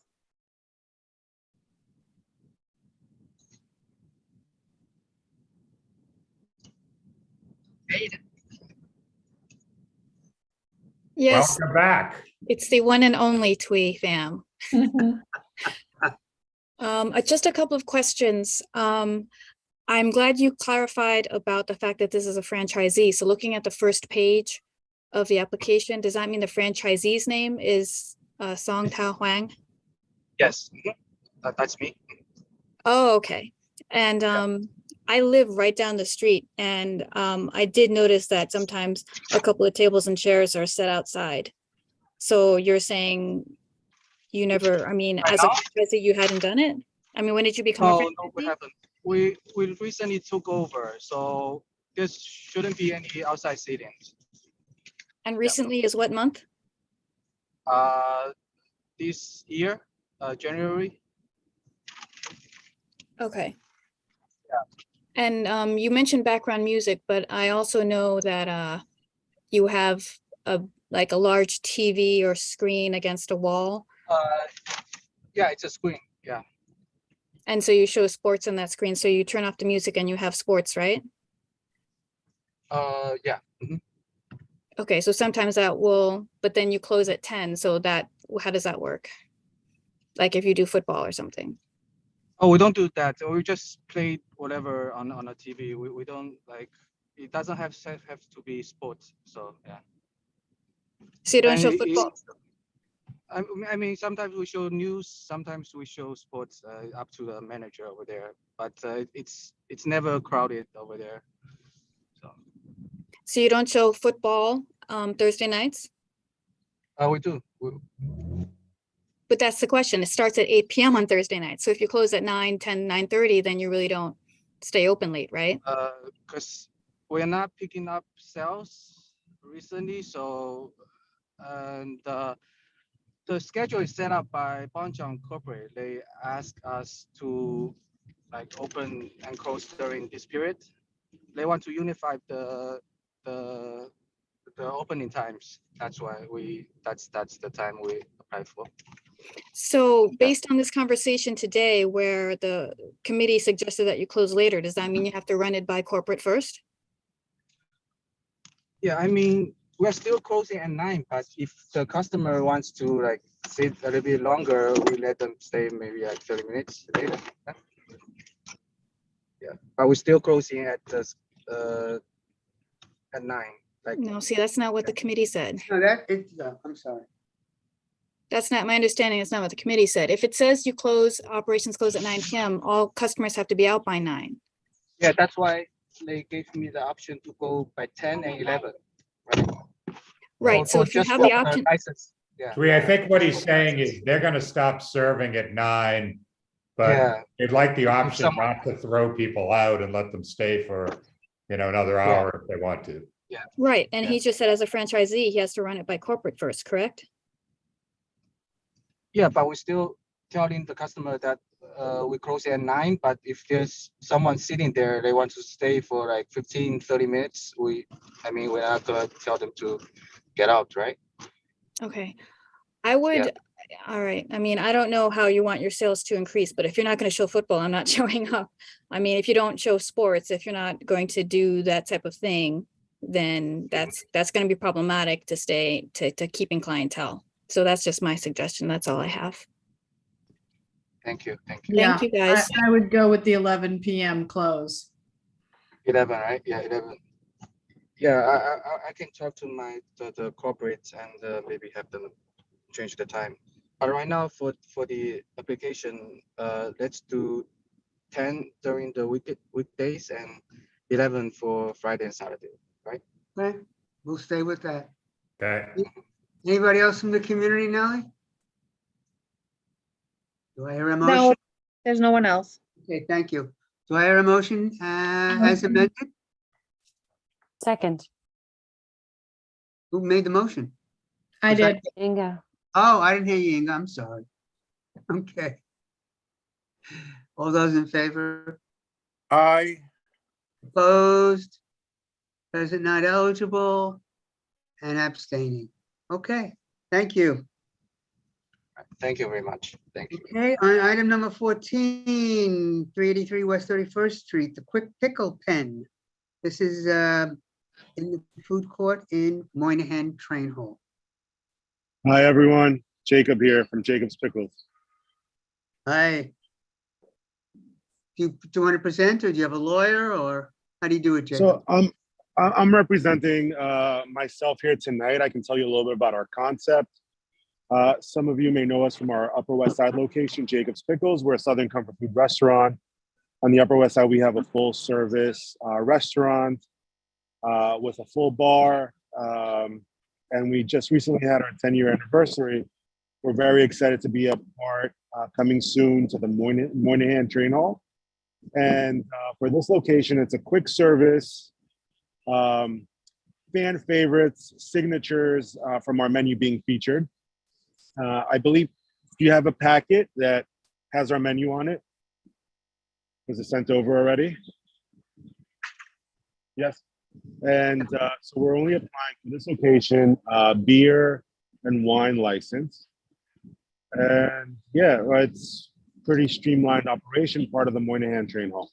N: Yes,
B: Welcome back.
N: it's the one and only Twee fam. Just a couple of questions. I'm glad you clarified about the fact that this is a franchisee. So looking at the first page of the application, does that mean the franchisee's name is Song Tao Huang?
M: Yes, that's me.
N: Oh, okay. And I live right down the street, and I did notice that sometimes a couple of tables and chairs are set outside. So you're saying you never, I mean, as a franchisee, you hadn't done it? I mean, when did you become a franchisee?
M: No, we haven't. We recently took over, so there shouldn't be any outside seating.
N: And recently is what month?
M: This year, January.
N: Okay. And you mentioned background music, but I also know that you have a large TV or screen against a wall.
M: Yeah, it's a screen. Yeah.
N: And so you show sports on that screen. So you turn off the music and you have sports, right?
M: Yeah.
N: Okay, so sometimes that will, but then you close at 10. So how does that work? Like if you do football or something?
M: Oh, we don't do that. We just play whatever on a TV. We don't like. It doesn't have to be sports. So yeah.
N: So you don't show football?
M: I mean, sometimes we show news. Sometimes we show sports. Up to the manager over there. But it's never crowded over there.
N: So you don't show football Thursday nights?
M: We do.
N: But that's the question. It starts at 8 p.m. on Thursday night. So if you close at 9, 10, 9:30, then you really don't stay open late, right?
M: Because we're not picking up sales recently, so and the schedule is set up by Bonchon Corporate. They ask us to like open and close during this period. They want to unify the opening times. That's why that's the time we apply for.
N: So based on this conversation today, where the committee suggested that you close later, does that mean you have to run it by corporate first?
M: Yeah, I mean, we're still closing at 9, but if the customer wants to like sit a little bit longer, we let them stay maybe like 30 minutes later. Yeah, but we're still closing at 9. Like,
N: No, see, that's not what the committee said.
A: No, I'm sorry.
N: That's not my understanding. It's not what the committee said. If it says you operations close at 9 p.m., all customers have to be out by 9.
M: Yeah, that's why they gave me the option to go by 10 and 11.
N: Right. So if you have the option.
M: License. Yeah.
B: I think what he's saying is they're going to stop serving at 9, But they'd like the option
M: someone-
B: not to throw people out and let them stay for, another hour if they want to.
N: Right, and he just said as a franchisee, he has to run it by corporate first, correct?
M: Yeah, but we're still telling the customer that we close at 9, but if there's someone sitting there, they want to stay for like 15, 30 minutes, we're not gonna tell them to get out, right?
N: Okay. I would, all right. I mean, I don't know how you want your sales to increase, but if you're not going to show football, I'm not showing up. I mean, if you don't show sports, if you're not going to do that type of thing, then that's going to be problematic to keeping clientele. So that's just my suggestion. That's all I have.
M: Thank you.
N: Thank you, guys.
G: I would go with the 11 p.m. close.
M: 11, right? Yeah, 11. Yeah, I can talk to the corporates and maybe have them change the time. But right now for the application, let's do 10 during the weekdays and 11 for Friday and Saturday, right?
A: Okay, we'll stay with that.
B: Okay.
A: Anybody else from the community, Nellie? Do I hear a
E: No,
A: motion?
E: there's no one else.
A: Okay, thank you. Do I hear a motion as amended?
O: Second,
A: Who made the motion?
G: I
A: Was that-
G: did.
O: Inga.
A: Oh, I didn't hear you, Inga. I'm sorry. Okay. All those in favor?
I: Aye.
A: Opposed? Present not eligible? And abstaining. Okay, thank you.
M: Thank you very much. Thank you.
A: Okay, on item number 14, 383 West 31st Street, the Quick Pickle Pen. This is in the food court in Moynihan Train Hall.
J: Hi, everyone. Jacob here from Jacob's Pickles.
A: Hi. Do you want to present, or do you have a lawyer, or how do you do it, Jacob?
J: So I'm representing myself here tonight. I can tell you a little bit about our concept. Some of you may know us from our Upper West Side location, Jacob's Pickles. We're a Southern comfort food restaurant. On the Upper West Side, we have a full service restaurant with a full bar. And we just recently had our 10-year anniversary. We're very excited to be a part coming soon to the Moynihan Train Hall. And for this location, it's a quick service, fan favorites, signatures from our menu being featured. I believe you have a packet that has our menu on it. Was it sent over already? Yes. And so we're only applying for this location, beer and wine license. And yeah, it's pretty streamlined operation, part of the Moynihan Train Hall.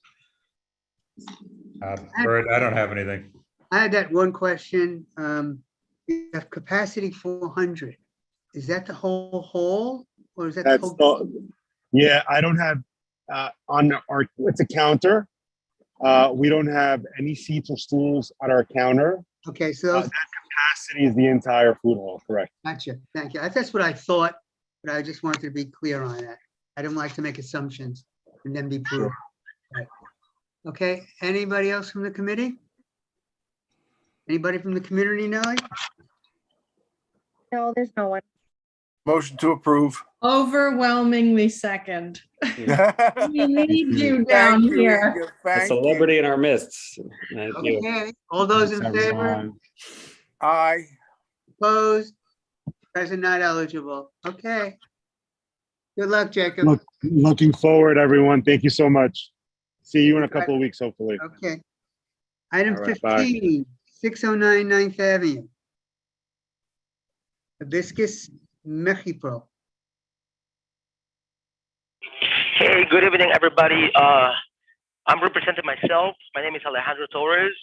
B: Bert, I don't have anything.
A: I had that one question. You have capacity 400. Is that the whole hall, or is that the
J: That's
A: whole?
J: yeah, I don't have on our, it's a counter. We don't have any seats or stools at our counter.
A: Okay, so those,
J: That capacity is the entire food hall, correct?
A: gotcha. Thank you. That's what I thought, but I just wanted to be clear on that. I don't like to make assumptions and then be proved. Right. Okay, anybody else from the committee? Anybody from the community, Nellie?
E: No, there's no one.
I: Motion to approve.
G: Overwhelmingly second. We need you down
I: Thank you,
G: here.
I: Inga.
V: A
I: Thank you.
V: celebrity in our midst. Thank you.
A: Okay, all those in
J: Thanks,
A: favor?
J: everyone.
I: Aye.
A: Opposed? Present not eligible. Okay. Good luck, Jacob.
J: Looking forward, everyone. Thank you so much. See you in a couple of weeks, hopefully.
A: Okay. Item
J: All right, bye.
A: 15, 609 9th Avenue. Hibiscus Mexipro.
W: Hey, good evening, everybody. I'm representing myself. My name is Alejandro Torres,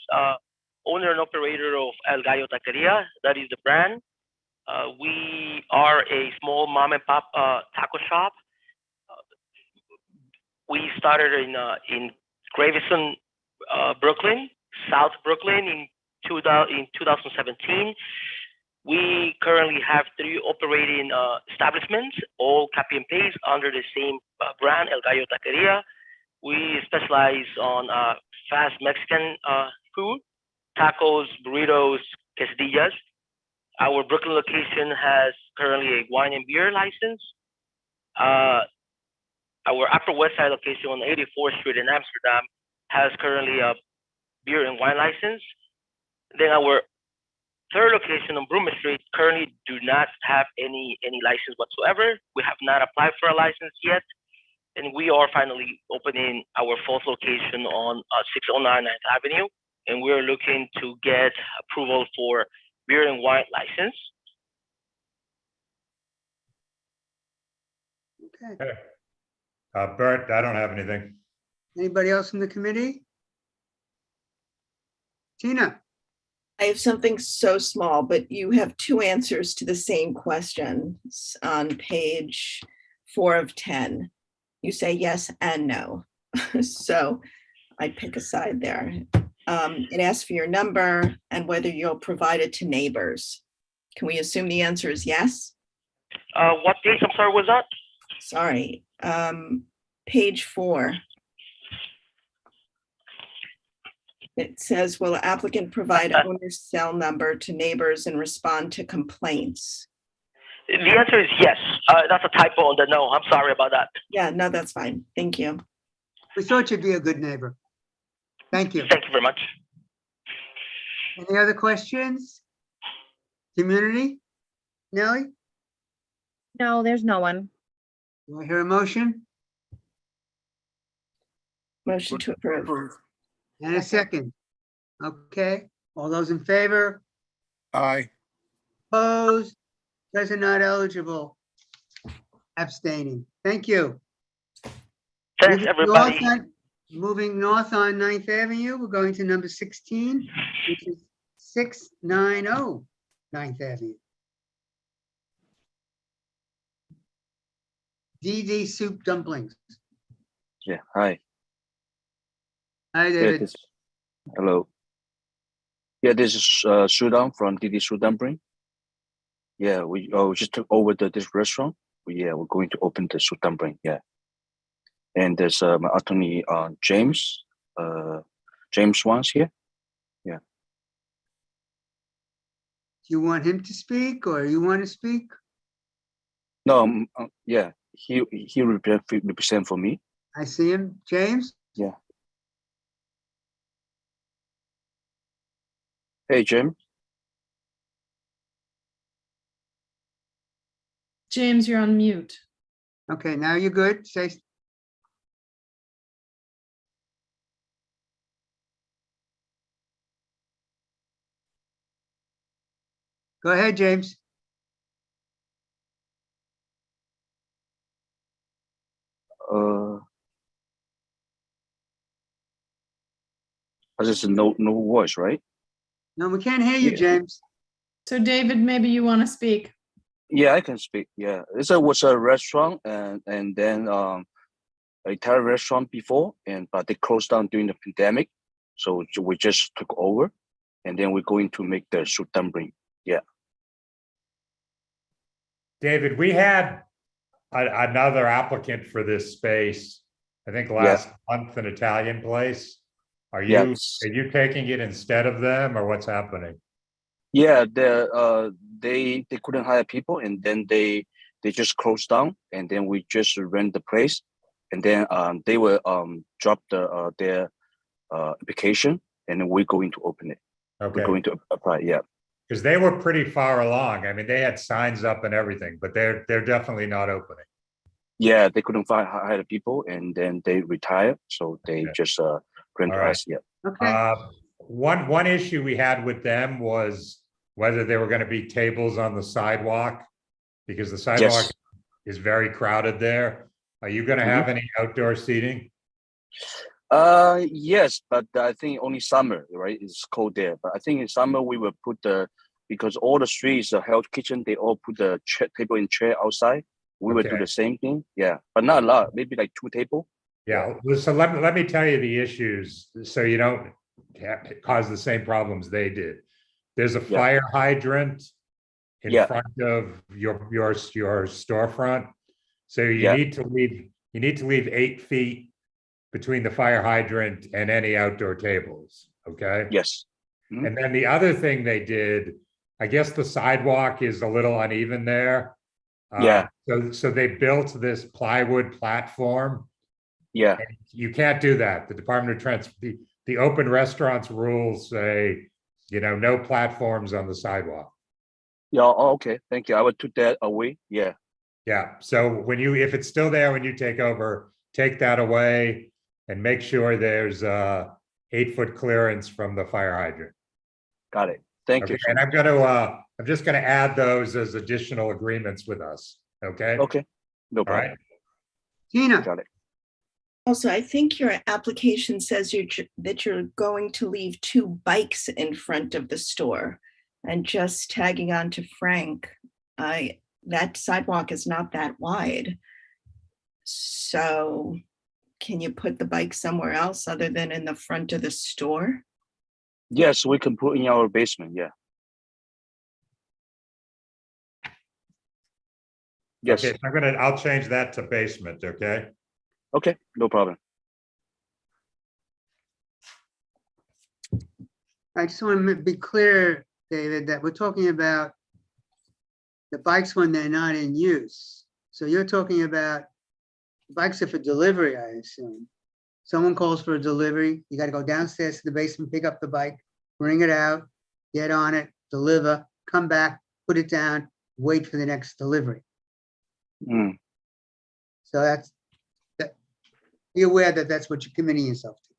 W: owner and operator of El Gallo Taqueria. That is the brand. We are a small mom and pop taco shop. We started in Levinson, Brooklyn, South Brooklyn in 2017. We currently have 3 operating establishments, all copy and paste under the same brand, El Gallo Taqueria. We specialize on fast Mexican food, tacos, burritos, quesadillas. Our Brooklyn location has currently a wine and beer license. our Upper West Side location on 84th Street in Amsterdam has currently a beer and wine license. Then our third location on Broomer Street currently do not have any license whatsoever. We have not applied for a license yet. And we are finally opening our fourth location on 609 9th Avenue. And we're looking to get approval for beer and wine license.
A: Okay.
B: Bert, I don't have anything.
A: Anybody else in the committee? Tina?
F: I have something so small, but you have two answers to the same question on page 4 of 10. You say yes and no. So I pick a side there. It asks for your number and whether you'll provide it to neighbors. Can we assume the answer is yes?
W: What page, I'm sorry, was that?
F: Sorry, page 4. It says, will applicant provide owner's cell number to neighbors and respond to complaints?
W: The answer is yes. That's a typo on the no. I'm sorry about that.
F: Yeah, no, that's fine. Thank you.
A: We thought you'd be a good neighbor. Thank you.
W: Thank you very much.
A: Any other questions? Community? Nellie?
E: No, there's no one.
A: Do I hear a motion?
F: Motion to approve.
A: And a second. Okay, all those in favor?
R: Aye.
A: Opposed? Present not eligible. Abstaining. Thank you.
W: Thanks, everybody.
A: Moving north on 9th Avenue, we're going to number 16, which is 690 9th Avenue. DD Soup Dumplings.
S: Yeah, hi.
A: Hi,
S: Yeah,
A: David.
S: hello. Yeah, this is Sudan from DD Soup Dumpling. Yeah, we just took over this restaurant. We're going to open the soup dumpling. Yeah, and there's my attorney James. James Wang's here. Yeah.
A: Do you want him to speak or you want to speak?
S: No, yeah, he represent for me.
A: I see him. James?
S: Yeah. Hey, Jim.
G: James, you're on mute.
A: Okay, now you're good. Say. Go ahead, James.
S: There's no voice, right?
A: No, we can't hear you, James.
G: So David, maybe you want to speak.
S: Yeah, I can speak. Yeah, this was a restaurant, and then a Italian restaurant before, but they closed down during the pandemic, so we just took over, and then we're going to make the soup dumpling. Yeah.
B: David, we had another applicant for this space, I think last month, an Italian place. Are you taking it instead of them, or what's happening?
S: Yeah, they couldn't hire people, and then they just closed down, and then we just rent the place, and then they will drop their application, and then we're going to open it.
B: Okay.
S: We're going to apply. Yeah.
B: Because they were pretty far along. I mean, they had signs up and everything, but they're definitely not opening.
S: Yeah, they couldn't hire the people, and then they retired, so they just rent us. Yeah.
A: Okay.
B: One issue we had with them was whether there were going to be tables on the sidewalk, because the sidewalk is very crowded there. Are you going to have any outdoor seating?
S: Yes, but I think only summer, right? It's cold there. But I think in summer we will put because all the streets, the health kitchen, they all put the table and chair outside. We will do the same thing. Yeah, but not a lot, maybe like 2 tables.
B: Yeah, so let me tell you the issues so you don't cause the same problems they did. There's a fire hydrant in front of your storefront. So you need to leave 8 feet between the fire hydrant and any outdoor tables. Okay.
S: Yes.
B: And then the other thing they did, I guess the sidewalk is a little uneven there.
S: Yeah.
B: So they built this plywood platform.
S: Yeah.
B: And you can't do that. The Department of the open restaurants rules say, no platforms on the sidewalk.
S: Yeah. Oh, okay. Thank you. I would took that away. Yeah.
B: Yeah. So if it's still there when you take over, take that away and make sure there's 8-foot clearance from the fire hydrant.
S: Got it. Thank you.
B: Okay. And I'm just gonna add those as additional agreements with us. Okay.
S: Okay. No
B: All
S: problem.
B: right.
A: Tina,
S: Got it.
F: Also, I think your application says that you're going to leave 2 bikes in front of the store. And just tagging on to Frank, that sidewalk is not that wide. So can you put the bike somewhere else other than in the front of the store?
S: Yes, we can put in our basement. Yeah. Yes.
B: Okay. I'll change that to basement. Okay.
S: Okay. No problem.
A: I just want to be clear, David, that we're talking about the bikes when they're not in use. So you're talking about bikes are for delivery, I assume. Someone calls for a delivery, you got to go downstairs to the basement, pick up the bike, bring it out, get on it, deliver, come back, put it down, wait for the next delivery.
S: Mm.
A: So be aware that that's what you're committing yourself to.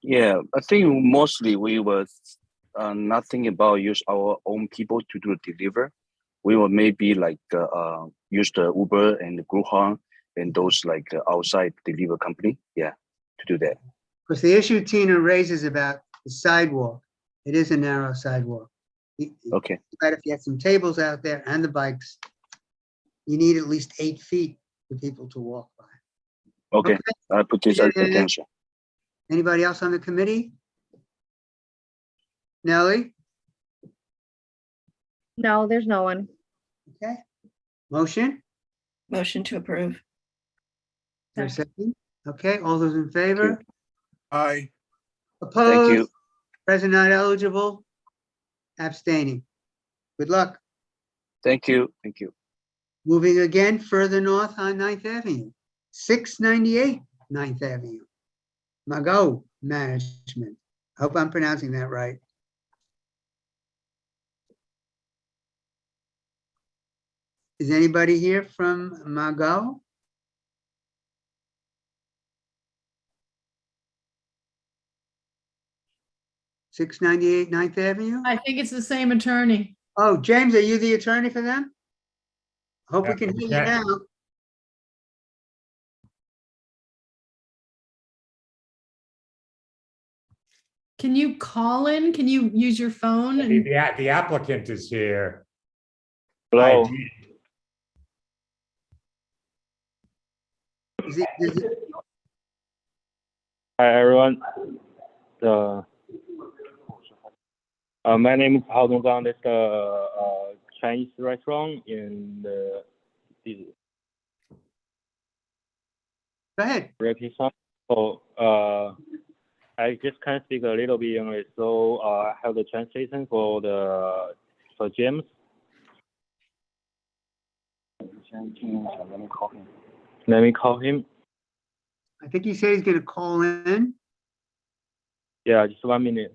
S: Yeah, I think mostly we were not thinking about use our own people to do deliver. We will maybe like use the Uber and the Groupon and those like outside deliver company. Yeah, to do that.
A: Because the issue Tina raises about the sidewalk, it is a narrow sidewalk.
S: Okay.
A: But if you had some tables out there and the bikes, you need at least 8 feet for people to walk by.
S: Okay, I put this at attention.
A: Anybody else on the committee? Nellie?
E: No, there's no one.
A: Okay. Motion?
F: Motion to approve.
A: For a second? Okay, all those in favor?
L: Aye.
A: Opposed?
S: you.
A: Present not eligible? Abstaining. Good luck.
S: Thank you. Thank you.
A: Moving again further north on 9th Avenue, 698 9th Avenue. Mago Management. I hope I'm pronouncing that right. Is anybody here from Mago? (698) 9th Avenue?
G: I think it's the same attorney.
A: Oh, James, are you the attorney for them? Hope we
B: Yeah,
A: can
B: we
A: hear you
B: can.
A: now.
G: Can you call in? Can you use your phone? And
B: The applicant is here.
K: Hello.
A: Is it-
K: Hi, everyone. My name is Hao Donggang. It's a Chinese restaurant in the city.
A: Go ahead.
K: So, I just can speak a little bit English, so I have the translation for James. Let me call him.
A: I think he said he's going to call in.
K: Yeah, just 1 minute.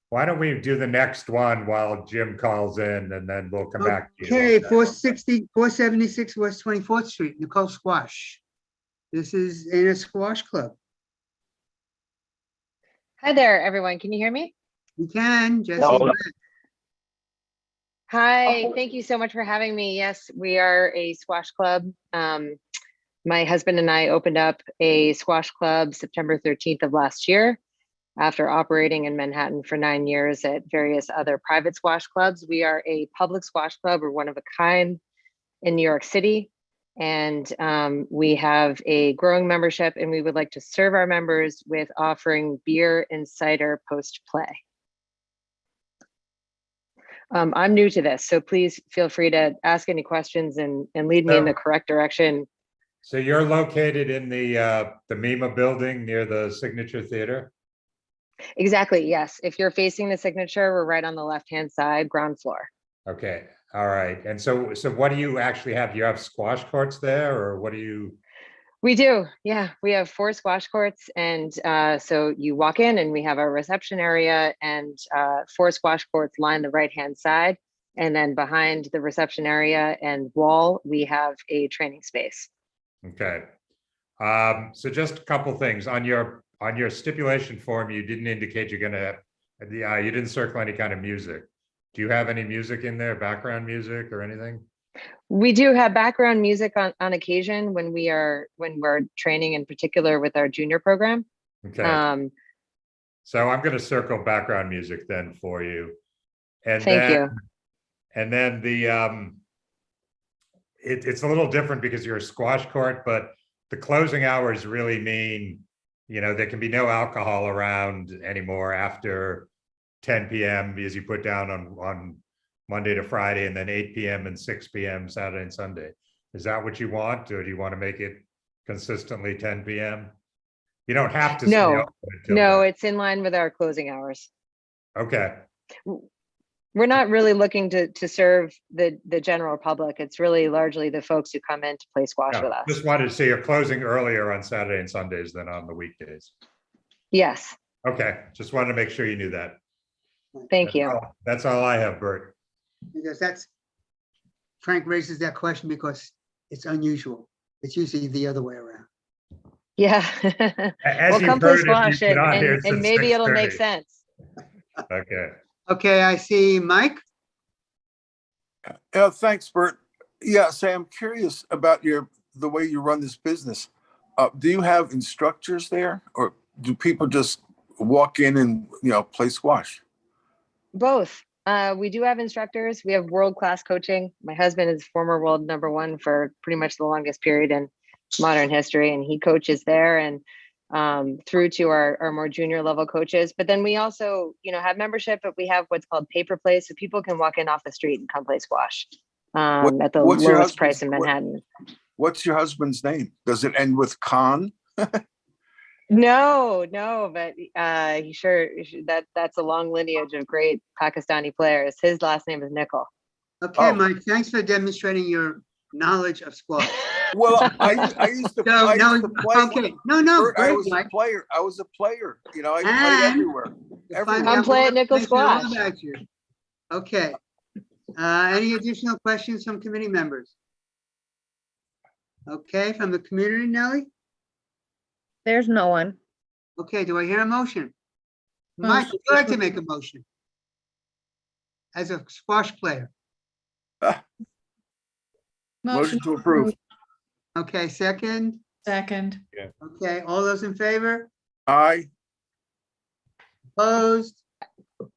B: Why don't we do the next one while Jim calls in and then we'll come back to you.
A: Okay, 476 West 24th Street, Nicole Squash. This is in a squash club.
D: Hi there, everyone. Can you hear me?
A: You can, Jesse.
K: Oh,
A: go ahead.
D: Hi, thank you so much for having me. Yes, we are a squash club. My husband and I opened up a squash club September 13th of last year. After operating in Manhattan for 9 years at various other private squash clubs, we are a public squash club. We're one of a kind in New York City. And we have a growing membership, and we would like to serve our members with offering beer and cider post-play. I'm new to this, so please feel free to ask any questions and lead me in the correct direction.
B: So you're located in the MEMA building near the Signature Theater?
D: Exactly, yes. If you're facing the signature, we're right on the left-hand side, ground floor.
B: Okay, all right. And so what do you actually have? Do you have squash courts there, or what do you?
D: We do, yeah. We have 4 squash courts, and so you walk in and we have our reception area and 4 squash courts line the right-hand side. And then behind the reception area and wall, we have a training space.
B: Okay. So just a couple things on your stipulation form. You didn't indicate you're gonna, you didn't circle any kind of music. Do you have any music in there, background music or anything?
D: We do have background music on occasion when we're training, in particular with our junior program.
B: Okay. So I'm going to circle background music then for you. And
D: Thank you.
B: And then the it's a little different because you're a squash court, but the closing hours really mean, there can be no alcohol around anymore after 10 p.m. as you put down on Monday to Friday, and then 8 p.m. and 6 p.m. Saturday and Sunday. Is that what you want, or do you want to make it consistently 10 p.m.? You don't have to.
D: No, it's in line with our closing hours.
B: Okay.
D: We're not really looking to serve the general public. It's really largely the folks who come in to play squash with us.
B: Just wanted to say you're closing earlier on Saturday and Sundays than on the weekdays.
D: Yes.
B: Okay, just wanted to make sure you knew that.
D: Thank you.
B: That's all I have, Bert.
A: Because Frank raises that question because it's unusual. It's usually the other way around.
D: Yeah.
B: As
D: Well,
B: you've
D: come play
B: heard, if
D: squash
B: you've been on here
D: and
B: since
D: maybe it'll
B: 6:30.
D: make sense.
B: Okay.
A: Okay, I see Mike.
R: Thanks, Bert. Yeah, say I'm curious about the way you run this business. Do you have instructors there, or do people just walk in and play squash?
D: Both. We do have instructors. We have world-class coaching. My husband is former world #1 for pretty much the longest period in modern history, and he coaches there and through to our more junior level coaches. But then we also, have membership, but we have what's called paper play, so people can walk in off the street and come play squash at the lowest price in Manhattan.
R: What's your husband's name? Does it end with Khan?
D: No, but that's a long lineage of great Pakistani players. His last name is Nickel.
A: Okay, Mike, thanks for demonstrating your knowledge of squash.
R: Well, I used to play.
A: Okay, no,
R: Bert, I was a player. I played everywhere.
D: Come play at Nickel Squash.
A: All about you. Okay. Any additional questions from committee members? Okay, from the community, Nellie?
E: There's no one.
A: Okay, do I hear a motion? Mike, would you like to make a motion? As a squash player?
R: Motion to approve.
A: Okay, second?
G: Second.
A: Okay, all those in favor?
R: Aye.
A: Opposed?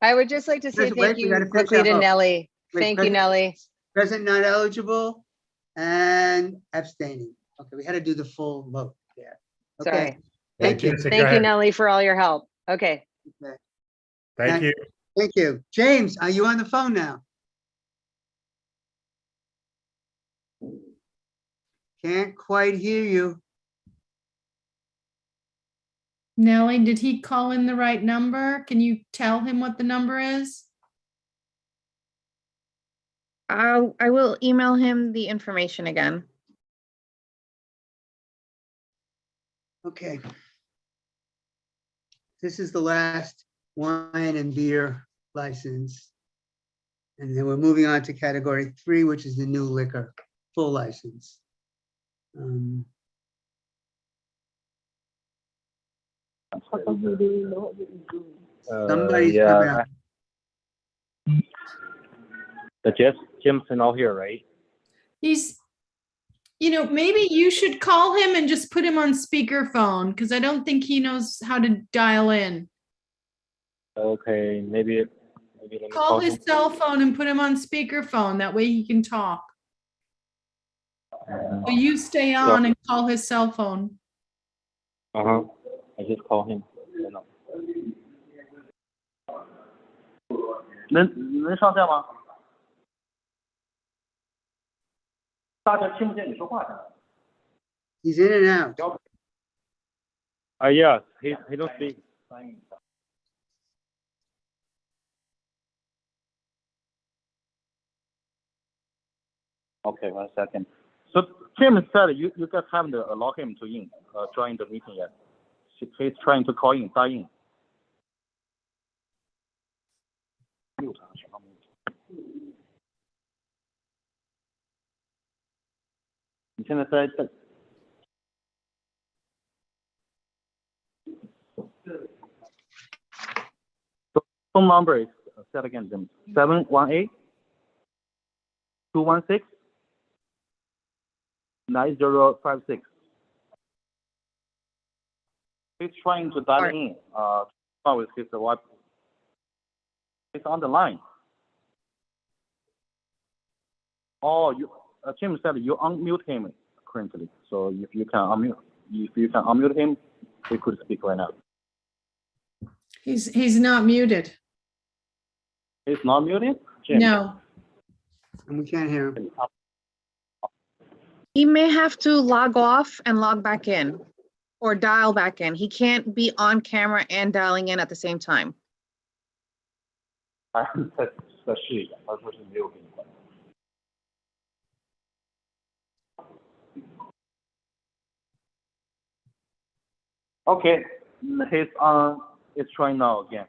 D: I would just like to say thank you quickly to Nellie. Thank you, Nellie.
A: Present, not eligible, and abstaining. Okay, we had to do the full vote there. Okay.
D: Sorry.
A: Thank you.
D: Thank you, Nellie, for all your help. Okay.
A: Okay.
B: Thank you.
A: Thank you. James, are you on the phone now? Can't quite hear you.
G: Nellie, did he call in the right number? Can you tell him what the number is?
E: I will email him the information again.
A: Okay. This is the last wine and beer license. And then we're moving on to category 3, which is the new liquor, full license. Somebody's coming up.
K: Jim's not here, right?
G: He's, maybe you should call him and just put him on speakerphone, because I don't think he knows how to dial in.
K: Okay, maybe let me
G: Call his
K: him.
G: cell phone and put him on speakerphone. That way he can talk. So you stay on and call his cell phone.
K: I just call him.
T: 能上线吗？大家听不见你说话的。
A: He's in and out.
K: Yeah, he don't speak.
T: Okay, 1 second. So Tim said you guys haven't allowed him to join the meeting yet. He's trying to call in, dial in.你现在在 phone number is said again, 718 216 9056. He's trying to dial in. With his wife. He's on the line. Oh, Jim said you unmute him currently. So if you can unmute him, he could speak right now.
G: He's not muted.
T: He's not muted? Jim.
G: No.
A: And we can't hear him.
E: He may have to log off and log back in or dial back in. He can't be on camera and dialing in at the same time.
T: Okay, he's on. It's trying now again.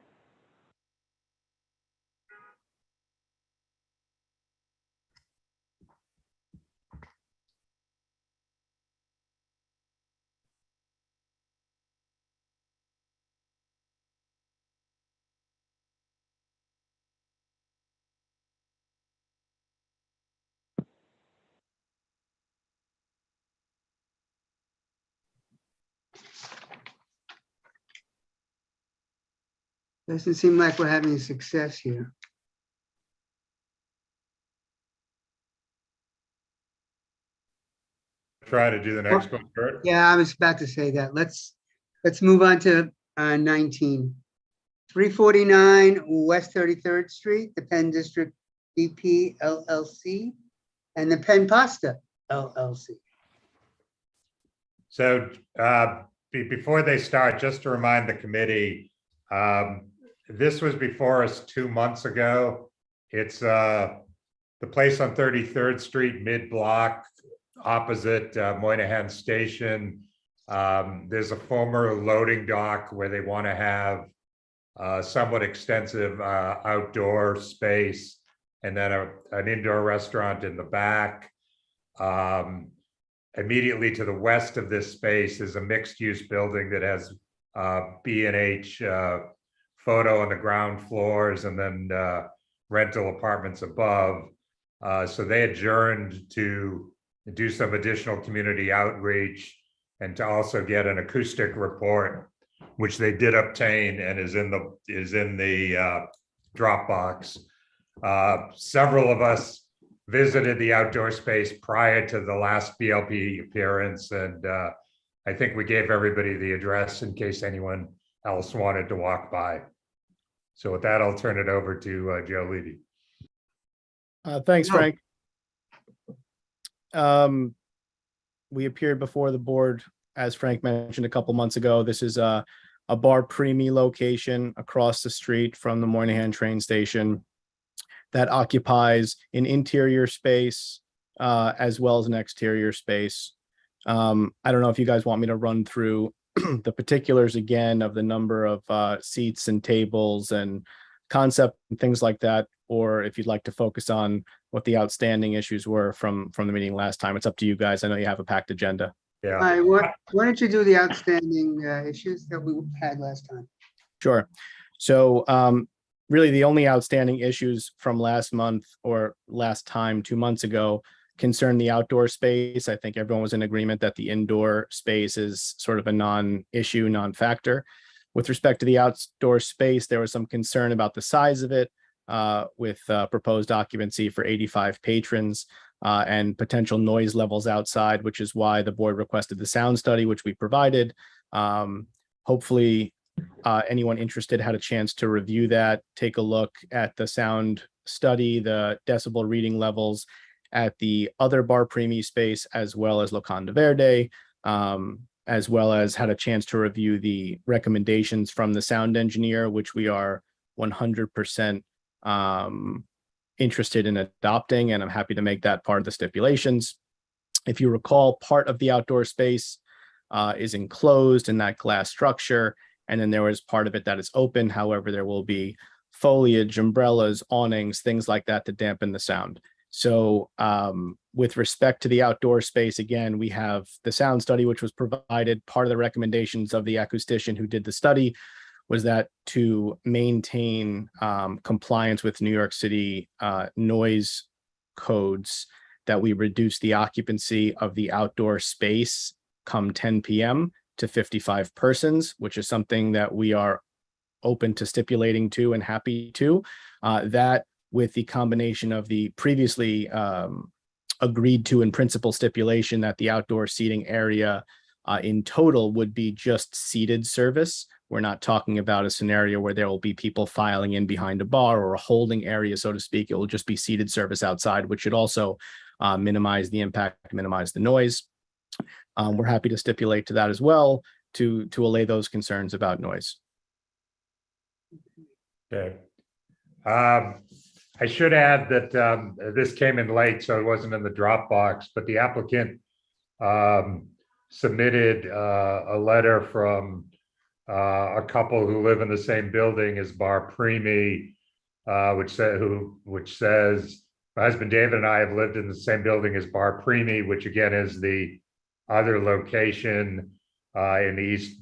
A: Doesn't seem like we're having success here.
B: Try to do the next one, Kurt.
A: Yeah, I was about to say that. Let's move on to 19. 349 West 33rd Street, the Penn District BP LLC, and the Penn Pasta LLC.
B: So before they start, just to remind the committee, this was before us 2 months ago. It's the place on 33rd Street, mid-block, opposite Moynihan Station. There's a former loading dock where they want to have somewhat extensive outdoor space, and then an indoor restaurant in the back. Immediately to the west of this space is a mixed-use building that has B&H photo on the ground floors and then rental apartments above. So they adjourned to do some additional community outreach and to also get an acoustic report, which they did obtain and is in the Dropbox. Several of us visited the outdoor space prior to the last BLP appearance, and I think we gave everybody the address in case anyone else wanted to walk by. So with that, I'll turn it over to Joe Levy.
C: Thanks, Frank. We appeared before the board, as Frank mentioned a couple months ago. This is a bar preemie location across the street from the Moynihan train station that occupies an interior space as well as an exterior space. I don't know if you guys want me to run through the particulars again of the number of seats and tables and concept and things like that, or if you'd like to focus on what the outstanding issues were from the meeting last time. It's up to you guys. I know you have a packed agenda.
B: Yeah.
A: All right, why don't you do the outstanding issues that we had last time?
C: Sure. So really the only outstanding issues from last month or last time 2 months ago concern the outdoor space. I think everyone was in agreement that the indoor space is sort of a non-issue, non-factor. With respect to the outdoor space, there was some concern about the size of it with proposed occupancy for 85 patrons and potential noise levels outside, which is why the board requested the sound study, which we provided. Hopefully anyone interested had a chance to review that, take a look at the sound study, the decibel reading levels at the other bar preemie space, as well as Locan de Verde, as well as had a chance to review the recommendations from the sound engineer, which we are 100% interested in adopting, and I'm happy to make that part of the stipulations. If you recall, part of the outdoor space is enclosed in that glass structure, and then there is part of it that is open. However, there will be foliage, umbrellas, awnings, things like that to dampen the sound. So with respect to the outdoor space, again, we have the sound study, which was provided. Part of the recommendations of the acoustician who did the study was that to maintain compliance with New York City noise codes, that we reduce the occupancy of the outdoor space come 10 p.m. to 55 persons, which is something that we are open to stipulating to and happy to. That with the combination of the previously agreed to in principle stipulation that the outdoor seating area in total would be just seated service. We're not talking about a scenario where there will be people filing in behind a bar or a holding area, so to speak. It will just be seated service outside, which should also minimize the impact, minimize the noise. We're happy to stipulate to that as well to allay those concerns about noise.
B: Okay. I should add that this came in late, so it wasn't in the Dropbox, but the applicant submitted a letter from a couple who live in the same building as Bar Primi, which says, my husband David and I have lived in the same building as Bar Primi, which again is the other location in the East.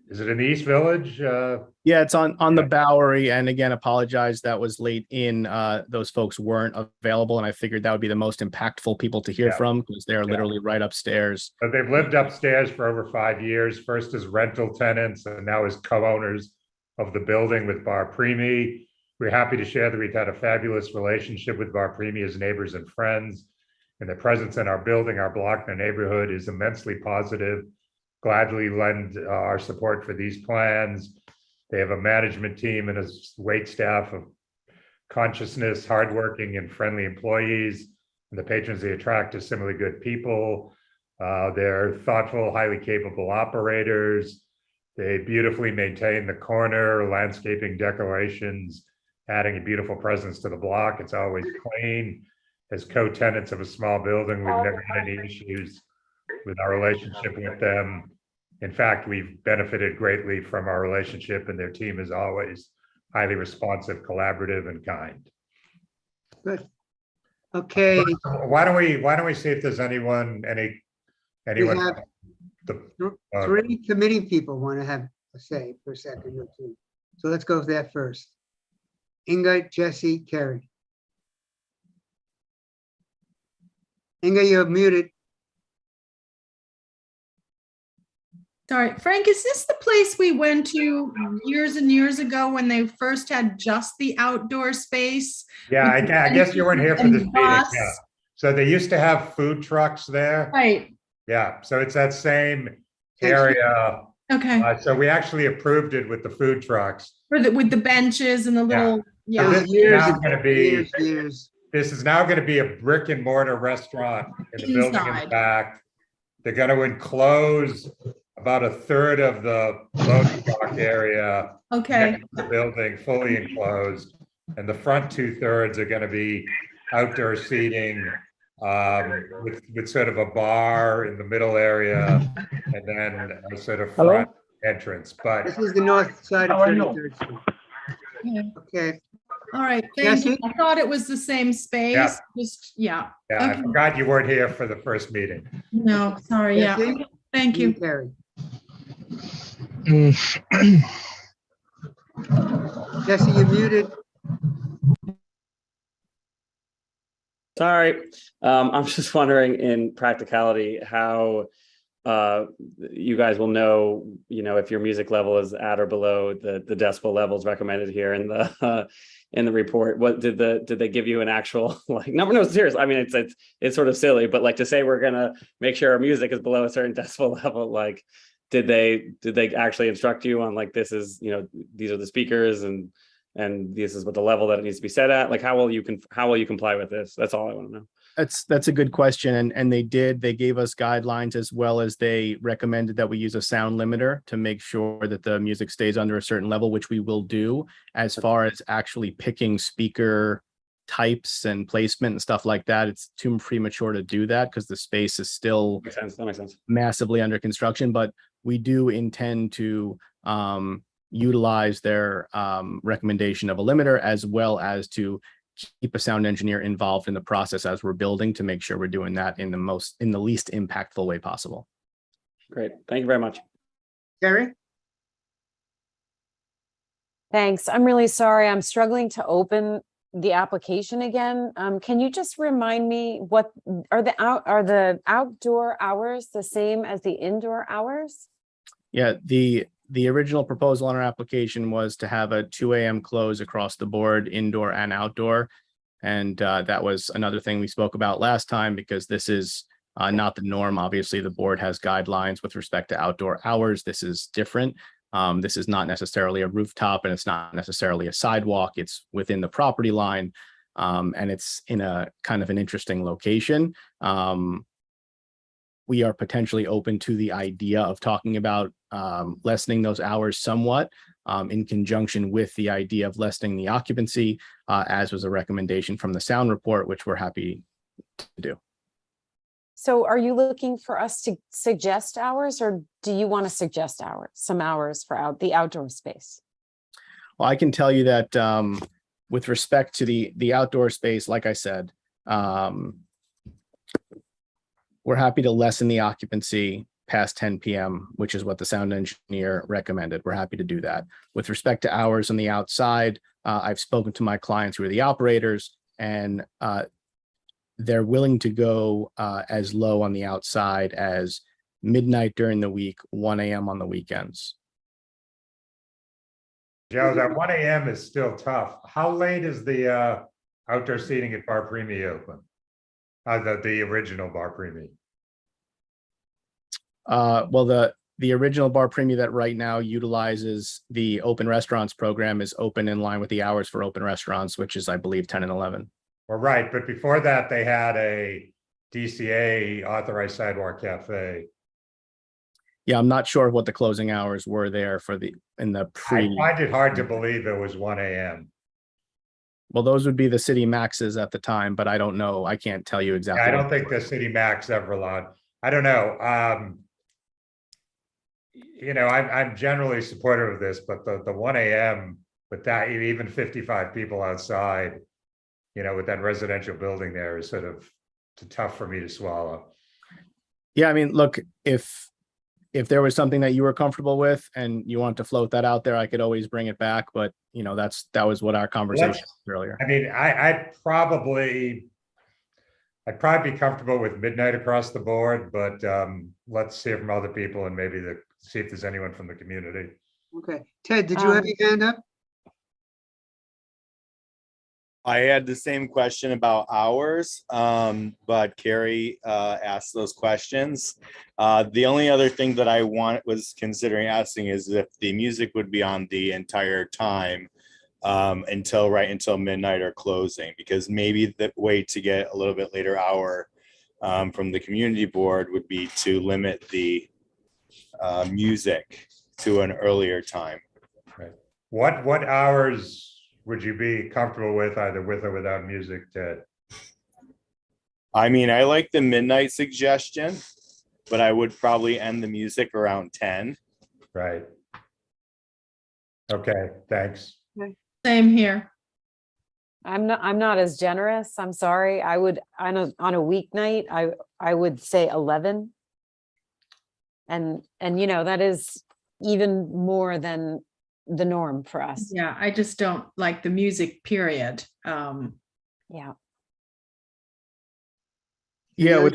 B: Is it in the East Village?
C: Yeah, it's on the Bowery. And again, apologize, that was late in. Those folks weren't available, and I figured that would be the most impactful people to hear from, because they're literally right upstairs.
B: But they've lived upstairs for over 5 years, first as rental tenants and now as co-owners of the building with Bar Primi. We're happy to share that we've had a fabulous relationship with Bar Primi as neighbors and friends, and their presence in our building, our block, and our neighborhood is immensely positive. Gladly lend our support for these plans. They have a management team and a wait staff of consciousness, hardworking, and friendly employees. And the patrons they attract are similarly good people. They're thoughtful, highly capable operators. They beautifully maintain the corner, landscaping, decorations, adding a beautiful presence to the block. It's always clean. As co-tenants of a small building, we've never had any issues with our relationship with them. In fact, we've benefited greatly from our relationship, and their team is always highly responsive, collaborative, and kind.
A: Good. Okay.
B: Why don't we see if there's anyone.
A: We have three committee people want to have a say for a second or two. So let's go with that first. Inga, Jesse, Kerry. Inga, you're muted.
G: Sorry, Frank, is this the place we went to years and years ago when they first had just the outdoor space?
B: Yeah, I guess you weren't here for this meeting. Yeah. So they used to have food trucks there.
G: Right.
B: Yeah, so it's that same area.
G: Okay.
B: So we actually approved it with the food trucks.
G: With the benches and the little,
B: So this is now going to be this is now going to be a brick and mortar restaurant in the building in the back. They're going to enclose about a third of the loading dock area.
G: Okay.
B: The building fully enclosed, and the front 2/3 are going to be outdoor seating with sort of a bar in the middle area, and then a sort of front entrance. But
A: this is the north side of 33rd Street. Okay.
G: All right, thank you. I thought it was the same space.
B: Yeah.
G: Just, yeah.
B: Yeah,
G: Okay.
B: I forgot you weren't here for the first meeting.
G: No, sorry, yeah.
A: Jesse?
G: Thank you.
A: Kerry. Jesse, you're muted.
V: Sorry, I'm just wondering in practicality how you guys will know, if your music level is at or below the decibel levels recommended here in the report. What did they give you an actual number? No, serious. I mean, it's sort of silly, but to say we're gonna make sure our music is below a certain decibel level, did they actually instruct you on this is these are the speakers and this is what the level that it needs to be set at? How will you comply with this? That's all I want to know.
C: That's a good question. And they gave us guidelines, as well as they recommended that we use a sound limiter to make sure that the music stays under a certain level, which we will do. As far as actually picking speaker types and placement and stuff like that, it's too premature to do that because the space is still
V: Makes sense. That makes sense.
C: massively under construction. But we do intend to utilize their recommendation of a limiter, as well as to keep a sound engineer involved in the process as we're building, to make sure we're doing that in the least impactful way possible.
V: Great. Thank you very much.
A: Carrie?
O: Thanks. I'm really sorry. I'm struggling to open the application again. Can you just remind me what are the outdoor hours the same as the indoor hours?
C: Yeah, the original proposal on our application was to have a 2 a.m. close across the board, indoor and outdoor. And that was another thing we spoke about last time, because this is not the norm. Obviously, the board has guidelines with respect to outdoor hours. This is different. This is not necessarily a rooftop, and it's not necessarily a sidewalk. It's within the property line, and it's in a kind of an interesting location. We are potentially open to the idea of talking about lessening those hours somewhat, in conjunction with the idea of lessening the occupancy, as was a recommendation from the sound report, which we're happy to do.
O: So are you looking for us to suggest hours, or do you want to suggest some hours for the outdoor space?
C: Well, I can tell you that with respect to the outdoor space, like I said, we're happy to lessen the occupancy past 10 p.m., which is what the sound engineer recommended. We're happy to do that. With respect to hours on the outside, I've spoken to my clients who are the operators, and they're willing to go as low on the outside as midnight during the week, 1 a.m. on the weekends.
B: Joe, that 1 a.m. is still tough. How late is the outdoor seating at Bar Primi open? The original Bar Primi.
C: Well, the original Bar Primi that right now utilizes the open restaurants program is open in line with the hours for open restaurants, which is, I believe, 10 and 11.
B: Well, right, but before that, they had a DCA authorized sidewalk cafe.
C: Yeah, I'm not sure what the closing hours were there in the pre.
B: I find it hard to believe it was 1 a.m.
C: Well, those would be the city maxes at the time, but I don't know. I can't tell you exactly.
B: Yeah, I don't think the city max ever allowed. I don't know. I'm generally supportive of this, but the 1 a.m. with that, even 55 people outside, with that residential building there is sort of tough for me to swallow.
C: Yeah, I mean, look, if there was something that you were comfortable with and you want to float that out there, I could always bring it back. But that was what our conversation was earlier.
B: I mean, I'd probably be comfortable with midnight across the board, but let's hear from other people and maybe see if there's anyone from the community.
A: Okay, Ted, did you have your hand up?
H: I had the same question about hours, but Carrie asked those questions. The only other thing that I was considering asking is if the music would be on the entire time until midnight or closing, because maybe the way to get a little bit later hour from the community board would be to limit the music to an earlier time.
B: Right. What hours would you be comfortable with, either with or without music, Ted?
H: I mean, I like the midnight suggestion, but I would probably end the music around 10.
B: Right. Okay, thanks.
G: Same here.
O: I'm not as generous. I'm sorry. I would on a weeknight, I would say 11. And that is even more than the norm for us.
G: Yeah, I just don't like the music, period.
O: Yeah.
C: Yeah,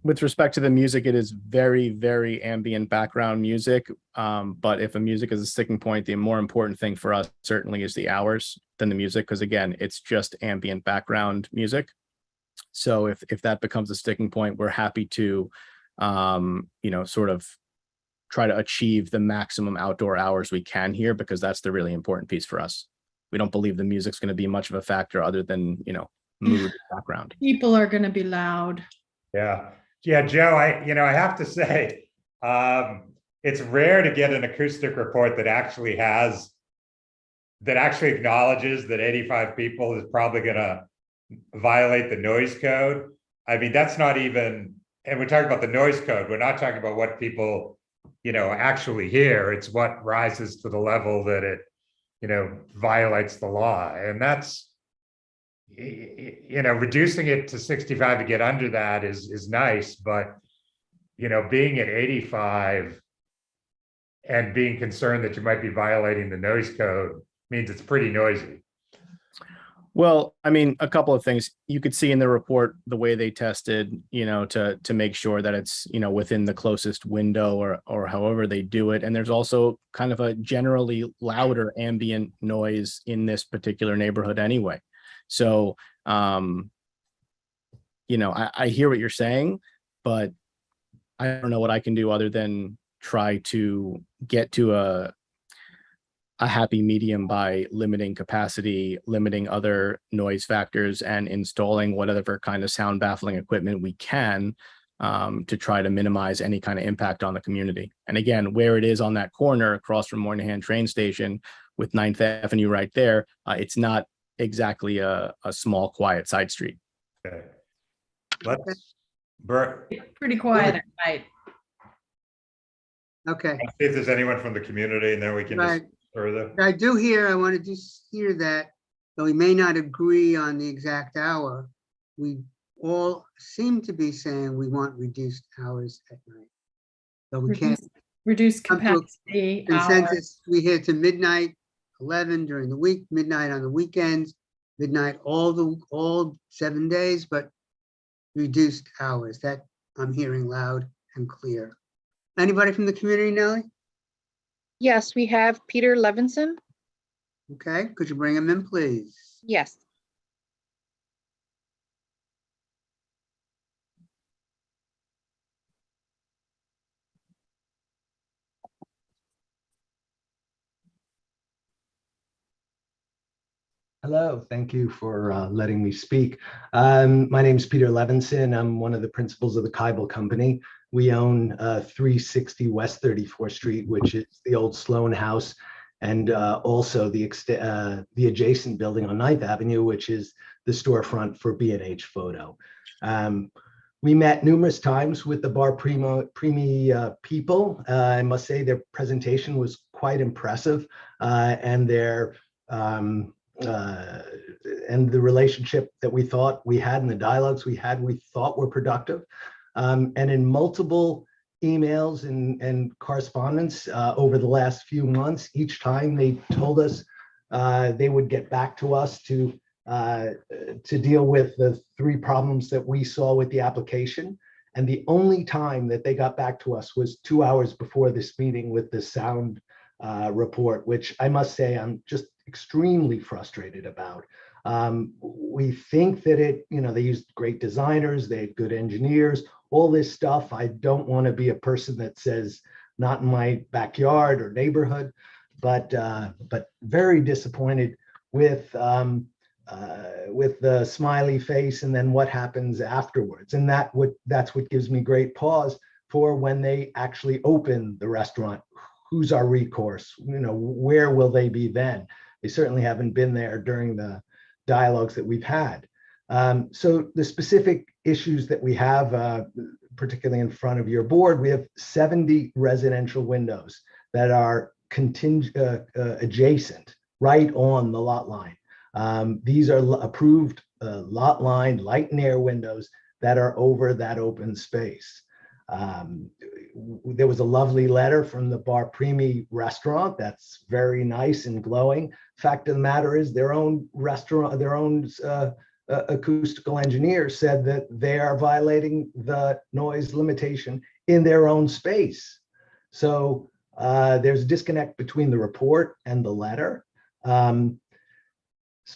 C: with respect to the music, it is very, very ambient background music. But if a music is a sticking point, the more important thing for us certainly is the hours than the music, because again, it's just ambient background music. So if that becomes a sticking point, we're happy to sort of try to achieve the maximum outdoor hours we can here, because that's the really important piece for us. We don't believe the music's going to be much of a factor other than, mood background.
G: People are going to be loud.
B: Yeah, Joe, I have to say, it's rare to get an acoustic report that actually acknowledges that 85 people is probably going to violate the noise code. I mean, that's not even, and we're talking about the noise code. We're not talking about what people, actually hear. It's what rises to the level that it, violates the law. And that's, reducing it to 65 to get under that is nice, but, being at 85 and being concerned that you might be violating the noise code means it's pretty noisy.
C: Well, I mean, a couple of things you could see in the report, the way they tested, to make sure that it's, within the closest window or however they do it. And there's also kind of a generally louder ambient noise in this particular neighborhood anyway. So, I hear what you're saying, but I don't know what I can do other than try to get to a happy medium by limiting capacity, limiting other noise factors, and installing whatever kind of sound baffling equipment we can to try to minimize any kind of impact on the community. And again, where it is on that corner across from Moynihan train station with 9th Avenue right there, it's not exactly a small, quiet side street.
B: Okay. Let's, Bert,
G: Pretty quiet at night.
A: Okay.
B: let's see if there's anyone from the community, and then we can
A: Right.
B: just further.
A: I want to just hear that, though we may not agree on the exact hour, we all seem to be saying we want reduced hours at night. So we can't
G: Reduce
A: come to a
G: capacity hours.
A: consensus. We hear to midnight, 11 during the week, midnight on the weekends, midnight all 7 days, but reduced hours. That I'm hearing loud and clear. Anybody from the community, Nellie?
E: Yes, we have Peter Levinson.
A: Okay, could you bring him in, please?
E: Yes.
P: Hello, thank you for letting me speak. My name is Peter Levinson. I'm one of the principals of the Kybal Company. We own 360 West 34th Street, which is the old Sloan House, and also the adjacent building on 9th Avenue, which is the storefront for B&H Photo. We met numerous times with the Bar Primi people. I must say their presentation was quite impressive, and their and the relationship that we thought we had and the dialogues we had, we thought were productive. And in multiple emails and correspondence over the last few months, each time they told us they would get back to us to deal with the 3 problems that we saw with the application. And the only time that they got back to us was 2 hours before this meeting with the sound report, which I must say I'm just extremely frustrated about. We think that they used great designers, they had good engineers, all this stuff. I don't want to be a person that says not in my backyard or neighborhood, but very disappointed with the smiley face and then what happens afterwards. And that's what gives me great pause for when they actually open the restaurant. Who's our recourse? Where will they be then? They certainly haven't been there during the dialogues that we've had. So the specific issues that we have, particularly in front of your board, we have 70 residential windows that are adjacent, right on the lot line. These are approved lot line light and air windows that are over that open space. There was a lovely letter from the Bar Primi restaurant that's very nice and glowing. Fact of the matter is their own restaurant, their own acoustical engineer said that they are violating the noise limitation in their own space. So there's a disconnect between the report and the letter.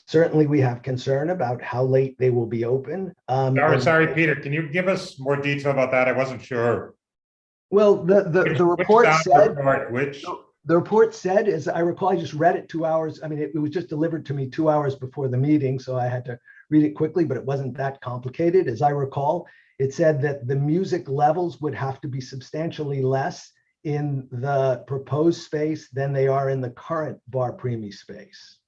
P: Certainly, we have concern about how late they will be open.
B: Sorry, Peter, can you give us more detail about that? I wasn't sure.
P: Well, the report said,
B: which?
P: The report said, as I recall, I just read it 2 hours. I mean, it was just delivered to me 2 hours before the meeting, so I had to read it quickly, but it wasn't that complicated. As I recall, it said that the music levels would have to be substantially less in the proposed space than they are in the current Bar Primi space.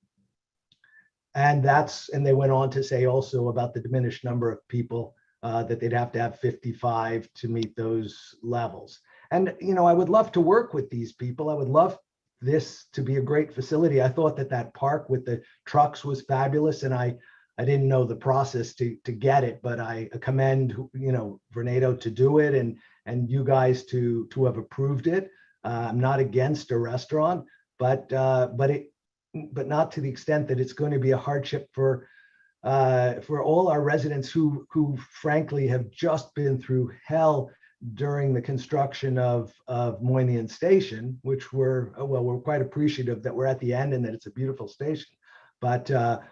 P: And they went on to say also about the diminished number of people that they'd have to have 55 to meet those levels. And, I would love to work with these people. I would love this to be a great facility. I thought that park with the trucks was fabulous, and I didn't know the process to get it, but I commend, Vornado to do it and you guys to have approved it. I'm not against a restaurant, but not to the extent that it's going to be a hardship for all our residents who frankly have just been through hell during the construction of Moynihan Station, which we're quite appreciative that we're at the end and that it's a beautiful station, but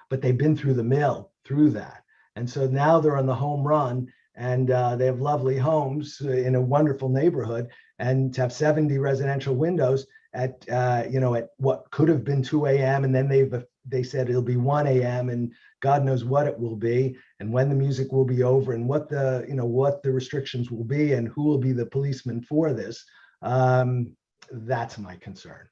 P: they've been through the mill through that, and so now they're on the home run, and they have lovely homes in a wonderful neighborhood, and to have 70 residential windows at at what could have been 2 a.m. and then they said it'll be 1 a.m. and God knows what it will be, and when the music will be over, and what the restrictions will be, and who will be the policeman for this. That's my concern.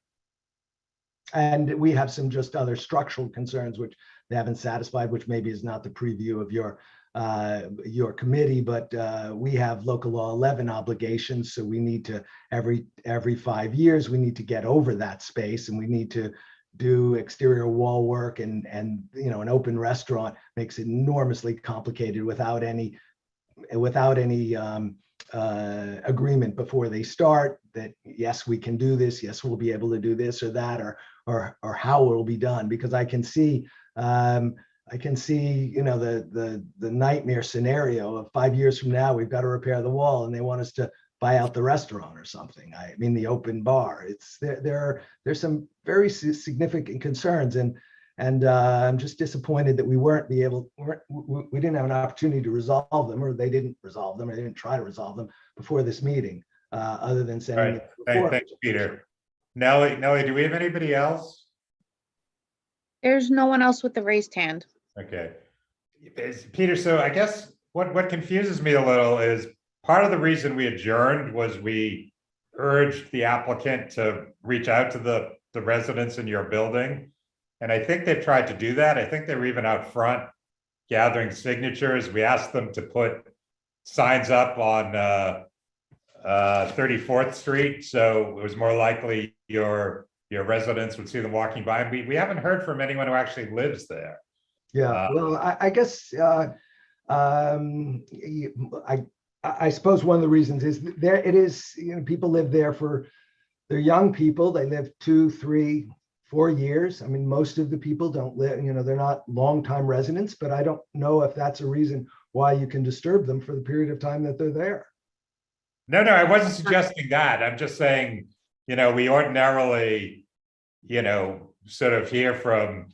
P: And we have some just other structural concerns which they haven't satisfied, which maybe is not the preview of your committee, but we have local law 11 obligations, so we need to every 5 years we need to get over that space, and we need to do exterior wall work, and an open restaurant makes it enormously complicated without any agreement before they start that yes, we can do this, yes, we'll be able to do this or that, or how it will be done, because I can see the nightmare scenario of 5 years from now we've got to repair the wall and they want us to buy out the restaurant or something. I mean, the open bar. There's some very significant concerns, and I'm just disappointed that we didn't have an opportunity to resolve them, or they didn't resolve them, or they didn't try to resolve them before this meeting, other than sending it.
B: Thanks, Peter. Nellie, do we have anybody else?
E: There's no one else with the raised hand.
B: Okay, Peter. So I guess what confuses me a little is, part of the reason we adjourned was we urged the applicant to reach out to the residents in your building. And I think they've tried to do that. I think they were even out front gathering signatures. We asked them to put signs up on 34th Street. So it was more likely your residents would see them walking by. And we haven't heard from anyone who actually lives there.
P: Yeah, well, I guess I suppose one of the reasons is people live there they're young people. They live 2, 3, 4 years. I mean, most of the people don't live, they're not longtime residents, but I don't know if that's a reason why you can disturb them for the period of time that they're there.
B: No, I wasn't suggesting that. I'm just saying, we ordinarily, sort of hear from,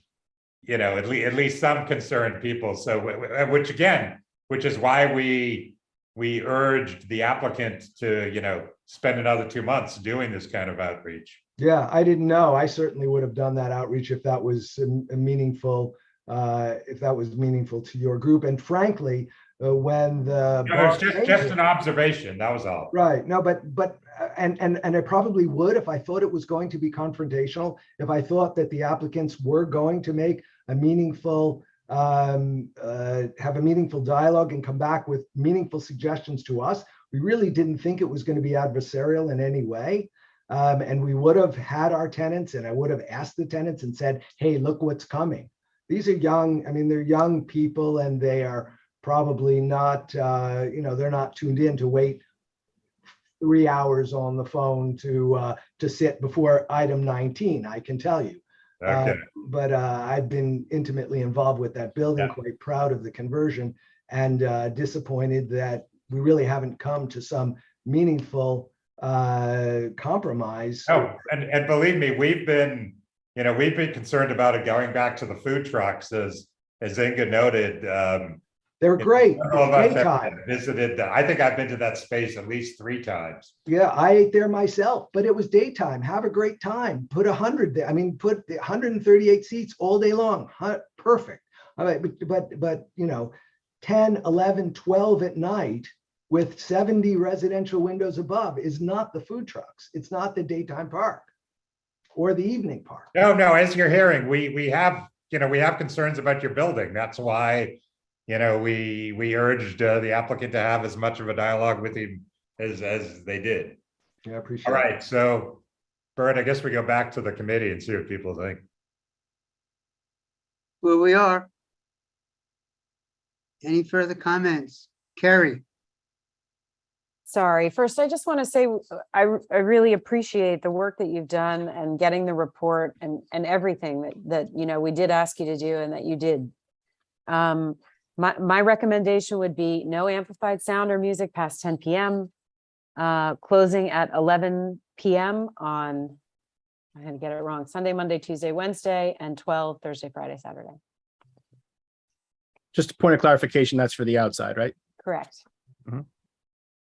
B: at least some concerned people. So, which is why we urged the applicant to, spend another 2 months doing this kind of outreach.
P: Yeah, I didn't know. I certainly would have done that outreach if that was meaningful to your group. And frankly, when the
B: it was just an observation. That was all.
P: Right. No, but I probably would if I thought it was going to be confrontational. If I thought that the applicants were going to make a meaningful have a meaningful dialogue and come back with meaningful suggestions to us. We really didn't think it was going to be adversarial in any way. And we would have had our tenants, and I would have asked the tenants and said, hey, look what's coming. These are young, they're young people, and they are probably not, they're not tuned in to wait 3 hours on the phone to sit before item 19, I can tell you.
B: Okay.
P: But I've been intimately involved with that building, quite proud of the conversion, and disappointed that we really haven't come to some meaningful compromise.
B: Oh, and believe me, we've been concerned about it going back to the food trucks, as Inga noted.
P: They're great.
B: Daytime. Visited. I think I've been to that space at least 3 times.
P: Yeah, I ate there myself, but it was daytime. Have a great time. Put 100 there. Put 138 seats all day long. Perfect. All right, but 10, 11, 12 at night with 70 residential windows above is not the food trucks. It's not the daytime park or the evening park.
B: No. As you're hearing, we have we have concerns about your building. That's why, we urged the applicant to have as much of a dialogue with him as they did.
P: Yeah, I appreciate
B: All
P: it.
B: right, so Bert, I guess we go back to the committee and see what people think.
A: Where we are. Any further comments? Carrie?
O: Sorry, first, I just want to say, I really appreciate the work that you've done and getting the report and everything that, we did ask you to do and that you did. My recommendation would be no amplified sound or music past 10 p.m. Closing at 11 p.m. on, I'm going to get it wrong, Sunday, Monday, Tuesday, Wednesday, and 12 Thursday, Friday, Saturday.
C: Just a point of clarification, that's for the outside, right?
O: Correct.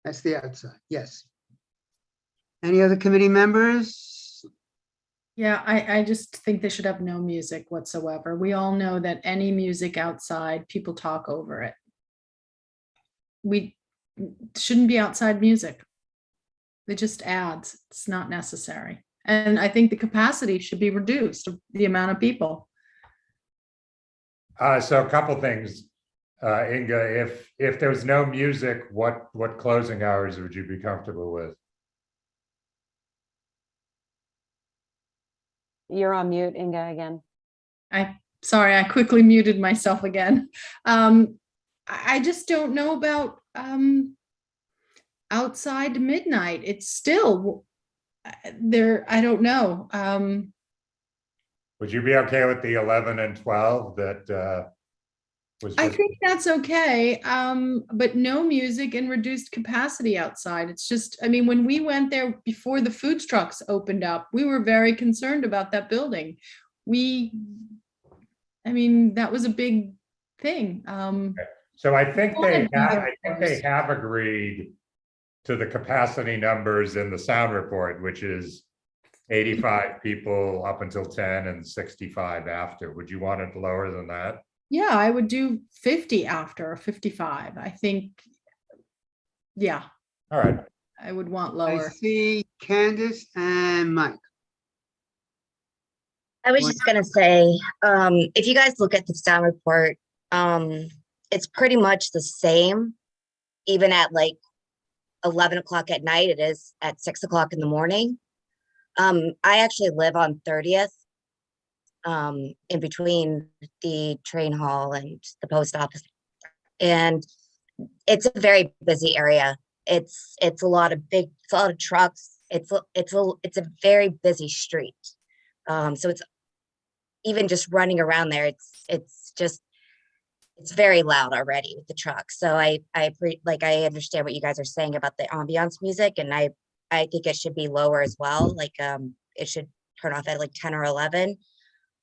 A: That's the outside, yes. Any other committee members?
G: Yeah, I just think they should have no music whatsoever. We all know that any music outside, people talk over it. We shouldn't be outside music. It just adds, it's not necessary. And I think the capacity should be reduced, the amount of people.
B: So a couple things, Inga, if there was no music, what closing hours would you be comfortable with?
O: You're on mute, Inga, again.
G: Sorry, I quickly muted myself again. I just don't know about outside midnight. It's still there. I don't know.
B: Would you be okay with the 11 and 12 that
G: I think that's okay. But no music and reduced capacity outside. It's just, I mean, when we went there before the food trucks opened up, we were very concerned about that building. That was a big thing.
B: So I think they have agreed to the capacity numbers in the sound report, which is 85 people up until 10 and 65 after. Would you want it lower than that?
G: Yeah, I would do 50 after 55. I think, yeah.
B: All right.
G: I would want
A: I
G: lower.
A: see Candace and Mike.
N: I was just gonna say, if you guys look at the sound report, it's pretty much the same, even at like 11 o'clock at night. It is at 6 o'clock in the morning. I actually live on 30th, in between the train hall and the post office, and it's a very busy area. It's a lot of trucks. It's a very busy street. So it's even just running around there. It's very loud already with the trucks. So I understand what you guys are saying about the ambiance music, and I think it should be lower as well. Like it should turn off at like 10 or 11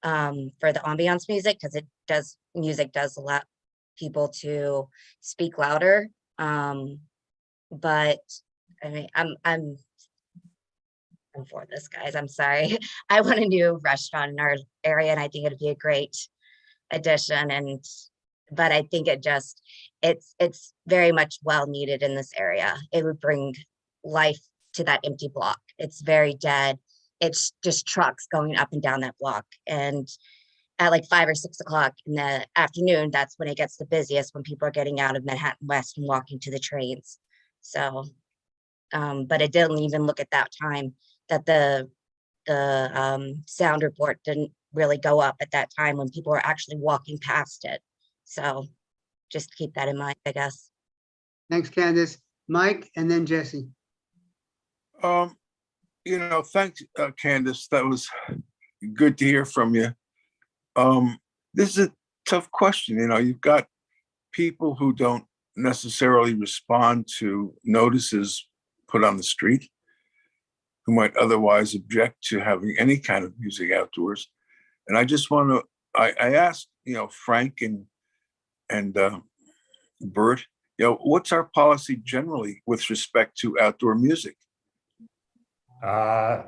N: for the ambiance music, because music does allow people to speak louder. But I mean, I'm for this, guys. I'm sorry. I want a new restaurant in our area, and I think it'd be a great addition. But I think it's very much well needed in this area. It would bring life to that empty block. It's very dead. It's just trucks going up and down that block. And at like 5 or 6 o'clock in the afternoon, that's when it gets the busiest, when people are getting out of Manhattan West and walking to the trains. So, but it didn't even look at that time that the sound report didn't really go up at that time when people were actually walking past it. So just keep that in mind, I guess.
A: Thanks, Candace. Mike, and then Jesse.
R: Thanks, Candace. That was good to hear from you. This is a tough question. You've got people who don't necessarily respond to notices put on the street, who might otherwise object to having any kind of music outdoors. And I just want to, I asked, Frank and Bert, what's our policy generally with respect to outdoor music?
B: I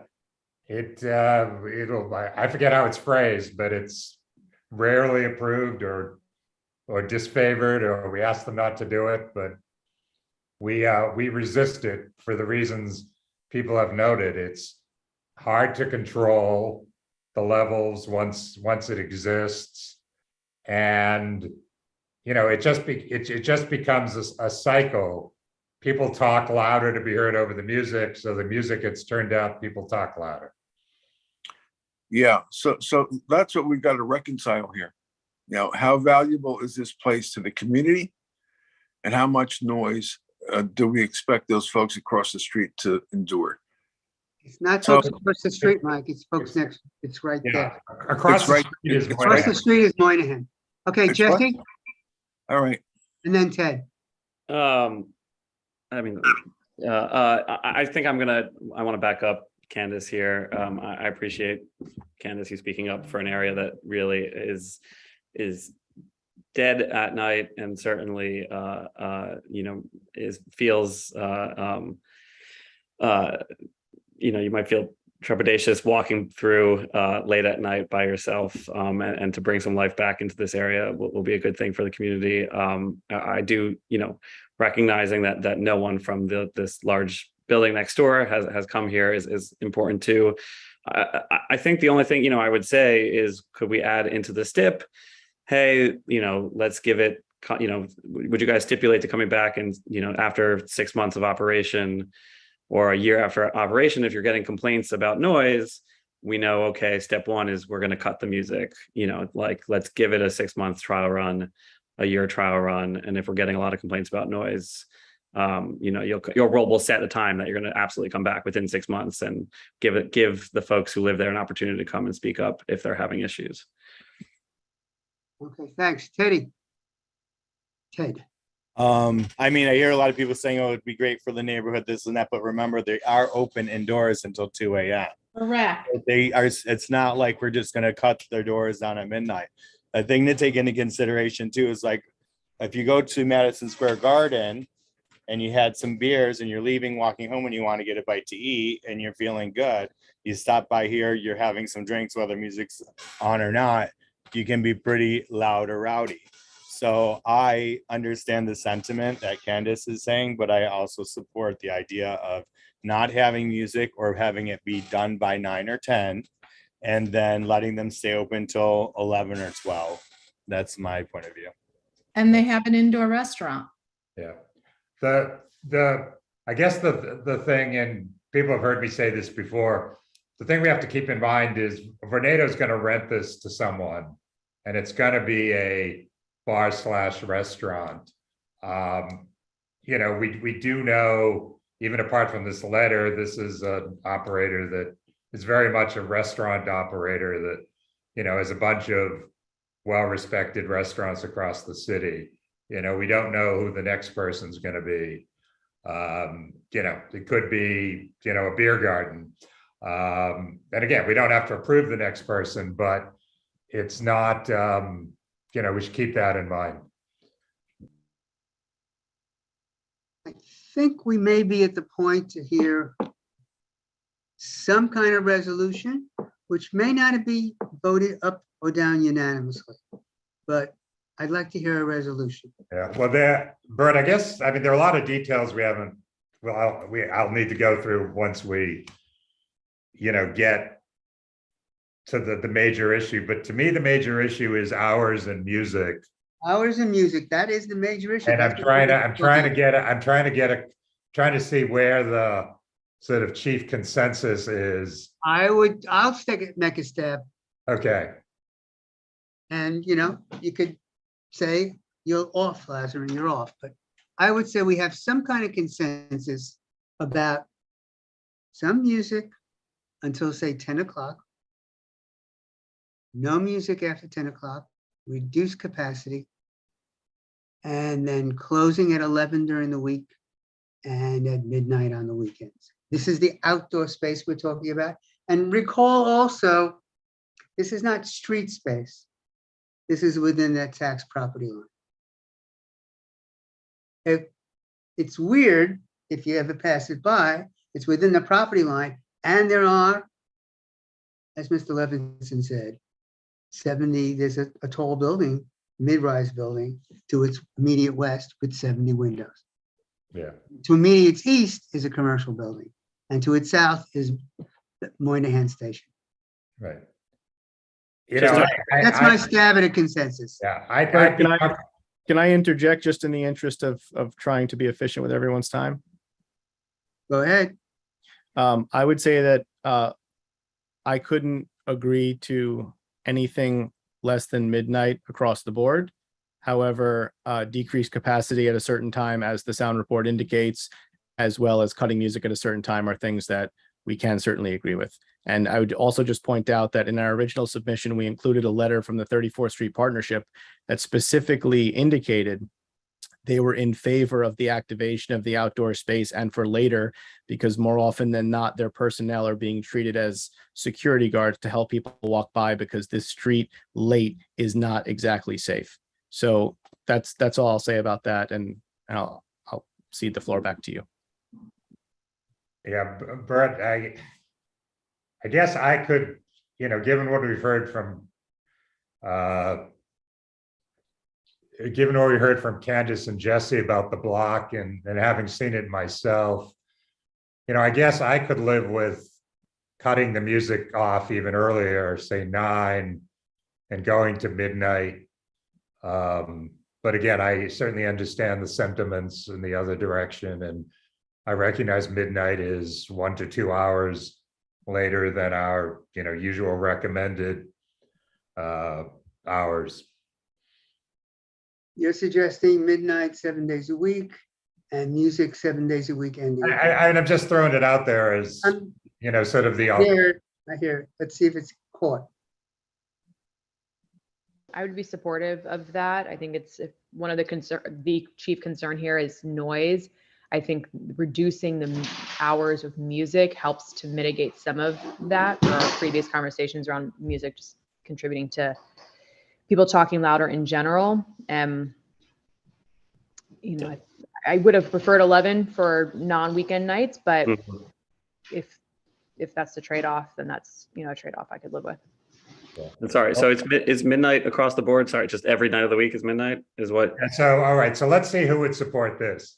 B: forget how it's phrased, but it's rarely approved or disfavored, or we ask them not to do it, but we resist it for the reasons people have noted. It's hard to control. the levels once it exists. And, you know, it just becomes a cycle. People talk louder to be heard over the music. So the music gets turned up, people talk louder.
R: Yeah, so that's what we've got to reconcile here. You know, how valuable is this place to the community? And how much noise do we expect those folks across the street to endure?
A: It's not
R: So-
A: folks across the street, Mike. It's folks next. It's right there.
B: Across
R: It's
B: the
R: right-
B: street is
R: it's
A: Across
B: Moynihan.
A: the street is Moynihan. Okay,
R: It's what?
A: Jesse,
R: All right.
A: and then Ted.
V: I mean, I think I want to back up Candace here. I appreciate Candace, you speaking up for an area that really is dead at night, and certainly, you know, feels, you know, you might feel trepidatious walking through late at night by yourself, and to bring some life back into this area will be a good thing for the community. I do, you know, recognizing that no one from this large building next door has come here is important too. I think the only thing, you know, I would say is, could we add into the STIP, hey, you know, let's give it, you know, would you guys stipulate to coming back and, you know, after 6 months of operation or a year after operation, if you're getting complaints about noise, we know, okay, step one is we're going to cut the music, you know, like, let's give it a 6 month trial run, a year trial run. And if we're getting a lot of complaints about noise, you know, your role will set a time that you're going to absolutely come back within 6 months and give the folks who live there an opportunity to come and speak up if they're having issues.
A: Okay, thanks. Ted.
H: I mean, I hear a lot of people saying, oh, it'd be great for the neighborhood, this and that, but remember, they are open indoors until 2 a.m.
G: Correct.
H: It's not like we're just gonna cut their doors down at midnight. A thing to take into consideration too is, like, if you go to Madison Square Garden and you had some beers and you're leaving, walking home, and you want to get a bite to eat and you're feeling good, you stop by here, you're having some drinks, whether music's on or not, you can be pretty loud or rowdy. So I understand the sentiment that Candace is saying, but I also support the idea of not having music or having it be done by 9 or 10, and then letting them stay open till 11 or 12. That's my point of view.
G: And they have an indoor restaurant.
B: Yeah. I guess the thing, and people have heard me say this before, the thing we have to keep in mind is Vornado is going to rent this to someone, and it's going to be a bar/restaurant. You know, we do know, even apart from this letter, this is an operator that is very much a restaurant operator that, you know, has a bunch of well-respected restaurants across the city. You know, we don't know who the next person's going to be. You know, it could be, you know, a beer garden. And again, we don't have to approve the next person, but it's not, you know, we should keep that in mind.
A: I think we may be at the point to hear some kind of resolution, which may not be voted up or down unanimously, but I'd like to hear a resolution.
B: Yeah, well, Bert, I guess, I mean, there are a lot of details we haven't, well, I'll need to go through once we, you know, get to the major issue. But to me, the major issue is hours and music.
A: Hours and music, that is the major issue.
B: And I'm trying to see where the sort of chief consensus is.
A: I'll make a stab.
B: Okay.
A: And, you know, you could say you're off, Lazar, you're off, but I would say we have some kind of consensus about some music until, say, 10 o'clock. No music after 10 o'clock, reduced capacity, and then closing at 11 during the week and at midnight on the weekends. This is the outdoor space we're talking about. And recall also, this is not street space. This is within that tax property line. If it's weird, if you ever pass it by, it's within the property line, and there are, as Mr. Levinson said, 70, there's a tall building, mid-rise building to its immediate west with 70 windows.
B: Yeah.
A: To immediate east is a commercial building, and to its south is the Moynihan Station.
B: Right. You know,
A: That's my stab at a consensus.
B: Yeah,
C: But can I interject just in the interest of trying to be efficient with everyone's time?
A: Go ahead.
C: I would say that I couldn't agree to anything less than midnight across the board. However, decreased capacity at a certain time, as the sound report indicates, as well as cutting music at a certain time, are things that we can certainly agree with. And I would also just point out that in our original submission, we included a letter from the 34th Street Partnership that specifically indicated they were in favor of the activation of the outdoor space and for later, because more often than not, their personnel are being treated as security guards to help people walk by, because this street late is not exactly safe. So that's all I'll say about that. And I'll cede the floor back to you.
B: Yeah, Bert, I guess I could, you know, given what we've heard from Candace and Jesse about the block and having seen it myself, you know, I guess I could live with cutting the music off even earlier, say 9, and going to midnight. But again, I certainly understand the sentiments in the other direction, and I recognize midnight is 1 to 2 hours later than our, you know, usual recommended hours.
A: You're suggesting midnight 7 days a week and music 7 days a week ending.
B: I'm just throwing it out there as, you know, sort of the.
A: I hear it. Let's see if it's caught.
D: I would be supportive of that. I think it's one of the chief concern here is noise. I think reducing the hours of music helps to mitigate some of that. Our previous conversations around music just contributing to people talking louder in general. You know, I would have preferred 11 for non-weekend nights, but if that's the trade-off, then that's, you know, a trade-off I could live with.
V: And sorry, so it's midnight across the board. Sorry, just every night of the week is midnight is what?
B: And so, all right, so let's see who would support this.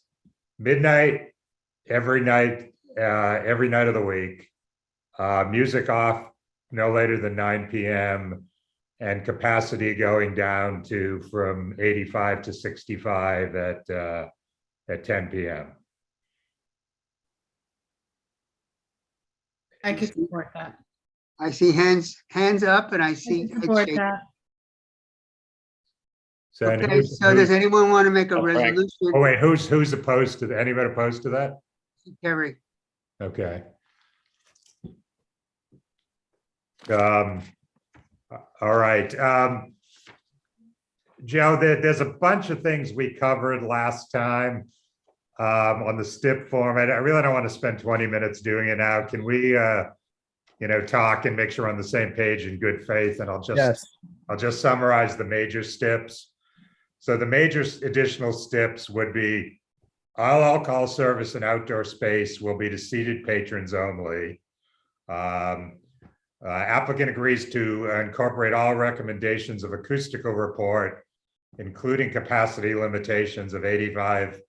B: Midnight, every night of the week, music off no later than 9 p.m. and capacity going down to from 85 to 65 at 10 p.m.
G: I could support that.
A: I see hands up, and I see head
G: Support
A: shaking.
G: that.
B: So, and
A: Okay, so does anyone want to make a resolution?
B: Oh wait, who's opposed to that? Anybody opposed to that?
A: Kerry.
B: Okay. All right. Joe, there's a bunch of things we covered last time on the STIP form. I really don't want to spend 20 minutes doing it now. Can we, you know, talk and make sure we're on the same page in good faith? And I'll just summarize the major STIPs. So the major additional STIPs would be all alcohol service and outdoor space will be to seated patrons only. Applicant agrees to incorporate all recommendations of acoustical report, including capacity limitations of 85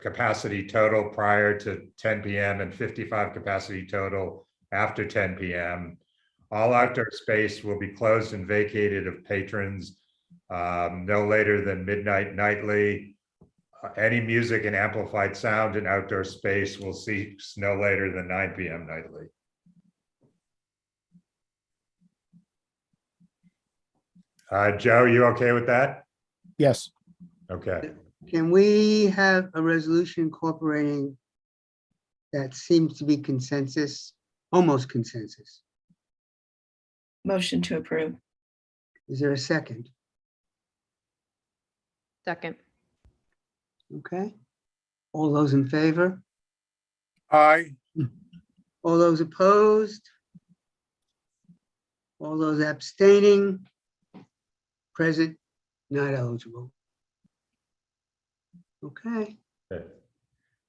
B: capacity total prior to 10 p.m. and 55 capacity total after 10 p.m. All outdoor space will be closed and vacated of patrons no later than midnight nightly. Any music and amplified sound in outdoor space will cease no later than 9 p.m. nightly. Joe, you okay with that?
C: Yes.
B: Okay.
A: Can we have a resolution incorporating that seems to be consensus, almost consensus?
F: Motion to approve.
A: Is there a second?
D: Second.
A: Okay. All those in favor?
R: Aye.
A: All those opposed? All those abstaining? Present, not eligible. Okay.
B: Okay.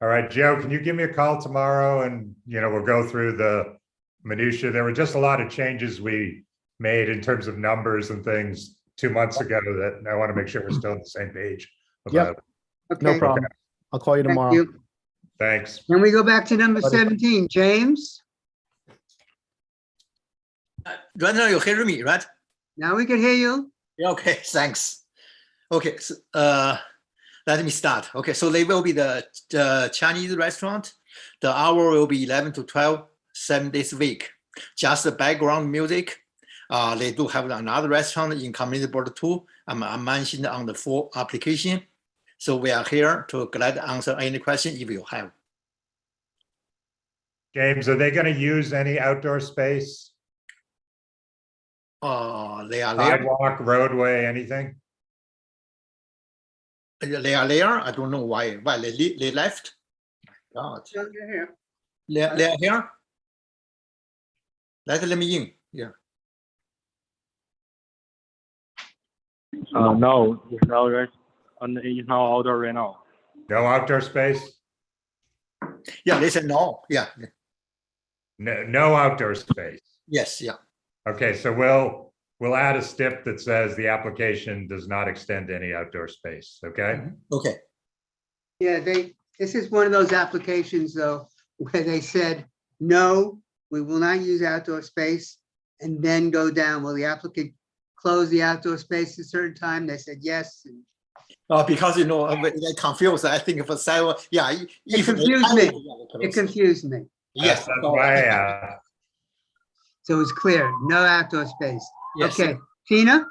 B: All right, Joe, can you give me a call tomorrow and, you know, we'll go through the minutia. There were just a lot of changes we made in terms of numbers and things 2 months ago that I want to make sure we're still on the same page about.
C: Yep. No
A: Okay.
C: problem. I'll call you
A: Thank
C: tomorrow.
A: you.
B: Thanks.
A: Can we go back to number 17, James?
M: Right now you hear me, right?
A: Now we can hear you.
M: Okay, thanks. Okay, so, let me start. Okay, so they will be the Chinese restaurant. The hour will be 11 to 12, 7 days a week. Just the background music. They do have another restaurant in Community Board 2. I mentioned on the full application. So we are here to glad to answer any question if you have.
B: James, are they going to use any outdoor space?
M: They are there.
B: Sidewalk, roadway, anything?
M: They are there. I don't know why they left. God.
A: They're here.
M: They are here. Let me in. Yeah.
K: No, it's now outdoor right now.
B: No outdoor space?
M: Yeah, they said no. Yeah.
B: No outdoor space.
M: Yes. Yeah.
B: Okay, so we'll add a stip that says the application does not extend to any outdoor space. Okay.
M: Okay.
A: Yeah, this is one of those applications though, where they said, no, we will not use outdoor space, and then go down. Will the applicant close the outdoor space at a certain time? They said yes.
M: Because they confused. I think for sidewalk, yeah.
A: It confused me. It confused me.
M: Yes.
B: That's why.
A: So it's clear, no outdoor space.
M: Yes.
A: Okay, Tina?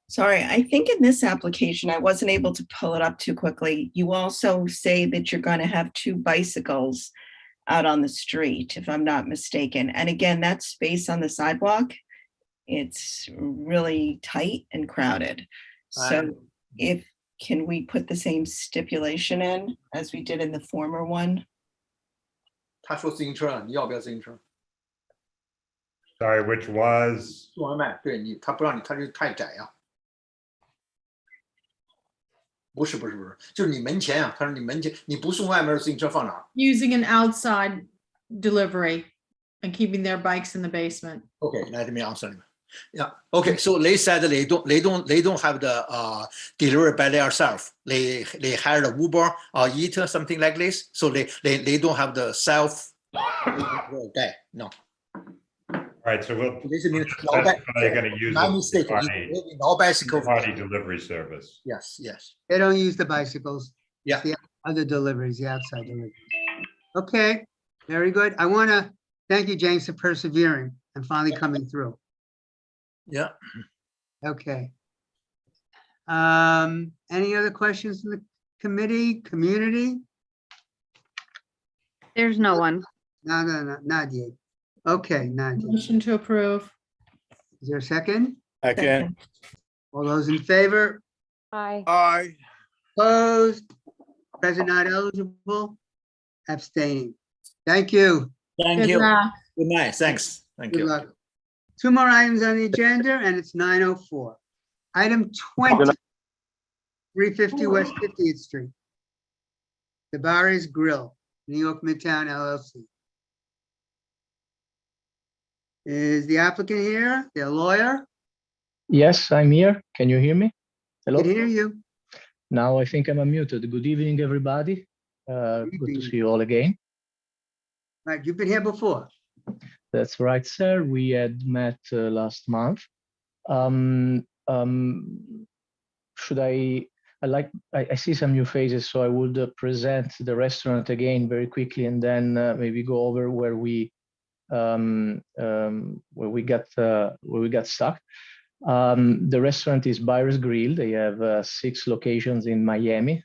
F: Sorry, I think in this application, I wasn't able to pull it up too quickly. You also say that you're going to have 2 bicycles out on the street, if I'm not mistaken. And again, that space on the sidewalk, it's really tight and crowded. So can we put the same stipulation in as we did in the former one?
M: 他说自行车，你要不要自行车？
B: Sorry, which was?
M: 送外卖，对你，他不让你，他这太窄啊。不是，就是你门前啊。他说你门前你不送外卖，自行车放哪儿
G: Using an outside delivery and keeping their bikes in the basement.
M: Okay, let me answer them. Yeah. Okay. So they said they don't have the delivery by themselves. They hired a Uber or Eater, something like this. So they don't have the self guy. No.
B: All right. So we'll.
M: This means
B: they're going to use
M: my mistake. No bicycle.
B: Party delivery service.
M: Yes. Yes.
A: They don't use the bicycles.
M: Yeah.
A: The other deliveries, the outside deliveries. Okay, very good. I want to thank you, James, for persevering and finally coming through.
M: Yeah.
A: Okay. Any other questions from the community?
Q: There's no one.
A: No, not yet. Okay, not yet.
G: Motion to approve.
A: Is there a second?
H: Second.
A: All those in favor?
O: Aye.
R: Aye.
A: Opposed? Present not eligible? Abstaining. Thank you.
M: Thank
G: Good
M: you.
G: luck.
M: Good night. Thanks. Thank
A: Good
M: you.
A: luck. 2 more items on the agenda, and it's 9:04. Item 20, 350 West 50th Street. The Barry's Grill, New York Midtown LLC. Is the applicant here, their lawyer?
U: Yes, I'm here. Can you hear me? Hello?
A: Can hear you.
U: Now I think I'm unmuted. Good evening, everybody. Good to see you all again.
A: Right, you've been here before.
U: That's right, sir. We had met last month. Should I see some new faces, so I would present the restaurant again very quickly, and then maybe go over where we got stuck. The restaurant is Byers Grill. They have 6 locations in Miami,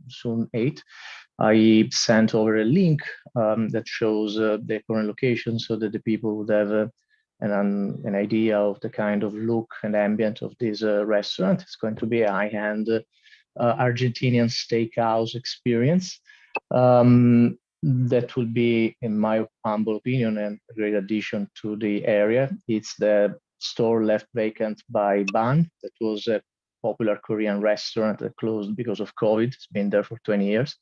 U: soon 8. I sent over a link that shows the current location so that the people would have an idea of the kind of look and ambient of this restaurant. It's going to be a high-end Argentinian steakhouse experience. That will be, in my humble opinion, a great addition to the area. It's the store left vacant by Ban. That was a popular Korean restaurant that closed because of COVID. It's been there for 20 years.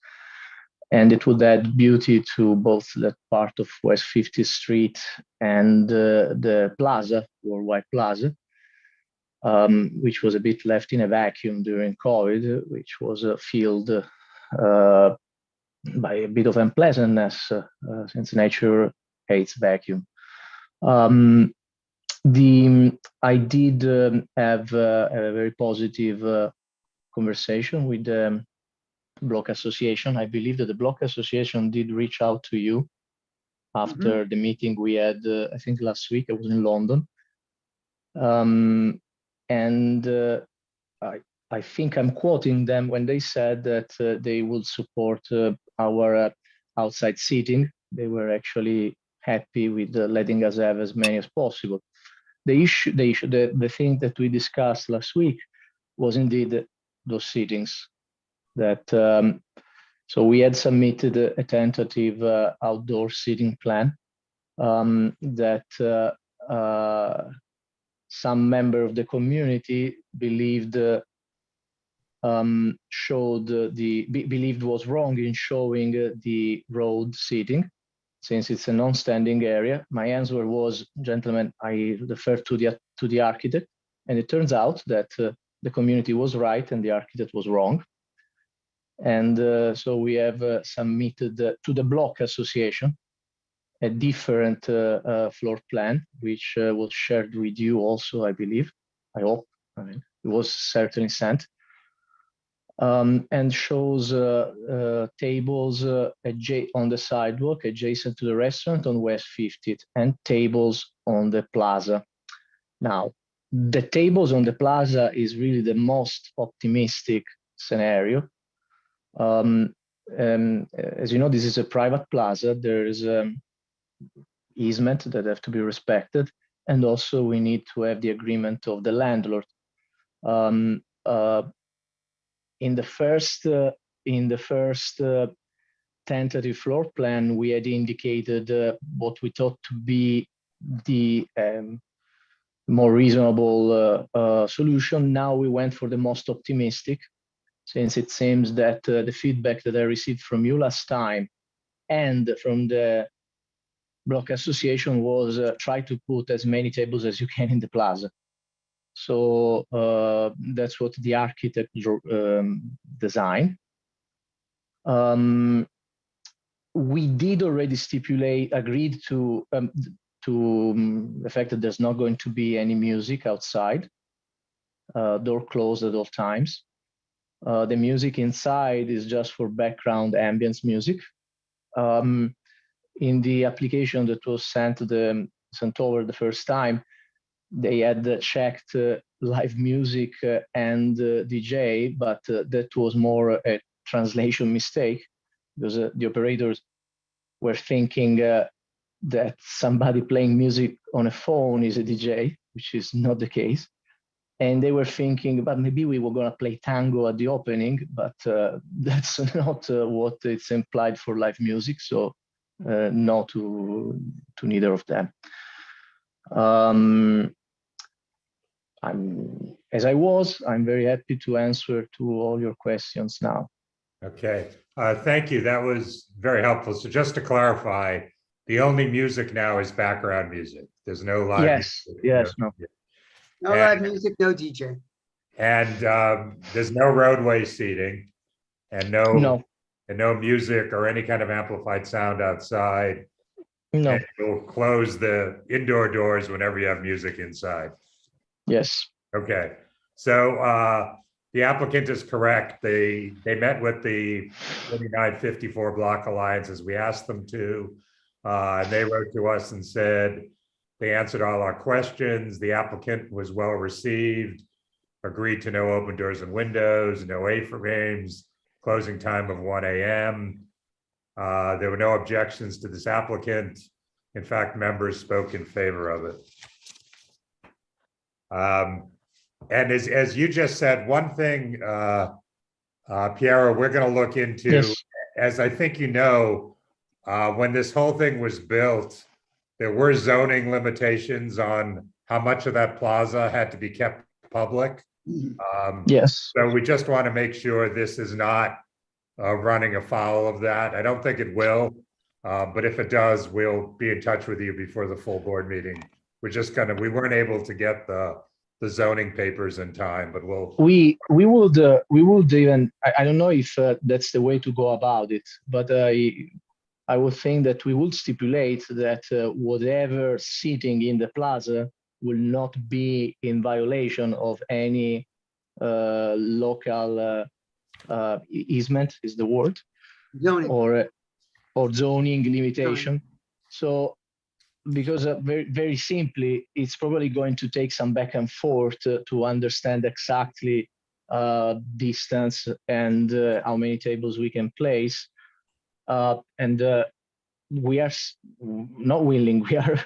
U: And it would add beauty to both that part of West 50th Street and the plaza, Worldwide Plaza, which was a bit left in a vacuum during COVID, which was filled by a bit of unpleasantness since nature hates vacuum. I did have a very positive conversation with the Block Association. I believe that the Block Association did reach out to you after the meeting we had, I think last week. I was in London. I think I'm quoting them when they said that they would support our outside seating. They were actually happy with letting us have as many as possible. The thing that we discussed last week was indeed those seatings. So we had submitted a tentative outdoor seating plan that some member of the community believed believed was wrong in showing the road seating, since it's a non-standing area. My answer was, gentlemen, I refer to the architect, and it turns out that the community was right and the architect was wrong. And so we have submitted to the Block Association a different floor plan, which was shared with you also, I believe. I hope. I mean, it was certainly sent. And shows tables on the sidewalk adjacent to the restaurant on West 50th and tables on the plaza. Now, the tables on the plaza is really the most optimistic scenario. As you know, this is a private plaza. There is easement that have to be respected, and also we need to have the agreement of the landlord. In the first tentative floor plan, we had indicated what we thought to be the more reasonable solution. Now we went for the most optimistic, since it seems that the feedback that I received from you last time and from the Block Association was try to put as many tables as you can in the plaza. So that's what the architect designed. We did already agreed to the fact that there's not going to be any music outside, door closed at all times. The music inside is just for background ambience music. In the application that was sent over the first time, they had checked live music and DJ, but that was more a translation mistake, because the operators were thinking that somebody playing music on a phone is a DJ, which is not the case. And they were thinking, but maybe we were going to play tango at the opening, but that's not what it's implied for live music. So no to neither of them. I'm very happy to answer to all your questions now.
B: Okay, thank you. That was very helpful. So just to clarify, the only music now is background music. There's no live music.
A: No live music, no DJ.
B: And there's no roadway seating and no music or any kind of amplified sound outside.
U: No.
B: And you'll close the indoor doors whenever you have music inside.
U: Yes.
B: Okay. So the applicant is correct. They met with the 2954 Block Alliance as we asked them to. And they wrote to us and said they answered all our questions. The applicant was well received, agreed to no open doors and windows, no A-frames, closing time of 1 a.m. There were no objections to this applicant. In fact, members spoke in favor of it. And as you just said, one thing, Piero, we're going to look into,
U: yes.
B: As I think you know, when this whole thing was built, there were zoning limitations on how much of that plaza had to be kept public.
U: Yes.
B: So we just want to make sure this is not running afoul of that. I don't think it will, but if it does, we'll be in touch with you before the full board meeting. We're just we weren't able to get the zoning papers in time, but
U: we would even, I don't know if that's the way to go about it, but I would think that we would stipulate that whatever seating in the plaza will not be in violation of any local easement is the word,
A: Zoning.
U: or zoning limitation. So, because very simply, it's probably going to take some back and forth to understand exactly distance and how many tables we can place. And we are not willing. We are.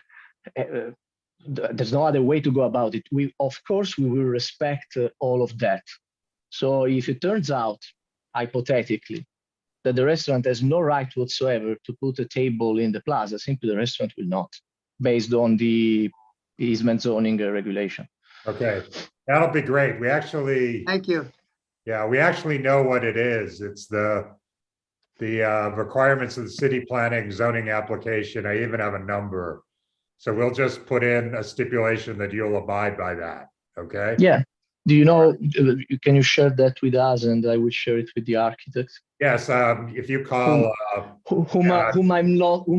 U: There's no other way to go about it. Of course, we will respect all of that. So if it turns out, hypothetically, that the restaurant has no right whatsoever to put a table in the plaza, simply the restaurant will not, based on the easement zoning regulation.
B: Okay, that'll be great. We actually,
A: Thank you.
B: yeah, we actually know what it is. It's the requirements of the city planning zoning application. I even have a number. So we'll just put in a stipulation that you'll abide by that, okay?
U: Yeah. Do you know, can you share that with us, and I will share it with the architect?
B: Yes, if you call.
U: Whom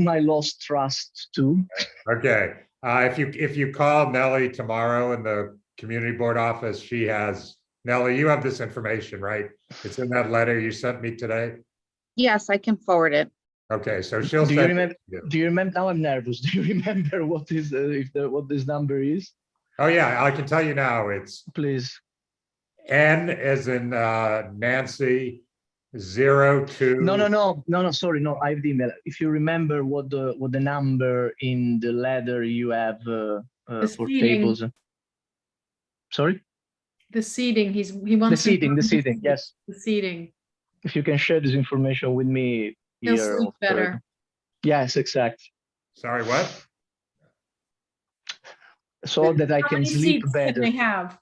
U: I lost trust to.
B: Okay, if you call Nellie tomorrow in the community board office, she has, Nellie, you have this information, right? It's in that letter you sent me today?
E: Yes, I can forward it.
B: Okay, so she'll
U: Do you
B: send
U: remember?
B: it to you.
U: Do you remember? Now I'm nervous. Do you remember what is what this number is?
B: Oh yeah, I can tell you now. It's
U: Please.
B: N as in Nancy, 02.
U: No. Sorry, no. I have the email. If you remember what the number in the letter you have for
G: seating.
U: tables. Sorry.
G: The seating, he wants.
U: The seating. Yes.
G: The seating.
U: If you can share this information with me
G: He'll
U: here.
G: sleep better.
U: Yes, exactly.
B: Sorry, what?
U: So that I
G: How
U: can
G: many
U: sleep
G: seats can
U: better.
G: they have?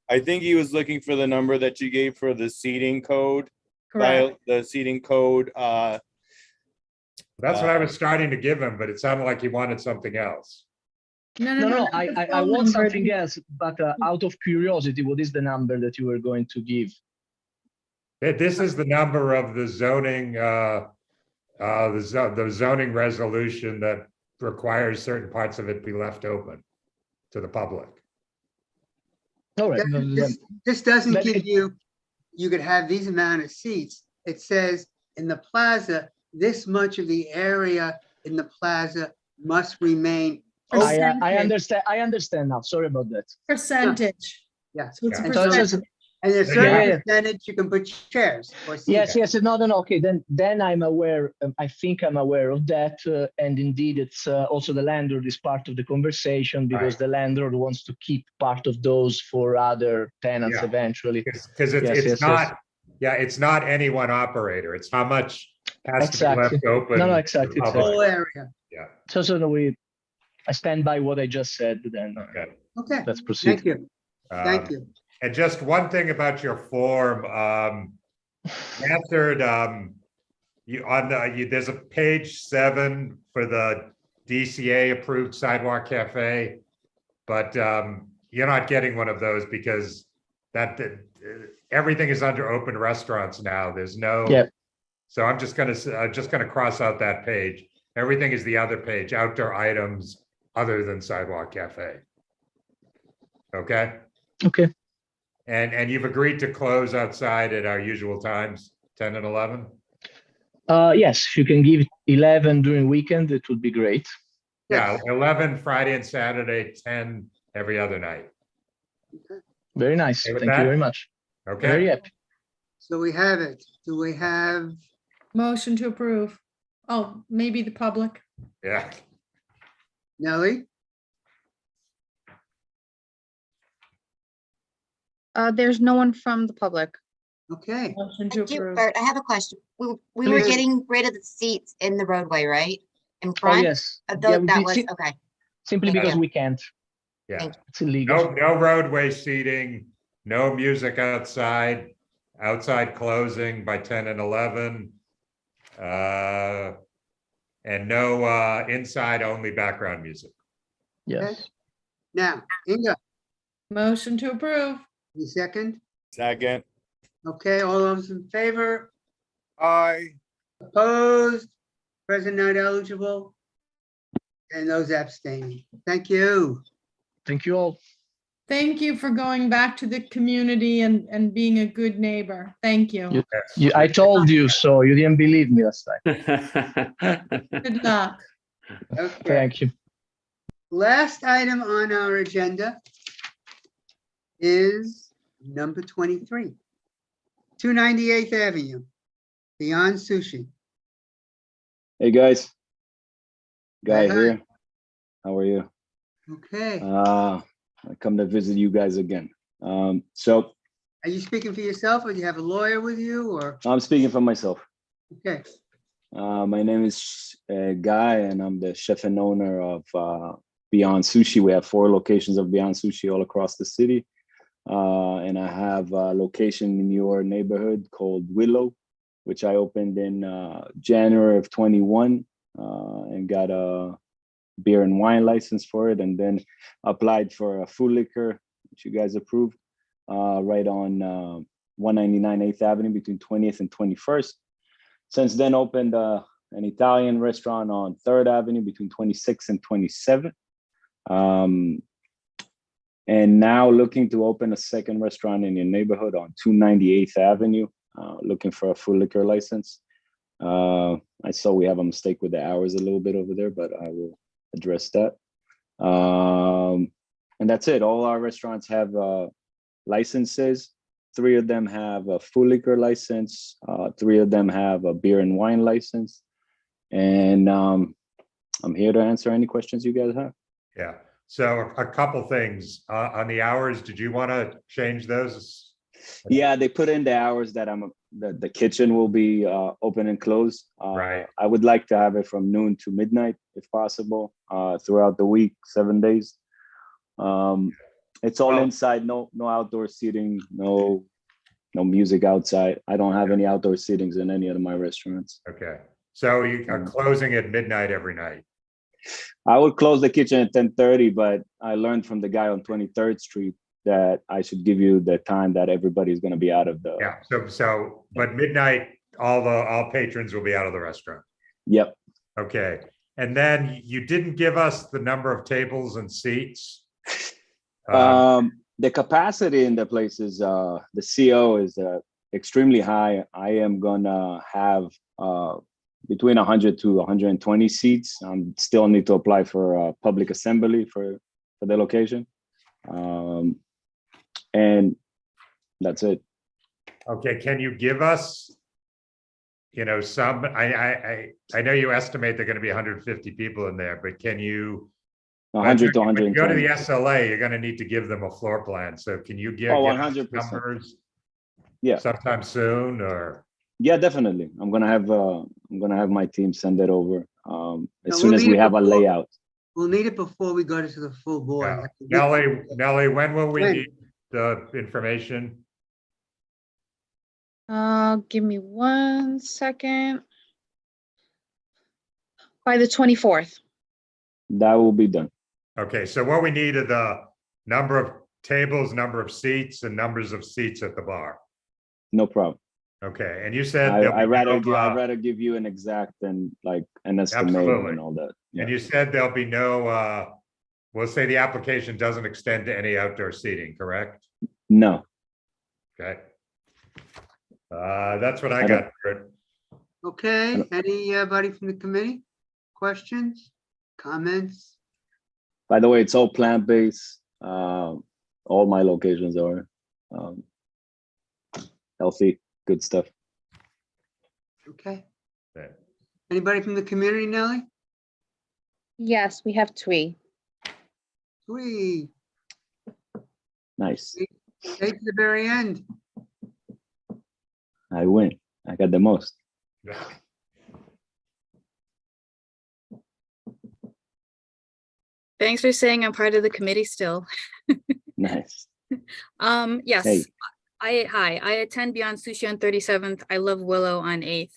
H: I think he was looking for the number that you gave for the seating code.
G: Correct.
H: The seating code.
B: That's what I was starting to give him, but it sounded like he wanted something else.
U: No. I want something else, but out of curiosity, what is the number that you were going to give?
B: This is the number of the zoning, the zoning resolution that requires certain parts of it be left open to the public.
U: All right.
A: This doesn't give you, you could have these amount of seats. It says in the plaza, this much of the area in the plaza must remain.
U: I understand now. Sorry about that.
G: Percentage.
A: Yeah.
G: So it's a
A: And
G: percentage.
A: and there's certain percentage you can put chairs or seats.
U: Yes. No. Okay, then I'm aware. I think I'm aware of that, and indeed, it's also the landlord is part of the conversation because the landlord wants to keep part of those for other tenants eventually.
B: Because it's not. Yeah, it's not any one operator. It's how much has to be left open.
U: No, exactly.
B: to the public.
A: Whole area.
B: Yeah.
U: So I stand by what I just said. Then.
A: Okay.
U: Let's proceed.
A: Thank you. Thank you.
B: And just one thing about your form, you answered, there's a page 7 for the DCA approved sidewalk cafe, but you're not getting one of those because everything is under open restaurants now. There's no.
U: Yeah.
B: So I'm just gonna cross out that page. Everything is the other page, outdoor items other than sidewalk cafe. Okay.
U: Okay.
B: And you've agreed to close outside at our usual times, 10 and 11?
U: Yes, if you can give 11 during weekend, it would be great.
B: Yeah, 11 Friday and Saturday, 10 every other night.
U: Very nice.
B: Okay with
U: Thank
B: that?
U: you very much.
B: Okay.
U: Very happy.
A: So we have it. Do we have?
G: Motion to approve. Oh, maybe the public.
B: Yeah.
A: Nellie?
E: There's no one from the public.
A: Okay.
G: Motion to approve.
N: Bert, I have a question. We were
U: Please.
N: getting rid of the seats in the roadway, right? In
U: Oh,
N: front?
U: yes.
N: That
U: Yeah,
N: was, okay.
U: Simply
N: Thank
U: because
N: you.
U: we can't.
B: Yeah.
U: It's illegal.
B: No roadway seating, no music outside closing by 10 and 11. And no inside only background music.
U: Yes.
A: Now, Inga,
G: Motion to approve.
A: you second?
H: Second.
A: Okay, all those in favor?
R: Aye.
A: Opposed, present not eligible, and those abstaining. Thank you.
U: Thank you all.
G: Thank you for going back to the community and being a good neighbor. Thank you.
U: I told you so. You didn't believe me last time.
G: Good luck.
A: Okay.
U: Thank you.
A: Last item on our agenda is number 23, 298th Avenue, Beyond Sushi.
I: Hey guys, Guy
A: Hi.
I: here. How are you?
A: Okay.
I: I come to visit you guys again. So
A: Are you speaking for yourself or do you have a lawyer with you or?
I: I'm speaking for myself.
A: Okay.
I: My name is Guy, and I'm the chef and owner of Beyond Sushi. We have 4 locations of Beyond Sushi all across the city. And I have a location in your neighborhood called Willow, which I opened in January of 21 and got a beer and wine license for it, and then applied for a food liquor, which you guys approved, right on 199 8th Avenue between 20th and 21st. Since then, opened an Italian restaurant on 3rd Avenue between 26th and 27th. And now looking to open a second restaurant in your neighborhood on 298th Avenue, looking for a full liquor license. I saw we have a mistake with the hours a little bit over there, but I will address that. And that's it. All our restaurants have licenses. 3 of them have a full liquor license. 3 of them have a beer and wine license. And I'm here to answer any questions you guys have.
B: Yeah. So a couple things on the hours. Did you want to change those?
I: Yeah, they put in the hours that the kitchen will be open and closed.
B: Right.
I: I would like to have it from noon to midnight, if possible, throughout the week, 7 days. It's all inside, no outdoor seating, no music outside. I don't have any outdoor seatings in any of my restaurants.
B: Okay. So you are closing at midnight every night.
I: I would close the kitchen at 10:30, but I learned from the guy on 23rd Street that I should give you the time that everybody's going to be out of the.
B: Yeah. But midnight, all patrons will be out of the restaurant.
I: Yep.
B: Okay. And then you didn't give us the number of tables and seats.
I: The capacity in the place is the CO is extremely high. I am gonna have between 100 to 120 seats. Still need to apply for a public assembly for the location, and that's it.
B: Okay. Can you give us, some? I know you estimate they're going to be 150 people in there, but can you?
I: 100 to
B: When you
I: 120.
B: go to the SLA, you're going to need to give them a floor plan. So can you give
I: 100%.
B: numbers?
I: Yeah.
B: Sometime soon, or?
I: Yeah, definitely. I'm gonna have my team send it over as
A: No,
I: soon
A: we'll
I: as
A: need
I: we
A: it
I: have a
A: before-
I: layout.
A: We'll need it before we go to the full board.
B: Nellie, when will we
A: When?
B: need the information?
E: Give me 1 second. By the 24th.
I: That will be done.
B: Okay, so what we need are the number of tables, number of seats, and numbers of seats at the bar.
I: No problem.
B: Okay, and you said
I: I'd rather give you an exact and like an estimate
B: Absolutely.
I: and all that. Yeah.
B: And you said there'll be no, we'll say the application doesn't extend to any outdoor seating, correct?
I: No.
B: Okay. That's what I
I: I
B: got.
I: don't-
B: Kurt.
A: Okay, anybody from the committee? Questions, comments?
I: By the way, it's all plant-based. All my locations are healthy, good stuff.
A: Okay. Anybody from the community, Nellie?
E: Yes, we have 3.
A: 3.
I: Nice.
A: Stay to the very end.
I: I win. I got the most.
J: Thanks for saying I'm part of the committee still.
I: Nice.
J: Yes.
I: Hey.
J: I attend Beyond Sushi on 37th. I love Willow on 8th,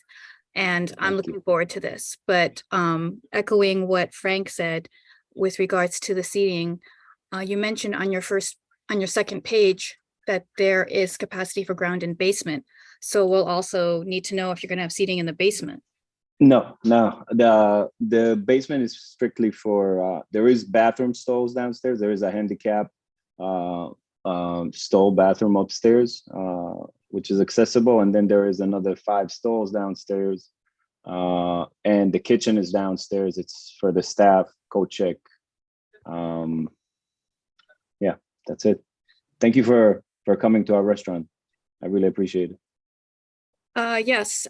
J: and I'm looking forward to this. But echoing what Frank said with regards to the seating, you mentioned on your second page that there is capacity for ground and basement. So we'll also need to know if you're going to have seating in the basement.
I: No, no. The basement is strictly for, there is bathroom stalls downstairs. There is a handicap stall bathroom upstairs, which is accessible. And then there is another 5 stalls downstairs. And the kitchen is downstairs. It's for the staff, co-check. Yeah, that's it. Thank you for coming to our restaurant. I really appreciate it.
J: Yes.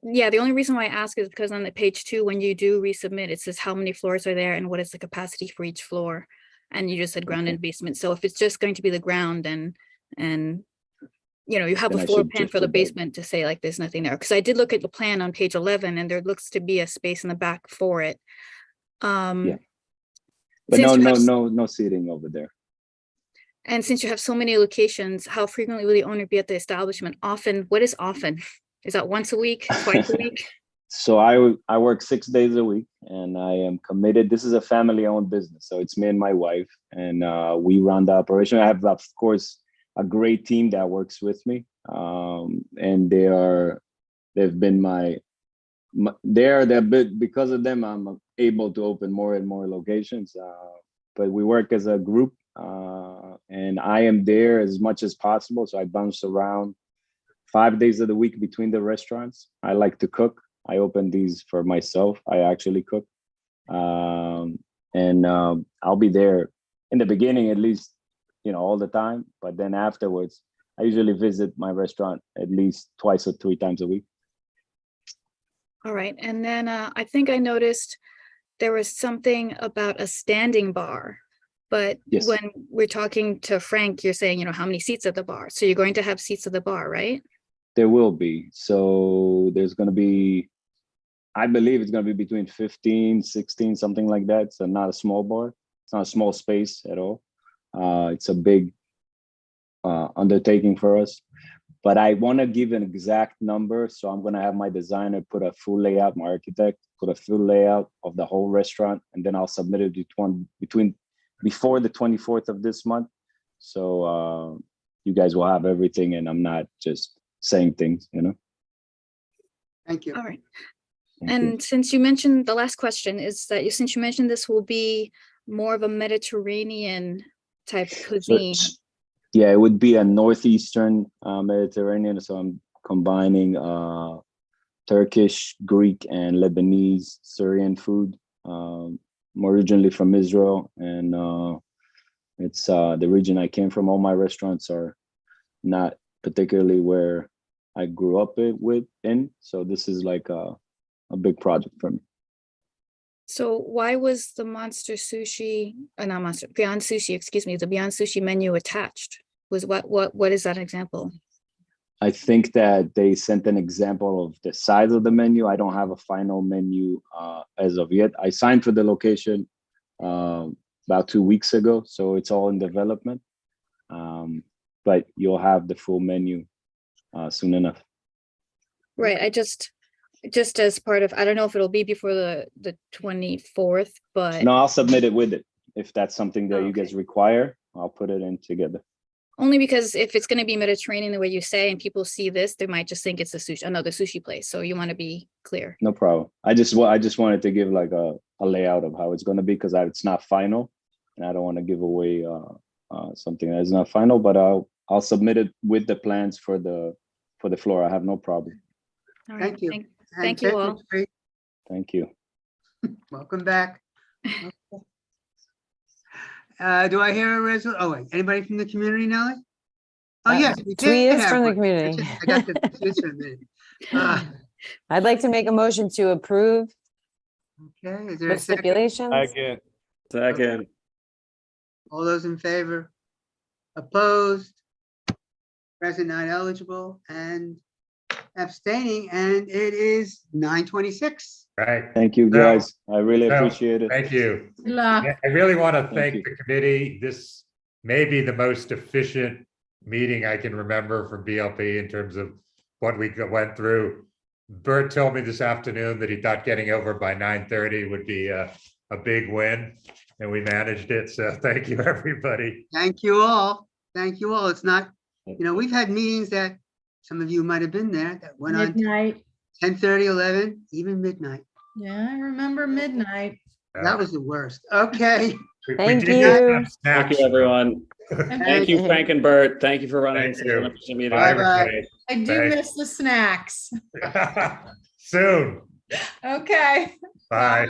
J: Yeah, the only reason why I ask is because on the page 2, when you do resubmit, it says how many floors are there and what is the capacity for each floor. And you just said ground and basement. So if it's just going to be the ground and you know, you have
I: Then
J: a
I: I
J: floor
I: should
J: plan
I: just
J: for the
I: put that.
J: basement to say like there's nothing there. Because I did look at the plan on page 11 and there looks to be a space in the back for it.
I: Yeah. But
J: Since you have
I: no seating over there.
J: And since you have so many locations, how frequently will the owner be at the establishment? Often, what is often? Is that once a week, twice a week?
I: So I work 6 days a week, and I am committed. This is a family-owned business, so it's me and my wife, and we run the operation. I have, of course, a great team that works with me, and they've been they're big. Because of them, I'm able to open more and more locations. But we work as a group, and I am there as much as possible. So I bounce around 5 days of the week between the restaurants. I like to cook. I open these for myself. I actually cook. And I'll be there in the beginning, at least, you know, all the time. But then afterwards, I usually visit my restaurant at least 2 or 3 times a week.
J: All right. And then I think I noticed there was something about a standing bar. But
I: Yes.
J: when we're talking to Frank, you're saying, you know, how many seats at the bar? So you're going to have seats at the bar, right?
I: There will be. So there's going to be, I believe it's going to be between 15, 16, something like that. So not a small bar. It's not a small space at all. It's a big undertaking for us. But I want to give an exact number. So I'm going to have my designer put a full layout, my architect, put a full layout of the whole restaurant. And then I'll submit it before the 24th of this month. So you guys will have everything, and I'm not just saying things, you know.
A: Thank you.
J: All right.
I: Thank
J: And
I: you.
J: since you mentioned, the last question is that since you mentioned this will be more of a Mediterranean type cuisine.
I: Yeah, it would be a northeastern Mediterranean. So I'm combining Turkish, Greek, and Lebanese, Syrian food. I'm originally from Israel, and it's the region I came from. All my restaurants are not particularly where I grew up in. So this is like a big project for me.
J: So why was the Monster Sushi, not Monster, Beyond Sushi, excuse me, the Beyond Sushi menu attached? Was what is that example?
I: I think that they sent an example of the size of the menu. I don't have a final menu as of yet. I signed for the location about 2 weeks ago, so it's all in development. But you'll have the full menu soon enough.
J: Right, I just as part of, I don't know if it'll be before the 24th, but.
I: No, I'll submit it with it. If that's something that you guys require, I'll put it in together.
J: Only because if it's going to be Mediterranean the way you say, and people see this, they might just think it's another sushi place. So you want to be clear.
I: No problem. I just wanted to give like a layout of how it's going to be, because it's not final, and I don't want to give away something that is not final. But I'll submit it with the plans for the floor. I have no problem.
J: All right.
A: Thank you.
J: Thank you all.
I: Thank you.
A: Welcome back. Do I hear a resolution? Oh, wait, anybody from the community, Nelly? Oh, yes. We
O: tweet
A: did
O: is
A: have
O: from the
A: one.
O: community.
A: I got the tweets from the.
O: I'd like to make a motion to approve
A: Okay, is there a
O: with
A: second?
O: stipulations.
V: Second.
A: All those in favor? Opposed? Present not eligible and abstaining, and it is 9:26.
B: Right.
I: Thank you, guys. I really appreciate it.
B: Thank you.
G: Good luck.
B: Yeah, I really want to
I: Thank
B: thank the committee. This may be the most efficient meeting I can remember from BLP in terms of what we went through. Bert told me this afternoon that he thought getting over by 9:30 would be a big win, and we managed it. So thank you, everybody.
A: Thank you all. Thank you all. It's not, you know, we've had meetings that some of you might have been there that went on
G: Midnight.
A: 10:30, 11, even midnight.
G: Yeah, I remember midnight.
A: That was the worst. Okay.
O: Thank
B: did
O: you.
B: get some
V: Thank
B: snacks.
V: you, everyone. Thank you,
A: you.
V: Frank and Bert. Thank you for running
B: Thank
V: such
B: you.
V: an efficient meeting.
B: Bye,
A: Bye-bye.
B: everybody.
G: I do
B: Thanks.
G: miss the snacks.
B: Soon.
G: Okay.
B: Bye.